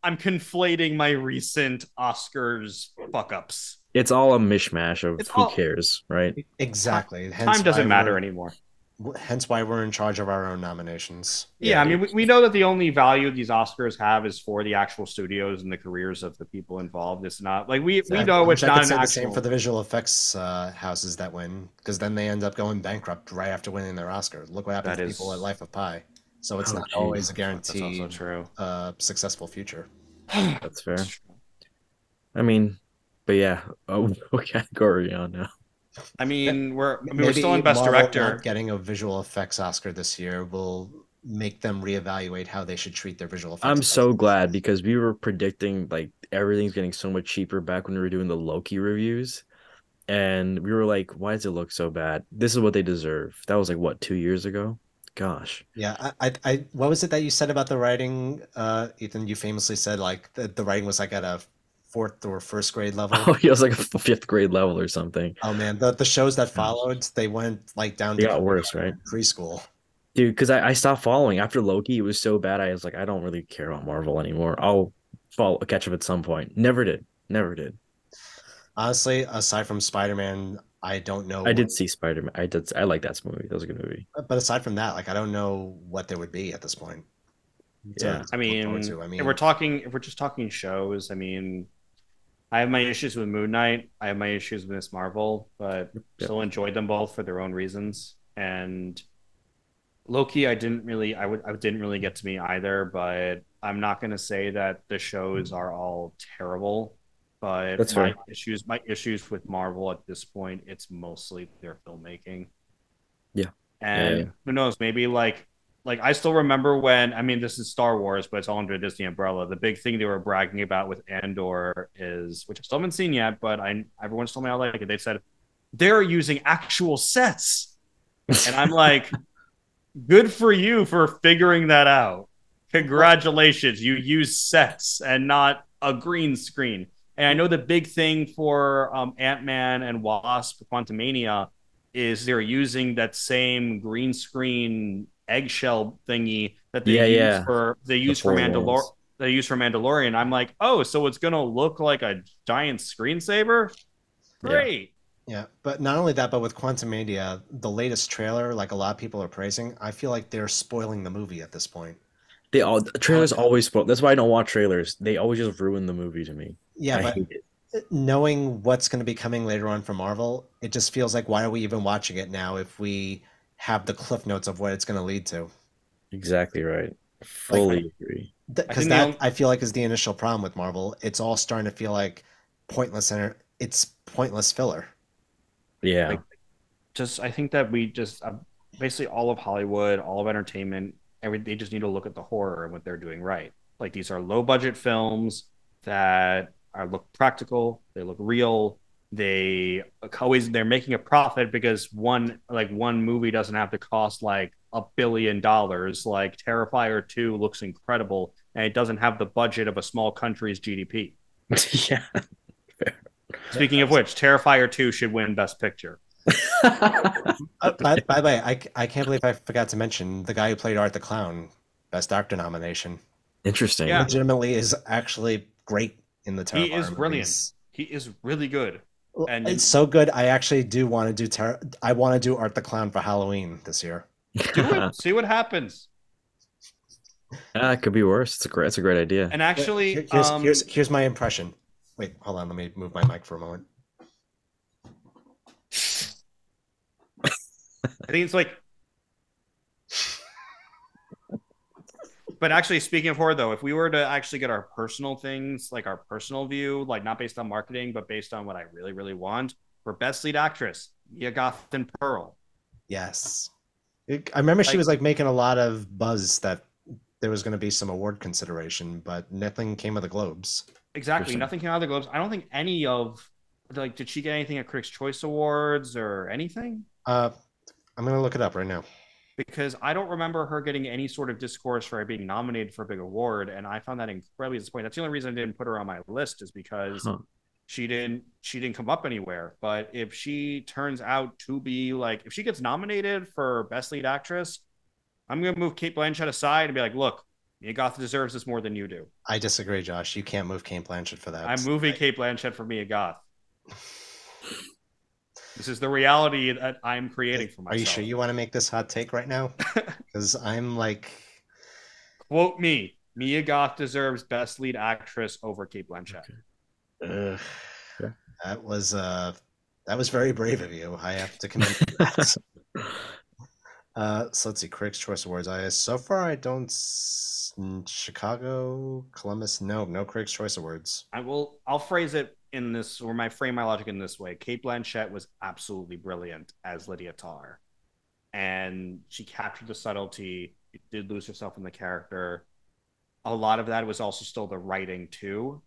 I'm conflating my recent Oscars fuck ups.
It's all a mishmash of
It's
who
all
cares, right?
Exactly.
time doesn't matter anymore.
Hence why we're in charge of our own nominations.
Yeah,
Yeah,
I mean,
dude.
we know that the only value these Oscars have is for the actual studios and the careers of the people involved. It's not like we
I
know
wish
it's
I
not
could
an
say the same for
actual.
the visual effects houses that win, because then they end up going bankrupt right after winning their Oscar. Look what happened
That
to people at
is,
Life of Pi. So it's
Oh,
not always a
jeez.
that's also
guaranteed
true.
successful future.
That's
That's
fair.
true.
I mean, but yeah. Oh, what category are you on now?
We're still
Maybe
in Best
Marvel not
Director.
getting a visual effects Oscar this year will make them reevaluate how they should treat their visual
I'm
effects
so
houses.
glad because we were predicting like everything's getting so much cheaper back when we were doing the Loki reviews. And we were like, why does it look so bad? This is what they deserve. That was like what, 2 years ago? Gosh.
Yeah, what was it that you said about the writing, Ethan? You famously said like the writing was like at a fourth or first grade level.
Oh, he was like a fifth grade level or something.
Oh man, the shows that
Gosh.
followed, they went like down
They
to
got worse,
kindergarten
right?
and preschool.
Dude, because I stopped following after Loki. It was so bad. I was like, I don't really care about Marvel anymore. I'll follow catch up at some point. Never did. Never did.
Honestly, aside from Spider-Man, I don't know
I
what,
did see Spider-Man. I did. I like that movie. That was a good movie.
but aside from that, like I don't know what there would be at this point
Yeah.
to look forward to. I mean,
If we're just talking shows, I mean, I have my issues with Moon Knight. I have my issues with Miss Marvel, but
Yep.
still enjoyed them both for their own reasons. And Loki, I didn't really get to me either, but I'm not going to say that the shows are all terrible. But
That's fair.
my issues with Marvel at this point, it's mostly their filmmaking.
Yeah. Yeah. Yeah.
And who knows, maybe like I still remember when, I mean, this is Star Wars, but it's all under the Disney umbrella. The big thing they were bragging about with Andor is, which I still haven't seen yet, but everyone's told me I like it. They said they're using actual sets, and I'm like, good for you for figuring that out. Congratulations, you use sets and not a green screen. And I know the big thing for Ant-Man and Wasp, Quantumania, is they're using that same green screen eggshell thingy that
Yeah. Yeah.
they
The
use for
four walls.
Mandalorian. I'm like, oh, so it's gonna look like a giant screensaver?
Yeah.
Great.
yeah, but not only that, but with Quantumania, the latest trailer, like a lot of people are praising, I feel like they're spoiling the movie at this point.
They all trailers always spoil. That's why I don't watch trailers. They always just ruin the movie to me.
Yeah,
I
but
hate it.
knowing what's going to be coming later on from Marvel, it just feels like why are we even watching it now if we have the cliff notes of what it's going to lead to?
Exactly right.
Like,
Fully agree.
I
because
think
that I feel like is the initial problem with Marvel. It's all starting to feel like it's pointless filler.
Yeah.
like just I think that we just basically all of Hollywood, all of entertainment, they just need to look at the horror and what they're doing right. Like these are low budget films that are look practical, they look real, They're making a profit because one movie doesn't have to cost like $1 billion. Like Terrifier 2 looks incredible and it doesn't have the budget of a small country's GDP.
Yeah.
Speaking of which, Terrifier 2 should win Best Picture.
By the way, I can't believe I forgot to mention the guy who played Art the Clown, Best Actor nomination.
Interesting.
Yeah.
Legitimately is actually great in the
He
Terrifier
is brilliant.
movies.
He is really good. And
It's so good. I actually do want to do I want to do Art the Clown for Halloween this year.
do it. See what happens.
Yeah, it could be worse. It's a great idea.
And actually,
here's my impression. Wait, hold on. Let me move my mic for a moment.
I think it's like. But actually, speaking of horror, though, if we were to actually get our personal things, like our personal view, like not based on marketing, but based on what I really, really want, for Best Lead Actress, Mia Goth and Pearl.
Yes. I remember she was like making a lot of buzz that there was going to be some award consideration, but nothing came of the Globes.
Exactly. Nothing came out of the Globes. I don't think any of, like, did she get anything at Critics' Choice Awards or anything?
I'm going to look it up right now.
Because I don't remember her getting any sort of discourse for being nominated for a big award, and I found that incredibly disappointing. That's the only reason I didn't put her on my list, is because she didn't come up anywhere. But if she turns out to be like, if she gets nominated for Best Lead Actress, I'm gonna move Cate Blanchett aside and be like, look, Mia Goth deserves this more than you do.
I disagree, Josh. You can't move Cate Blanchett for that.
I'm moving Cate Blanchett for Mia Goth. This is the reality that I'm creating for myself.
Are you sure you want to make this hot take right now? Because I'm like...
Quote me, Mia Goth deserves Best Lead Actress over Cate Blanchett.
Okay. That was very brave of you. I have to commend that. So let's see, Critics' Choice Awards. So far I don't... Chicago, Columbus, no Critics' Choice Awards.
I'll phrase it in this, or frame my logic in this way. Cate Blanchett was absolutely brilliant as Lydia Tarr, and she captured the subtlety. She did lose herself in the character. A lot of that was also still the writing too,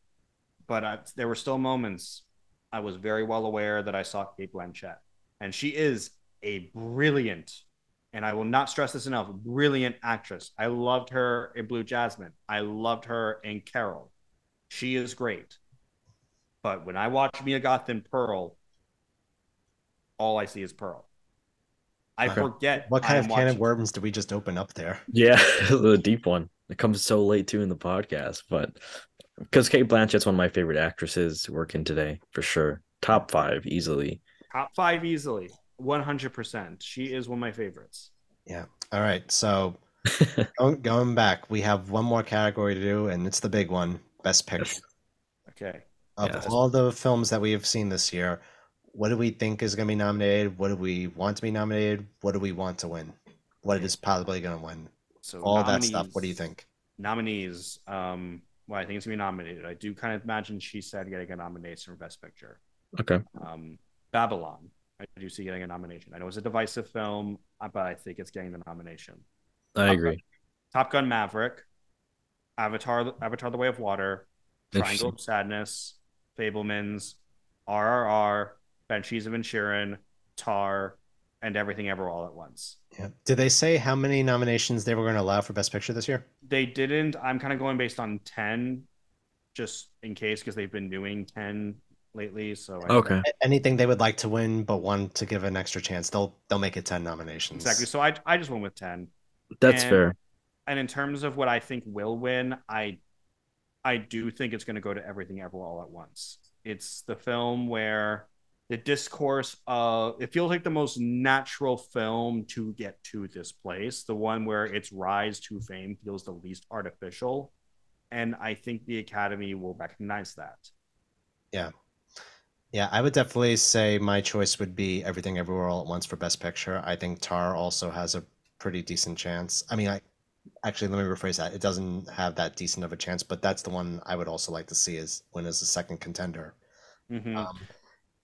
but there were still moments I was very well aware that I saw Cate Blanchett, and she is a brilliant, and I will not stress this enough, brilliant actress. I loved her in Blue Jasmine. I loved her in Carol. She is great. But when I watch Mia Goth and Pearl, all I see is Pearl. I forget.
What kind of can of worms did we just open up there?
Yeah, the deep one. It comes so late too in the podcast, but because Cate Blanchett's one of my favorite actresses working today, for sure. Top 5 easily.
Top 5 easily. 100%. She is one of my favorites.
Yeah. All right. So going back, we have one more category to do, and it's the big one, Best Picture.
Okay.
Of all the films that we have seen this year, what do we think is going to be nominated? What do we want to be nominated? What do we want to win? What is probably going to win?
So
all that stuff. What do you think?
Nominees. Well, I think it's going to be nominated. I do kind of imagine She Said getting a nomination for Best Picture.
Okay.
Babylon. I do see getting a nomination. I know it's a divisive film, but I think it's getting the nomination.
I agree.
Top Gun Maverick, Avatar The Way of Water, Triangle of Sadness, Fabelmans, RRR, Banshees of Inisherin, Tar, and Everything Ever All at Once.
Yeah. Did they say how many nominations they were going to allow for Best Picture this year?
They didn't. I'm kind of going based on 10, just in case, because they've been doing 10 lately. So
okay,
anything they would like to win but want to give an extra chance, they'll make it 10 nominations.
Exactly. So I just went with 10.
That's fair.
And in terms of what I think will win, I do think it's going to go to Everything Ever All at Once. It's the film where the discourse it feels like the most natural film to get to this place, the one where its rise to fame feels the least artificial, and I think the Academy will recognize that.
Yeah, I would definitely say my choice would be Everything Everywhere All at Once for Best Picture. I think Tar also has a pretty decent chance. I mean, actually, let me rephrase that. It doesn't have that decent of a chance, but that's the one I would also like to see win as a second contender.
Mm-hmm.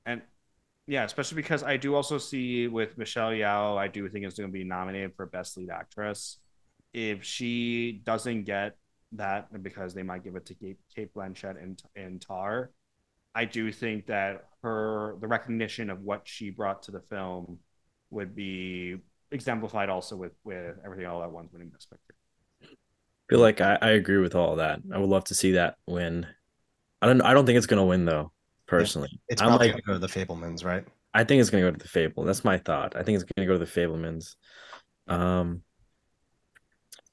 And yeah, especially because I do also see with Michelle Yeoh, I do think it's going to be nominated for Best Lead Actress. If she doesn't get that, because they might give it to Cate Blanchett and Tar, I do think that the recognition of what she brought to the film would be exemplified also with Everything All at Once winning Best Picture.
I feel like I agree with all of that. I would love to see that win. I don't think it's gonna win though,
Yeah,
personally.
it's
I'm
probably
like
gonna go to the Fablemans, right?
I think it's gonna go to the Fable. That's my thought. I think it's gonna go to the Fablemans. Um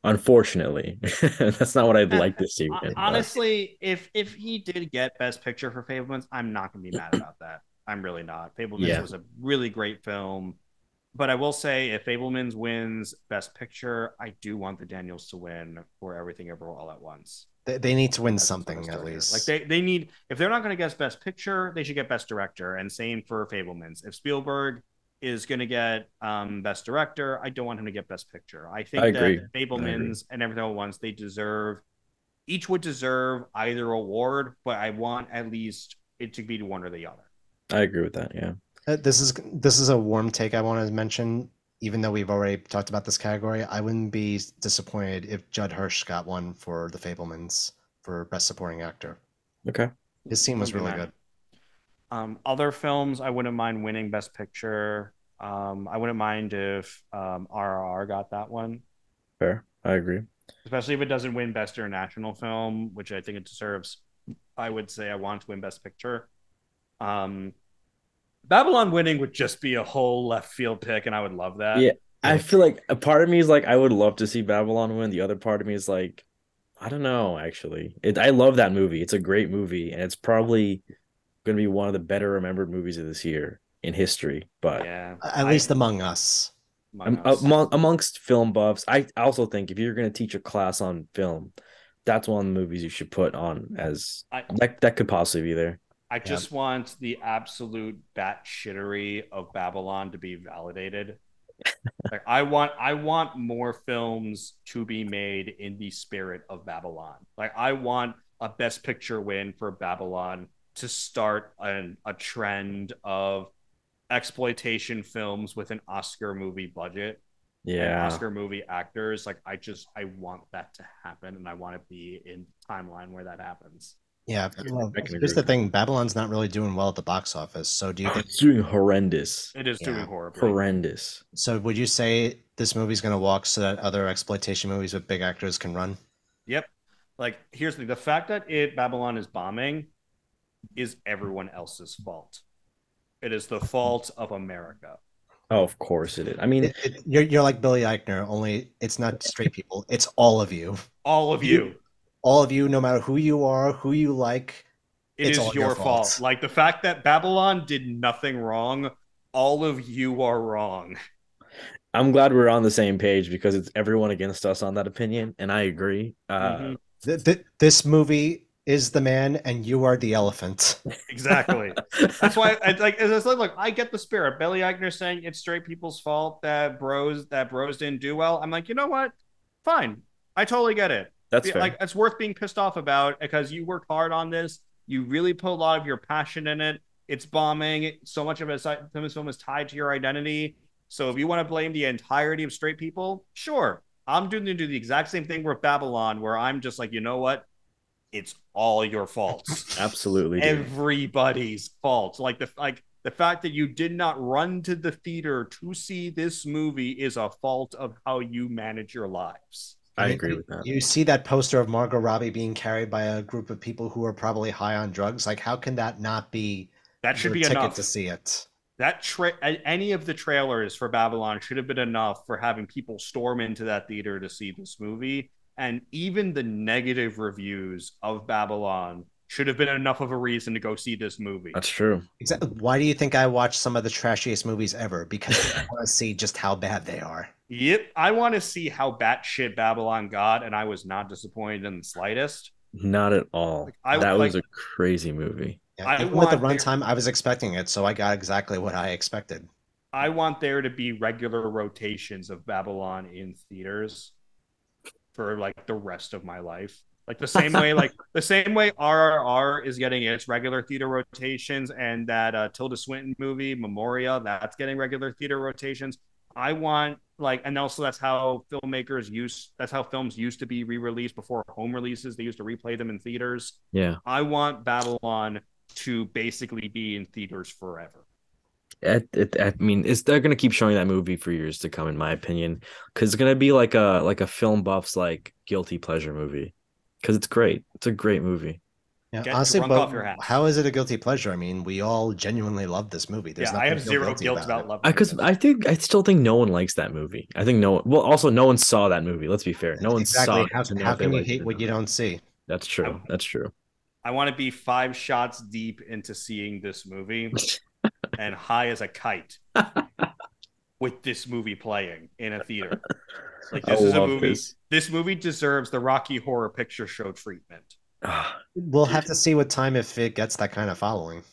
Unfortunately. That's not what I'd like to see win, but
Honestly, if he did get Best Picture for Fablemans, I'm not gonna be mad about that. I'm really not. Fablemans
yeah,
was a really great film. But I will say, if Fablemans wins Best Picture, I do want the Daniels to win for Everything Ever All at Once
They need to win
for
something
Best
at
Director. Like
least.
they need, if they're not going to get Best Picture, they should get Best Director, and same for Fablemans. If Spielberg is going to get Best Director, I don't want him to get Best Picture. I
I
think that
agree. I agree.
Fablemans and Everything All at Once, they deserve, each would deserve either award, but I want at least it to be one or the other.
I agree with that. Yeah.
This is a warm take I want to mention. Even though we've already talked about this category, I wouldn't be disappointed if Judd Hirsch got one for The Fablemans for Best Supporting Actor.
Okay.
His scene was
Wouldn't be
really
mad.
good.
Other films, I wouldn't mind winning Best Picture. I wouldn't mind if RRR got that one,
Fair. I agree.
especially if it doesn't win Best International Film, which I think it deserves. I would say I want to win Best Picture. Um, Babylon winning would just be a whole left field pick, and I would love that.
Yeah. I
Yeah.
feel like a part of me is like I would love to see Babylon win. The other part of me is like I don't know, actually. I love that movie. It's a great movie, and it's probably going to be one of the better remembered movies of this year in history. But
Yeah,
At least among us.
Among Us.
amongst film buffs, I also think if you're going to teach a class on film, that's one of the movies you should put on as
I
that could possibly be there.
I
Yeah.
just want the absolute batshittery of Babylon to be validated. Like I want more films to be made in the spirit of Babylon. Like I want a Best Picture win for Babylon to start a trend of exploitation films with an Oscar movie budget and
Yeah,
Oscar movie actors. Like I want that to happen, and I want to be in timeline where that happens.
Yeah. Well,
I can agree
here's the
with that.
thing, Babylon's not really doing well at the box office. So do you think
It's doing horrendous.
It is doing
yeah.
horribly.
Horrendous.
So would you say this movie's gonna walk so that other exploitation movies with big actors can run?
Yep. Like here's the fact that Babylon is bombing is everyone else's fault. It is the fault of America.
Oh, of course it is. I mean,
You're like Billy Eichner, only it's not straight people. It's all of you.
All of you.
All of you, no matter who you are, who you like,
It
it's
is
all
your fault. Like the fact that Babylon did nothing wrong, all of you are wrong.
I'm glad we're on the same page because it's everyone against us on that opinion, and I agree.
Mhm.
This movie is the man, and you are the elephant.
Exactly. That's why it's like look, I get the spirit. Billy Eichner saying it's straight people's fault that bros didn't do well. I'm like, you know what? Fine. I totally get it.
That's fair.
Like it's worth being pissed off about because you worked hard on this. You really put a lot of your passion in it. It's bombing. So much of this film is tied to your identity. So if you want to blame the entirety of straight people, sure. I'm doing to do the exact same thing with Babylon, where I'm just like, you know what? It's all your fault.
Absolutely, dude.
Everybody's fault. Like the fact that you did not run to the theater to see this movie is a fault of how you manage your lives.
I agree with that.
You see that poster of Margot Robbie being carried by a group of people who are probably high on drugs. Like, how can that not be
That should
your
be
ticket
enough.
to see it?
Any of the trailers for Babylon should have been enough for having people storm into that theater to see this movie. And even the negative reviews of Babylon should have been enough of a reason to go see this movie.
That's true.
Exactly. Why do you think I watch some of the trashiest movies ever? Because I want to see just how bad they are.
Yep, I want to see how batshit Babylon got, and I was not disappointed in the slightest.
Not at all. That was a crazy movie.
Yeah, even with the runtime, I was expecting it, so I got exactly what I expected.
I want there to be regular rotations of Babylon in theaters for like the rest of my life. Like the same way RRR is getting its regular theater rotations, and that Tilda Swinton movie Memoria that's getting regular theater rotations. I want and also that's how films used to be re-released before home releases. They used to replay them in theaters.
Yeah.
I want Babylon to basically be in theaters forever.
I mean, they're gonna keep showing that movie for years to come, in my opinion, because it's gonna be like a film buff's like guilty pleasure movie, because it's great. It's a great movie.
Yeah,
Get
honestly,
drunk
but
off your ass.
how is it a guilty pleasure? I mean, we all genuinely love this movie. There's
Yeah, I
nothing
have
to feel
zero
guilty
guilt
about
about
it.
loving
Because
this.
I still think no one likes that movie. I think no one. Well, also no one saw that movie. Let's be fair. No one saw
Exactly.
it
How
to know
how
if they
can you
liked it
hate
or
what
not.
you don't see?
That's
I,
true. That's true.
I want to be 5 shots deep into seeing this movie and high as a kite with this movie playing in a theater. Like
I
this is a
love
movie.
this.
This movie deserves the Rocky Horror Picture Show treatment.
We'll
Dude.
have to see with time if it gets that kind of following.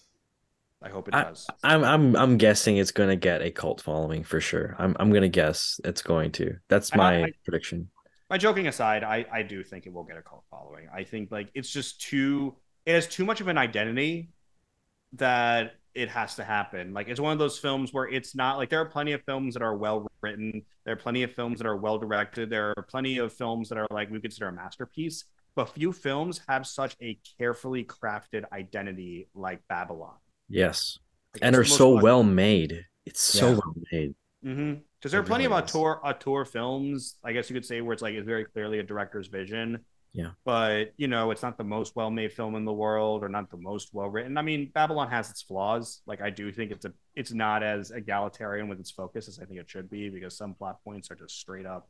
I hope it
I,
does.
I'm guessing it's gonna get a cult following for sure. I'm gonna guess it's going to. That's
And
my prediction.
my joking aside, I do think it will get a cult following. I think like it's just too it has too much of an identity that it has to happen. Like it's one of those films where it's not like there are plenty of films that are well written. There are plenty of films that are well directed. There are plenty of films that are like we consider a masterpiece. But few films have such a carefully crafted identity like Babylon.
Yes,
Like,
and
it's
are
the most
so well made. It's so
Yeah.
well made.
Because there are
It
plenty
really
of
is.
auteur films, I guess you could say, where it's like it's very clearly a director's vision.
Yeah.
But you know, it's not the most well-made film in the world, or not the most well-written. I mean, Babylon has its flaws. Like I do think it's not as egalitarian with its focus as I think it should be, because some plot points are just straight up.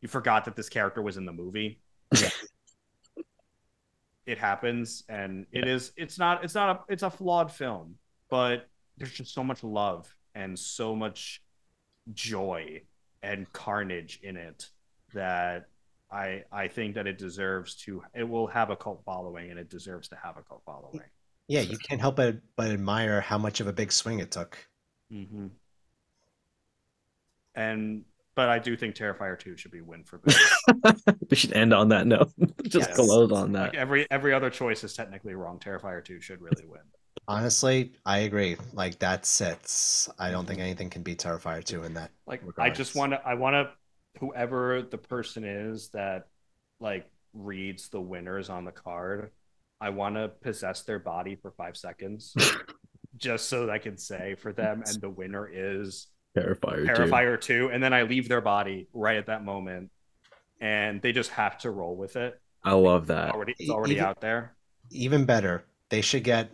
You forgot that this character was in the movie.
Yeah.
It happens, and it's a flawed film, but there's just so much love and so much joy and carnage in it that I think that it will have a cult following, and it deserves to have a cult following.
Yeah, you can't help but admire how much of a big swing it took.
Mm-hmm. But I do think Terrifier 2 should be win for this.
We should end on that note. Just
Yes.
close on
Like
that.
every other choice is technically wrong. Terrifier 2 should really win.
Honestly, I agree. Like that's it. I don't think anything can beat Terrifier 2 in that
Like
regards.
I want to whoever the person is that like reads the winners on the card, I want to possess their body for 5 seconds just so that I can say for them, and the winner is
Terrifier 2.
2, and then I leave their body right at that moment, and they just have to roll with it.
I love that.
It's already
Even-
out there.
Even better, they should get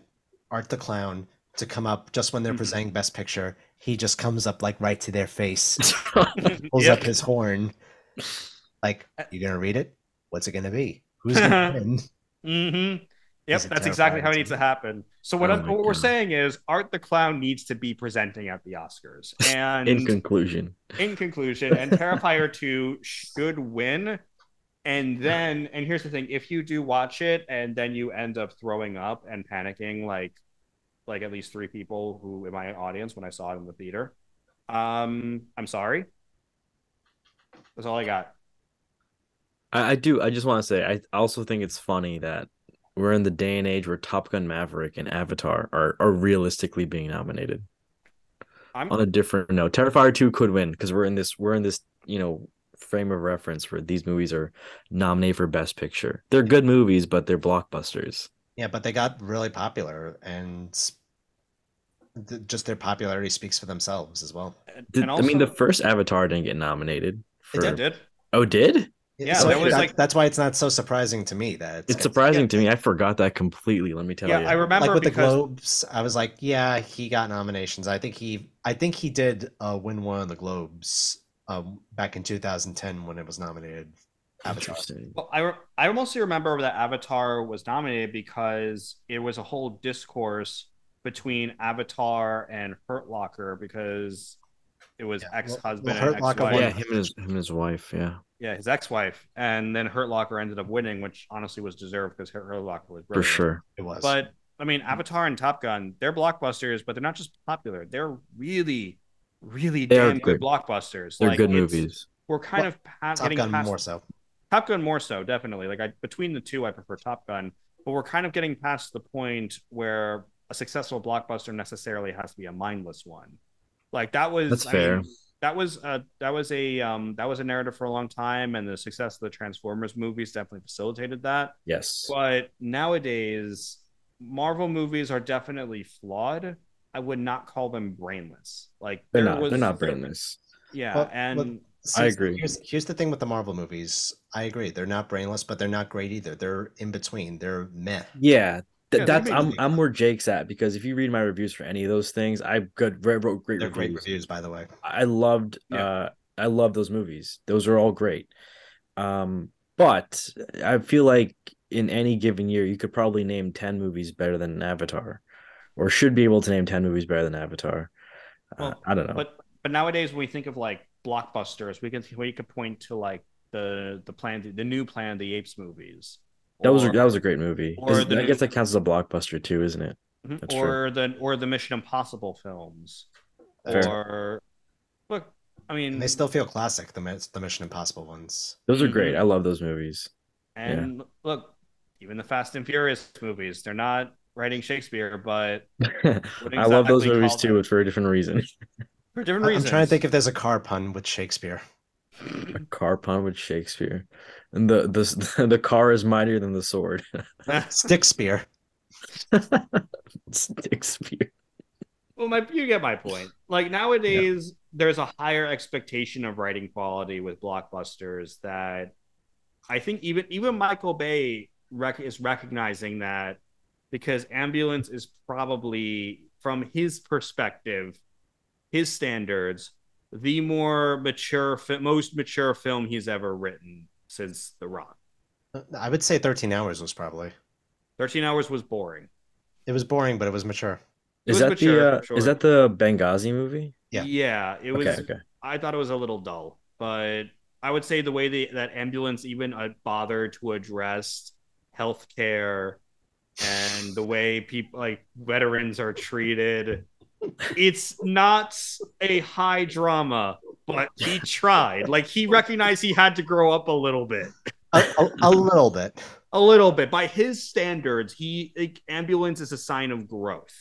Art the Clown to come up just when they're presenting Best Picture. He just comes up like right to their face, pulls up his horn. Like, you gonna read it? What's it gonna be? Who's gonna win?
Mm-hmm. Yep,
Is it
that's exactly how it
Terrifier
needs
2?
to happen. So
Oh my
what we're
God.
saying is Art the Clown needs to be presenting at the Oscars. And
In conclusion,
and Terrifier 2 should win. And here's the thing, if you do watch it and then you end up throwing up and panicking like at least 3 people who in my audience when I saw it in the theater, I'm sorry. That's all I got.
I do. I just want to say, I also think it's funny that we're in the day and age where Top Gun Maverick and Avatar are realistically being nominated.
I'm
On a different note, Terrifier 2 could win because we're in this frame of reference where these movies are nominated for Best Picture. They're good movies, but they're blockbusters.
Yeah, but they got really popular, and just their popularity speaks for themselves as well.
and also,
I mean, the first Avatar didn't get nominated for.
It
did.
Oh, did?
Yeah,
so
there was
that's why it's not so surprising to me that
It's surprising to me. I forgot that completely. Let me tell
Yeah,
you.
I remember
like with
because
the Globes. I was like, yeah, he got nominations. I think he did win one of the Globes back in 2010 when it was nominated. Avatar.
Interesting.
well, I mostly remember that Avatar was nominated because it was a whole discourse between Avatar and Hurt Locker, because it was
Yeah,
ex-husband
well,
and
Hurt Locker
ex-wife.
Yeah, him and his wife. Yeah,
Yeah, his ex-wife, and then Hurt Locker ended up winning, which honestly was deserved because Hurt Locker was
for
brilliant.
sure.
It was.
But I mean, Avatar and Top Gun, they're blockbusters, but they're not just popular. They're really, really
They are
damn good
good.
blockbusters.
They're
Like,
good
it's-
movies.
We're kind of
Top
getting
Gun
past
more so.
Top Gun more so, definitely. Like between the two, I prefer Top Gun, but we're kind of getting past the point where a successful blockbuster necessarily has to be a mindless one. Like that was
That's fair.
that was a narrative for a long time, and the success of the Transformers movies definitely facilitated that.
Yes.
But nowadays, Marvel movies are definitely flawed. I would not call them brainless. Like
They're
there
not. They're
was
not
there,
brainless.
yeah,
Well,
and
I
see,
agree.
here's the thing with the Marvel movies. I agree. They're not brainless, but they're not great either. They're in between. They're meh.
Yeah,
yeah, they're
that's
mixed.
I'm where Jake's at because if you read my reviews for any of those things, I wrote great
They're great
reviews.
reviews, by the way.
I loved
Yeah.
I love those movies. Those are all great. Um, but I feel like in any given year, you could probably name 10 movies better than Avatar, or should be able to name 10 movies better than Avatar.
Well,
I don't know.
but nowadays when we think of like blockbusters, we could point to like the new Planet of the Apes movies,
That was a
or
great movie.
or the
I guess
new
that counts as a blockbuster too, isn't it? That's true.
or the Mission Impossible films,
Fair.
or look, I
And they
mean,
still feel classic, the Mission Impossible ones.
Those are great.
mhm.
I love those movies. Yeah.
And look, even the Fast and Furious movies, they're not writing Shakespeare, but wouldn't
I love those
exactly
movies
call
too,
them
but for a different reason.
for different
I'm trying to
reasons.
think if there's a car pun with Shakespeare.
A car pun with Shakespeare, and the car is mightier than the sword.
Stick spear.
Shakespeare.
Well, you get my point. Like
Yeah.
nowadays, there's a higher expectation of writing quality with blockbusters that I think even Michael Bay is recognizing that because Ambulance is probably from his perspective, his standards, the most mature film he's ever written since The Rock.
I would say 13 Hours was probably.
13 Hours was boring.
It was boring, but it was mature.
It was mature,
is
sure.
that the Benghazi movie?
Yeah.
Yeah, it
Okay,
was.
okay.
I thought it was a little dull, but I would say the way that ambulance even bothered to address healthcare and the way people like veterans are treated, it's not a high drama, but he tried. Like he recognized he had to grow up a little bit.
A little bit.
A little bit. By his standards, ambulance is a sign of growth.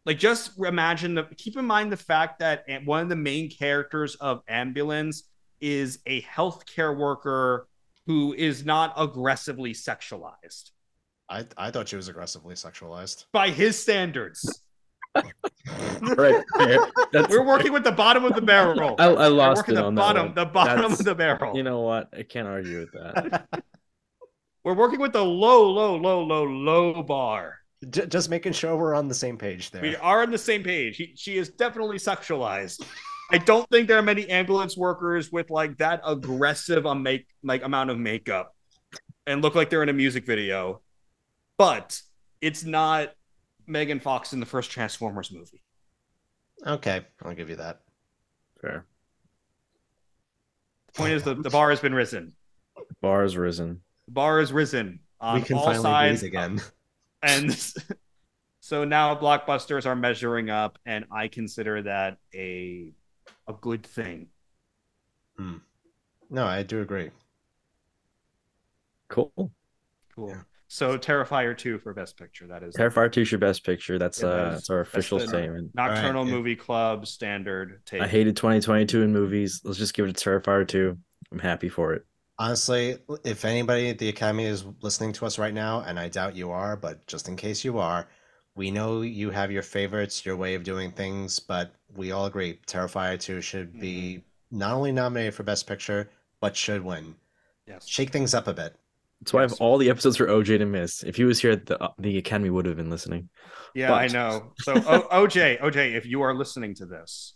Like just keep in mind the fact that one of the main characters of Ambulance is a healthcare worker who is not aggressively sexualized
I thought she was aggressively sexualized.
by his standards.
Right.
We're working with the bottom of the barrel.
I
We're
lost
working
it on that one.
the bottom
That's,
of the barrel.
you know what? I can't argue with that.
We're working with the low bar.
Just making sure we're on the same page there.
We are on the same page. She is definitely sexualized. I don't think there are many ambulance workers with like that aggressive amount of makeup and look like they're in a music video. But it's not Megan Fox in the first Transformers movie.
Okay, I'll give you that.
Fair.
The point is the bar has been risen.
Bar has risen.
The bar is risen on
We can
all
finally
sides
breathe again.
And so now blockbusters are measuring up, and I consider that a good thing.
No, I do agree.
Cool.
Cool. Yeah. So Terrifier 2 for Best Picture. That is
Terrifier 2 is your best picture. That's that's our official
that's
statement.
Nocturnal Movie Club standard take.
I hated 2022 in movies. Let's just give it to Terrifier 2. I'm happy for it.
Honestly, if anybody at the Academy is listening to us right now, and I doubt you are, but just in case you are, we know you have your favorites, your way of doing things, but we all agree Terrifier 2 should be not only nominated for Best Picture, but should win.
Yes.
Shake things up a bit.
That's why I have all the episodes for OJ to miss. If he was here, the Academy would have been listening.
Yeah, but... I know. So OJ, if you are listening to this,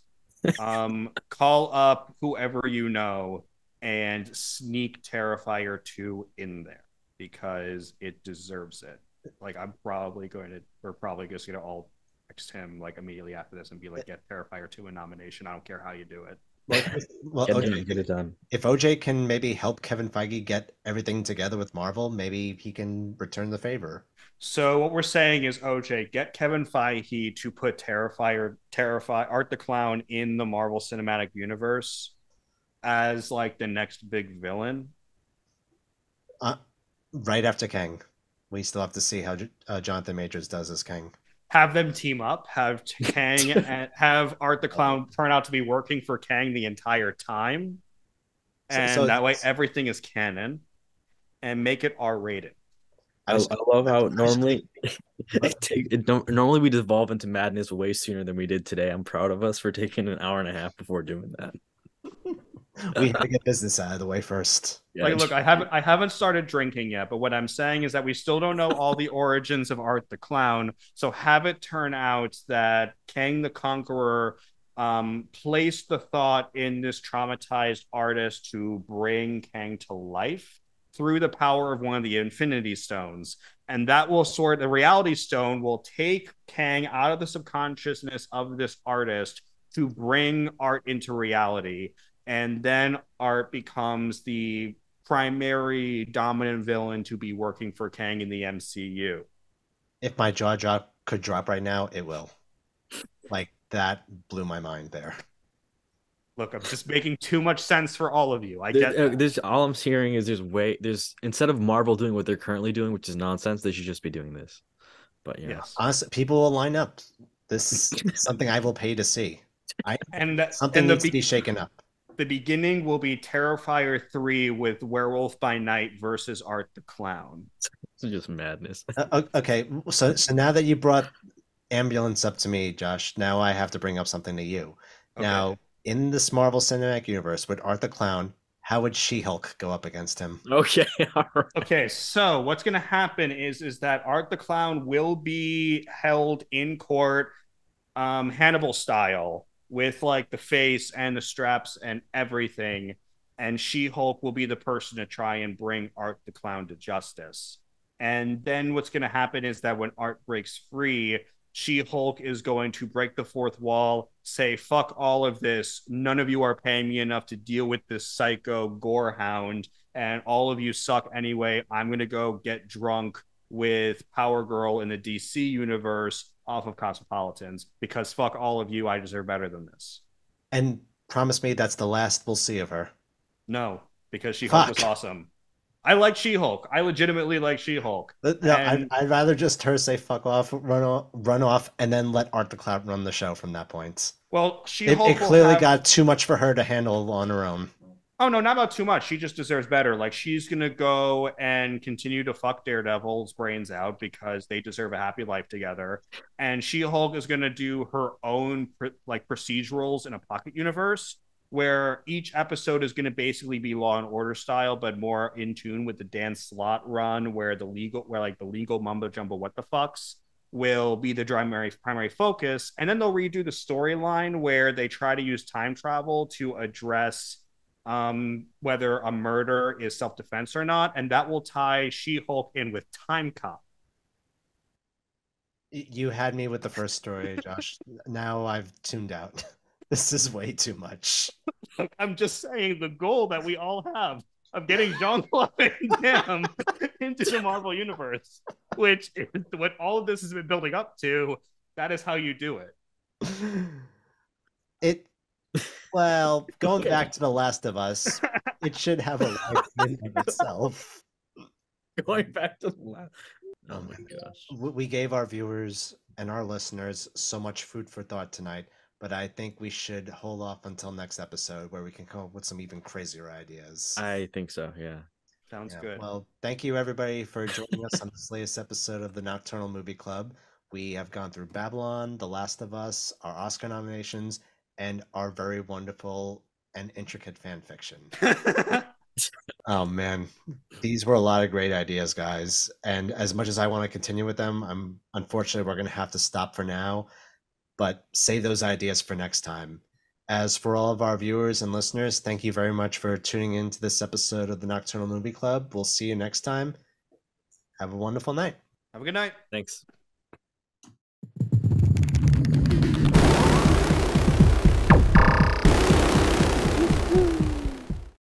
call up whoever you know and sneak Terrifier 2 in there because it deserves it. Like we're probably just gonna all text him like immediately after this and be like, get Terrifier 2 a nomination. I don't care how you do it.
Well,
get it done.
If OJ can maybe help Kevin Feige get everything together with Marvel, maybe he can return the favor.
So what we're saying is, OJ, get Kevin Feige to put Terrify Art the Clown in the Marvel Cinematic Universe as like the next big villain.
Right after Kang, we still have to see how Jonathan Majors does as Kang.
Have them team up, have Kang and have Art the Clown turn out to be working for Kang the entire time. And that way everything is canon and make it R-rated.
I was
I love how
I should
normally normally we devolve into madness way sooner than we did today. I'm proud of us for taking an hour and a half before doing that.
we had to get business out of the way first.
Yeah,
Like, look, I haven't started drinking yet, but what I'm saying is that we still don't know all the origins of Art the Clown. So have it turn out that Kang the Conqueror placed the thought in this traumatized artist to bring Kang to life through the power of one of the Infinity Stones. And that will sort the Reality Stone will take Kang out of the subconsciousness of this artist to bring art into reality. And then art becomes the primary dominant villain to be working for Kang in the MCU.
If my jaw drop could drop right now, it will. Like that blew my mind there.
Look, I'm just making too much sense for all of you. I get that.
there's all I'm hearing is there's instead of Marvel doing what they're currently doing, which is nonsense, they should just be doing this. But
Yes.
Honestly, people will line up. This is something I will pay to see. I
And
something needs to be shaken up.
the beginning will be Terrifier 3 with Werewolf by Night versus Art the Clown.
it's just madness.
Okay, so now that you brought ambulance up to me, Josh, now I have to bring up something to you.
Okay.
Now, in this Marvel Cinematic Universe with Art the Clown, how would She-Hulk go up against him?
Okay, all right.
Okay, so what's going to happen is that Art the Clown will be held in court, Hannibal style, with like the face and the straps and everything. And She Hulk will be the person to try and bring Art the Clown to justice. And then what's going to happen is that when Art breaks free, She Hulk is going to break the fourth wall, say, fuck all of this. None of you are paying me enough to deal with this psycho gorehound, and all of you suck anyway. I'm going to go get drunk with Power Girl in the DC universe off of Cosmopolitans because fuck all of you. I deserve better than this.
And promise me that's the last we'll see of her.
No, because She Hulk was
Fuck.
awesome. I like She Hulk. I legitimately like She Hulk.
No,
And
I'd rather just her say fuck off, run off, and then let Art the Clown run the show from that point.
well, She
It
Hulk will
clearly
have.
got too much for her to handle on her own.
Oh no, not about too much. She just deserves better. Like she's gonna go and continue to fuck Daredevil's brains out because they deserve a happy life together. And She-Hulk is gonna do her own like procedurals in a pocket universe where each episode is gonna basically be Law and Order style, but more in tune with the Dan Slott run, where the legal mumbo jumbo what the fucks will be the primary focus. And then they'll redo the storyline where they try to use time travel to address whether a murder is self-defense or not, and that will tie She-Hulk in with Time Cop.
You had me with the first story, Josh. Now I've tuned out. This is way too much.
I'm just saying the goal that we all have of getting Jean-Claude Van Damme into the Marvel Universe, which is what all of this has been building up to. That is how you do it.
It Well, going back to The Last of Us, it should have a life in of itself.
Going back to the last. Oh my gosh.
We gave our viewers and our listeners so much food for thought tonight, but I think we should hold off until next episode where we can come up with some even crazier ideas.
I think so, yeah.
Sounds good.
Well, thank you everybody for joining us on this latest episode of the Nocturnal Movie Club. We have gone through Babylon, The Last of Us, our Oscar nominations, and our very wonderful and intricate fan fiction. Oh man, these were a lot of great ideas, guys. And as much as I want to continue with them, unfortunately we're going to have to stop for now, but save those ideas for next time. As for all of our viewers and listeners, thank you very much for tuning in to this episode of the Nocturnal Movie Club. We'll see you next time. Have a wonderful night.
Have a good night.
Thanks.